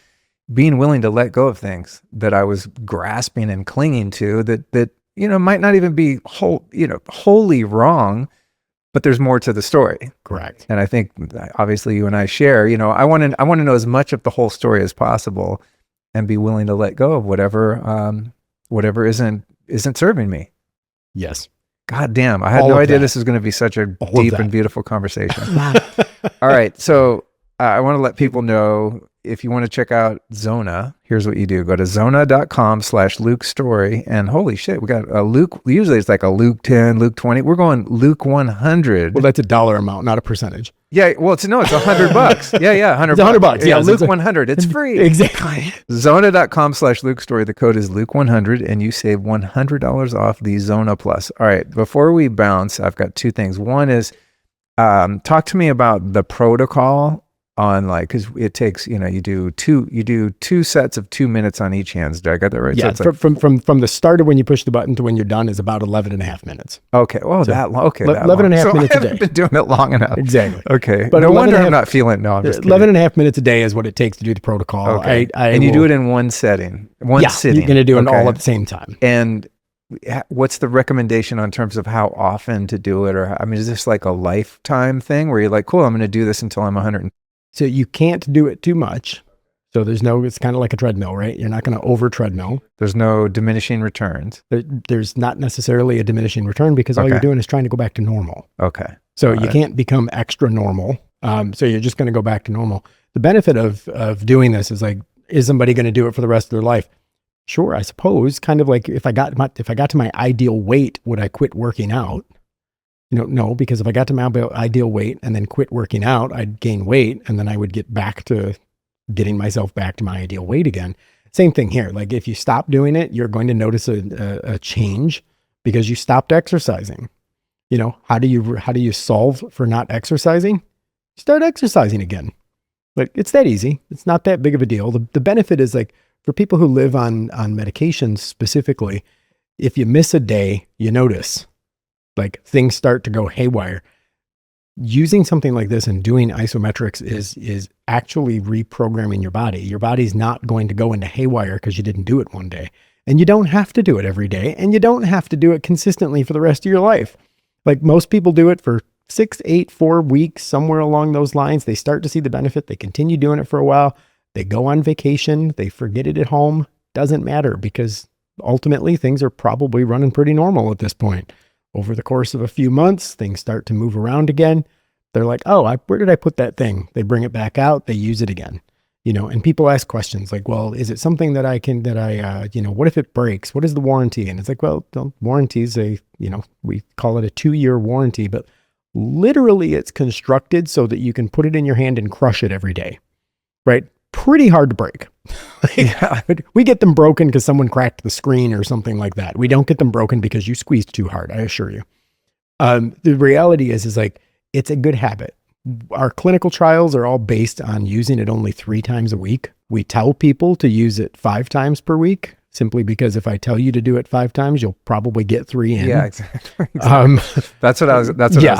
being willing to let go of things that I was grasping and clinging to that might not even be wholly wrong, but there's more to the story. Correct. And I think obviously you and I share, I want to know as much of the whole story as possible, and be willing to let go of whatever isn't serving me. Yes. God damn. I had no idea this was going to be such a deep and beautiful conversation. All right. So I want to let people know, if you want to check out Zona, here's what you do. Go to zona.com/Luke Storey, and holy shit, we got a Luke. Usually it's like a Luke 10, Luke 20. We're going Luke 100. Well, that's a dollar amount, not a percentage. Yeah, well, it's $100. Yeah, $100. It's $100. Yeah, Luke 100. It's free. Exactly. Zona.com/Luke Storey. The code is Luke 100, and you save $100 off the Zona Plus. All right, before we bounce, I've got two things. One is, talk to me about the protocol on, like, because it takes, you do two sets of 2 minutes on each hand. Did I get that right? Yeah, so from the start of when you push the button to when you're done is about 11 and a half minutes. Okay, well, so that long. Okay, 11 and a half minutes a day. I haven't been doing it long enough. Exactly. Okay, but no wonder I'm not feeling it. No, I'm just kidding. 11 and a half minutes a day is what it takes to do the protocol. Okay. And you do it in one setting, sitting. You're going to do it all at the same time. And what's the recommendation on terms of how often to do it? Or, is this like a lifetime thing where you're like, cool, I'm going to do this until I'm 100? So you can't do it too much. So it's kind of like a treadmill, right? You're not going to over treadmill. There's no diminishing returns. There's not necessarily a diminishing return, because all you're doing is trying to go back to normal. Okay. So you can't become extra normal. So you're just going to go back to normal. The benefit of doing this is, like, is somebody going to do it for the rest of their life? Sure, I suppose. Kind of like if I got to my ideal weight, would I quit working out? No, because if I got to my ideal weight and then quit working out, I'd gain weight, and then I would get back to getting myself back to my ideal weight again. Same thing here. Like, if you stop doing it, you're going to notice a change because you stopped exercising. How do you solve for not exercising? Start exercising again. Like, it's that easy. It's not that big of a deal. The benefit is, like, for people who live on medications specifically, if you miss a day, you notice. Like, things start to go haywire. Using something like this and doing isometrics is actually reprogramming your body. Your body's not going to go into haywire because you didn't do it one day. And you don't have to do it every day. And you don't have to do it consistently for the rest of your life. Like, most people do it for 6, 8, 4 weeks, somewhere along those lines. They start to see the benefit. They continue doing it for a while. They go on vacation. They forget it at home. Doesn't matter, because ultimately things are probably running pretty normal at this point. Over the course of a few months, things start to move around again. They're like, oh, where did I put that thing? They bring it back out. They use it again. And people ask questions like, well, is it something that what if it breaks? What is the warranty? And it's like, well, the warranty's we call it a 2-year warranty, but literally it's constructed so that you can put it in your hand and crush it every day, right? Pretty hard to break. We get them broken because someone cracked the screen or something like that. We don't get them broken because you squeezed too hard, I assure you. The reality is like, it's a good habit. Our clinical trials are all based on using it only 3 times a week. We tell people to use it 5 times per week, simply because if I tell you to do it 5 times, you'll probably get 3 in. Yeah, exactly. That's what I was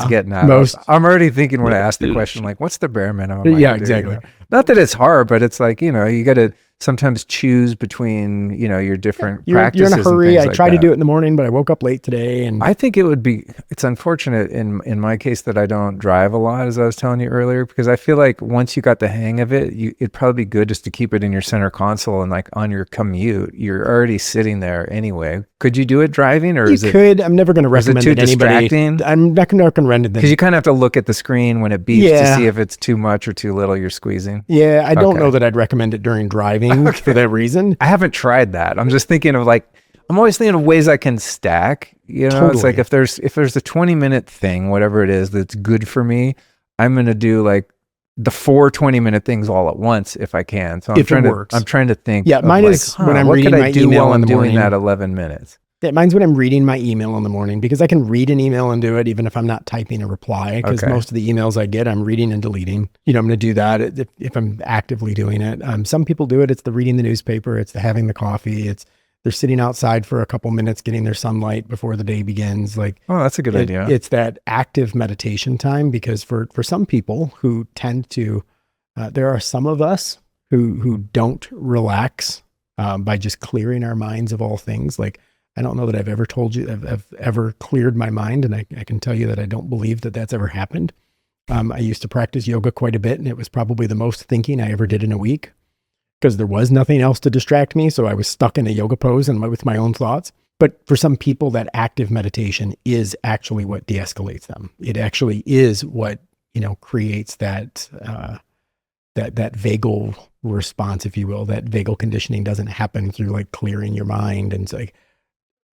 getting at. I'm already thinking when I ask the question, like, what's the bare minimum? Yeah, exactly. Not that it's hard, but it's like, you got to sometimes choose between, your different You're practices. in a hurry. And I things tried like to that. do it in the morning, but I woke up late today. And I think it's unfortunate in my case that I don't drive a lot, as I was telling you earlier, because I feel like once you got the hang of it, it'd probably be good just to keep it in your center console, and like on your commute, you're already sitting there anyway. Could you do it driving, or you could. I'm never going to recommend too that anybody. distracting? I'm not going to recommend it. Because you kind of have to look at the screen when it beeps to see if it's too much or too little you're squeezing. Yeah, I don't know that I'd recommend it during driving for that reason. I haven't tried that. I'm just thinking of I'm always thinking of ways I can stack. Totally. It's like if there's a 20-minute thing, whatever it is that's good for me, I'm gonna do like the 4 20-minute things all at once if I can. So I'm trying to think. Yeah, mine is when I'm reading my email in the morning. That 11 minutes. Yeah, mine's when I'm reading my email in the morning, because I can read an email and do it even if I'm not typing a reply, because most of the emails I get, I'm reading and deleting. I'm going to do that if I'm actively doing it. Some people do it. It's the reading the newspaper. It's the having the coffee. They're sitting outside for a couple minutes, getting their sunlight before the day begins. Oh, that's a good idea. It's that active meditation time, because for some people who tend to, there are some of us who don't relax by just clearing our minds of all things. I don't know that I've ever told you I've ever cleared my mind, and I can tell you that I don't believe that that's ever happened. I used to practice yoga quite a bit, and it was probably the most thinking I ever did in a week, because there was nothing else to distract me. So I was stuck in a yoga pose and with my own thoughts. But for some people, that active meditation is actually what de-escalates them. It actually is what, creates that vagal response, if you will. That vagal conditioning doesn't happen through clearing your mind. And it's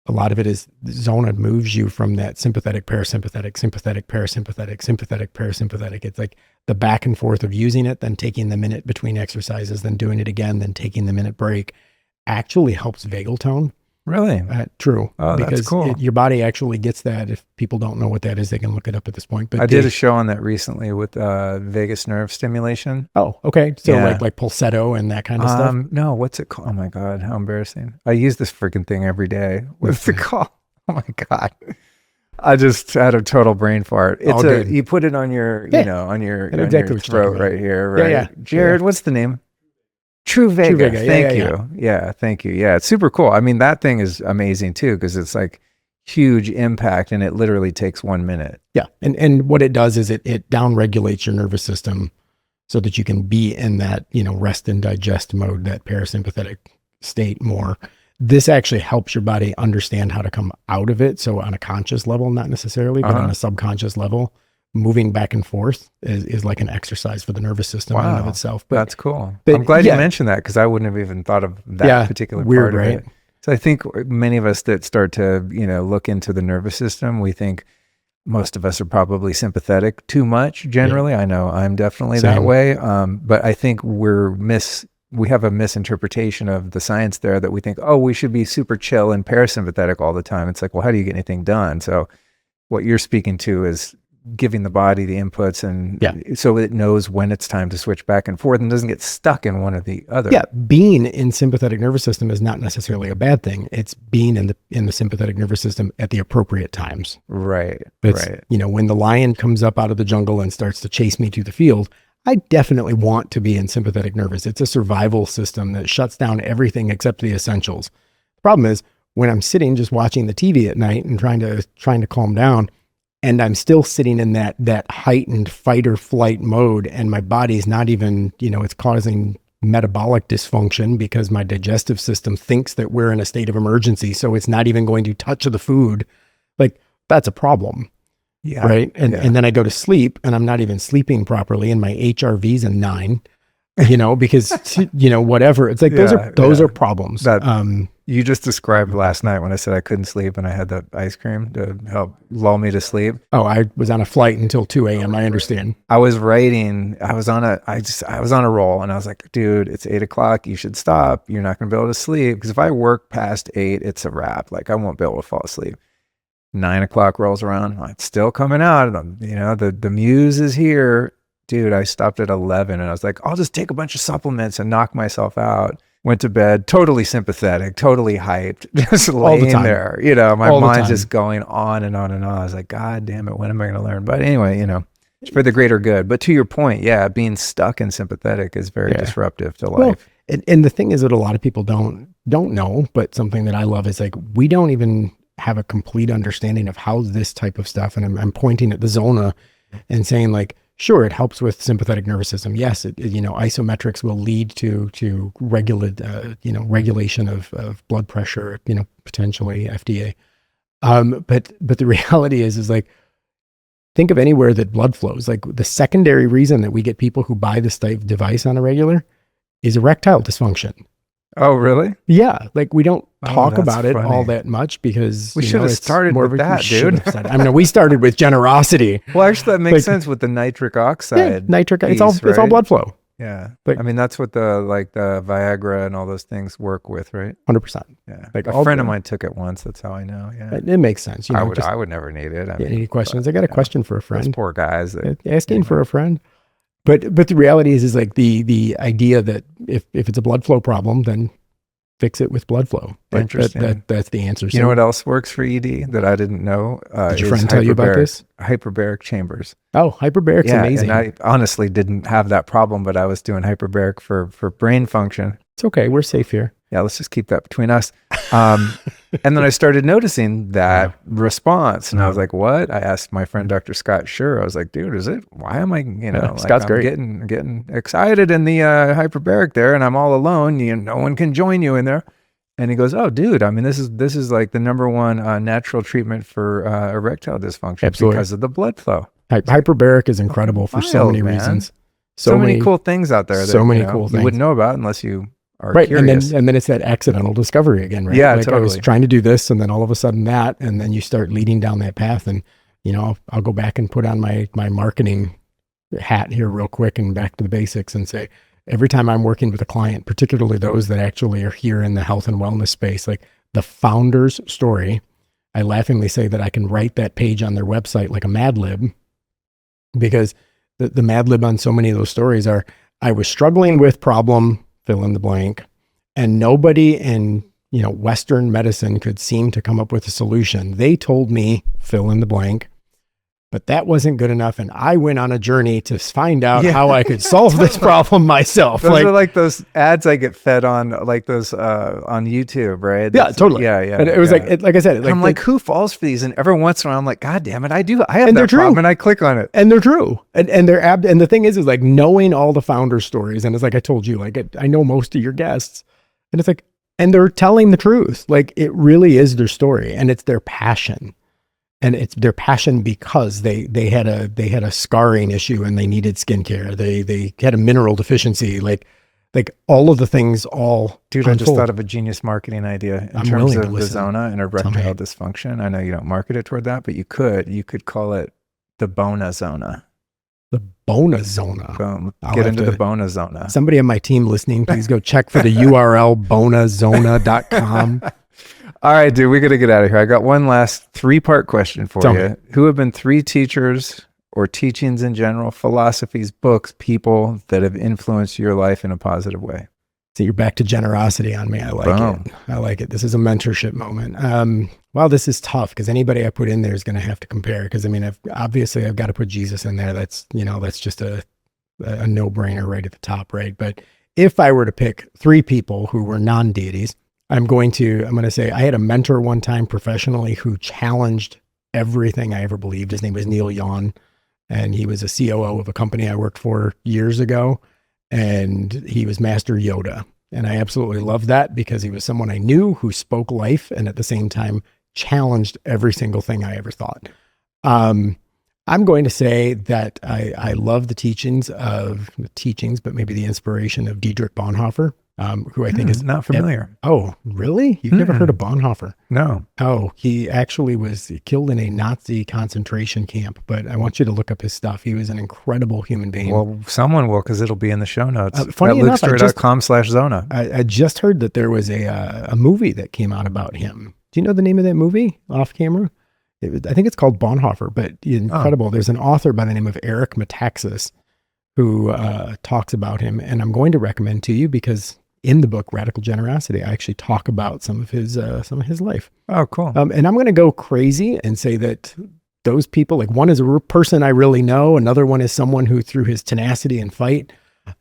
a lot of it is Zona moves you from that sympathetic, parasympathetic, sympathetic, parasympathetic, sympathetic, parasympathetic. It's like the back and forth of using it, then taking the minute between exercises, then doing it again, then taking the minute break, actually helps vagal tone. Really? True. Oh, because that's cool. Your body actually gets that. If people don't know what that is, they can look it up at this point. But I did a show on that recently with vagus nerve stimulation. Oh, okay. So like pulsetto and that kind of stuff? No, what's it called? Oh my God, how embarrassing. I use this freaking thing every day. What's it called? Oh my God. I just had a total brain fart. You put it on your, on your throat right here, right? Yeah. Jared, what's the name? True Vega. Thank you. Yeah, thank you. Yeah, it's super cool. I mean, that thing is amazing too, because it's huge impact, and it literally takes 1 minute. Yeah, and what it does is it down-regulates your nervous system so that you can be in that, rest and digest mode, that parasympathetic state more. This actually helps your body understand how to come out of it. So on a conscious level, not necessarily, but on a subconscious level, moving back and forth is like an exercise for the nervous system in and of itself. But that's cool. I'm glad you mentioned that, because I wouldn't have even thought of that particular part of it. So I think many of us that start to, look into the nervous system, we think most of us are probably sympathetic too much generally. I know I'm definitely that way. But I think we have a misinterpretation of the science there, that we think, oh, we should be super chill and parasympathetic all the time. It's like, well, how do you get anything done? So what you're speaking to is giving the body the inputs, and so it knows when it's time to switch back and forth and doesn't get stuck in one or the other. Yeah, being in sympathetic nervous system is not necessarily a bad thing. It's being in the sympathetic nervous system at the appropriate times. Right. When the lion comes up out of the jungle and starts to chase me to the field, I definitely want to be in sympathetic nervous. It's a survival system that shuts down everything except the essentials. The problem is when I'm sitting just watching the TV at night and trying to calm down, and I'm still sitting in that heightened fight or flight mode, and my body's not even, it's causing metabolic dysfunction because my digestive system thinks that we're in a state of emergency. So it's not even going to touch the food. That's a problem. Yeah. Right. And then I go to sleep and I'm not even sleeping properly, and my HRV's a 9, because, whatever. It's like, those are problems. That you just described last night when I said I couldn't sleep and I had that ice cream to help lull me to sleep. Oh, I was on a flight until 2 a.m. I understand. I was writing, I was on a roll, and I was like, dude, it's 8 o'clock. You should stop. You're not going to be able to sleep. Because if I work past 8, it's a wrap. I won't be able to fall asleep. 9 o'clock rolls around. It's still coming out. The muse is here. Dude, I stopped at 11 and I was like, I'll just take a bunch of supplements and knock myself out. Went to bed, totally sympathetic, totally hyped, just laying there. My mind's just going on and on and on. I was like, God damn it, when am I going to learn? But anyway, it's for the greater good. But to your point, being stuck in sympathetic is very disruptive to life. And the thing is that a lot of people don't know, but something that I love is like, we don't even have a complete understanding of how this type of stuff, and I'm pointing at the Zona and saying like, sure, it helps with sympathetic nervous system. Yes, isometrics will lead to regulation of blood pressure, potentially FDA. But the reality is like, think of anywhere that blood flows. Like the secondary reason that we get people who buy this type of device on a regular is erectile dysfunction. Oh, really? Yeah. Like we don't talk about it funny. all that much because we should have started with that, dude. I mean, we started with generosity. Well, actually, that makes sense with the nitric oxide. Yeah, nitric. Piece, it's all blood flow. Yeah. Like, I mean, that's what the Viagra and all those things work with, right? 100%. Yeah. Like a friend of mine took it once. That's how I know. Yeah. It makes sense. I would never need it. Any questions? I got a question for a friend. Those poor guys. Asking for a friend. But the reality is like the idea that if it's a blood flow problem, then fix it with blood flow. Interesting. That's the answer. You know what else works for ED that I didn't know? Did your friend tell you about this? Hyperbaric chambers. Oh, hyperbaric's amazing. And I honestly didn't have that problem, but I was doing hyperbaric for brain function. It's okay. We're safe here. Yeah, let's just keep that between us. And then I started noticing that response, and I was like, "What?" I asked my friend Dr. Scott Schur. I was like, "Dude, is it? Why am I? Scott's great. Getting excited in the hyperbaric there, and I'm all alone. No one can join you in there." And he goes, "Oh, dude, I mean, this is like the number one natural treatment for erectile dysfunction because of the blood flow. Hyperbaric is incredible for so many reasons. So many cool things out there. So many cool things you wouldn't know about unless you." Right. Curious. And then it's that accidental discovery again, right? Yeah, like totally. I was trying to do this and then all of a sudden that, and then you start leading down that path. And, I'll go back and put on my marketing hat here real quick and back to the basics and say, every time I'm working with a client, particularly those that actually are here in the health and wellness space, like the founder's story, I laughingly say that I can write that page on their website like a Mad Lib, because the Mad Lib on so many of those stories are, I was struggling with problem, fill in the blank, and nobody in Western medicine could seem to come up with a solution. They told me fill in the blank, but that wasn't good enough, and I went on a journey to find out how I could solve this problem myself. Those are like those ads I get fed on, like those on YouTube, right? Totally. Yeah. And it was like I said, I'm like, who falls for these? And every once in a while, I'm like, God damn it, I have and that problem, and I click on it, and they're true, and they're and the thing is like knowing all the founder stories, and it's like I told you, like I know most of your guests, and it's like, and they're telling the truth, like it really is their story, and it's their passion. And it's their passion because they had a scarring issue and they needed skincare. They had a mineral deficiency, like all of the things all. Dude, I just thought of a genius marketing idea in terms of the Zona and erectile dysfunction. I know you don't market it toward that, but you could call it the Bona Zona. The Bona Zona. Boom. Get into the Bona Zona. Somebody on my team listening, please go check for the URL bonazona.com. All right, dude, we got to get out of here. I got one last 3-part question for you. Who have been 3 teachers or teachings in general, philosophies, books, people that have influenced your life in a positive way? So you're back to generosity on me. I like it. I like it. This is a mentorship moment. Well, this is tough because anybody I put in there is going to have to compare. Because I mean, I've got to put Jesus in there. That's just a no-brainer right at the top, right? But if I were to pick 3 people who were non-deities, I'm going to say I had a mentor one time professionally who challenged everything I ever believed. His name was Neil Yawn, and he was a COO of a company I worked for years ago, and he was Master Yoda. And I absolutely loved that because he was someone I knew who spoke life and at the same time challenged every single thing I ever thought. I'm going to say that I love the teachings, but maybe the inspiration of Dietrich Bonhoeffer. Who I think is not familiar. Oh, really? You've never heard of Bonhoeffer? No. Oh, he actually was killed in a Nazi concentration camp, but I want you to look up his stuff. He was an incredible human being. Well, someone will, because it'll be in the show notes. Funny enough, lukestory.com/Zona. I just heard that there was a movie that came out about him. Do you know the name of that movie off camera? I think it's called Bonhoeffer, but incredible. There's an author by the name of Eric Metaxas who talks about him, and I'm going to recommend to you because in the book Radical Generosity, I actually talk about some of his life. Oh, cool. And I'm going to go crazy and say that those people, like one is a person I really know, another one is someone who through his tenacity and fight.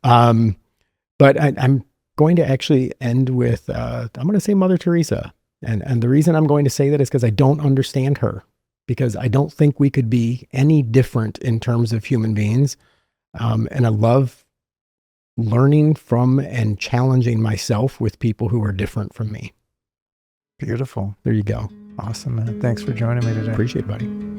But I'm going to actually end with, I'm going to say Mother Teresa. And the reason I'm going to say that is because I don't understand her, because I don't think we could be any different in terms of human beings. And I love learning from and challenging myself with people who are different from me. Beautiful. There you go. Awesome, man. Thanks for joining me today. Appreciate it, buddy.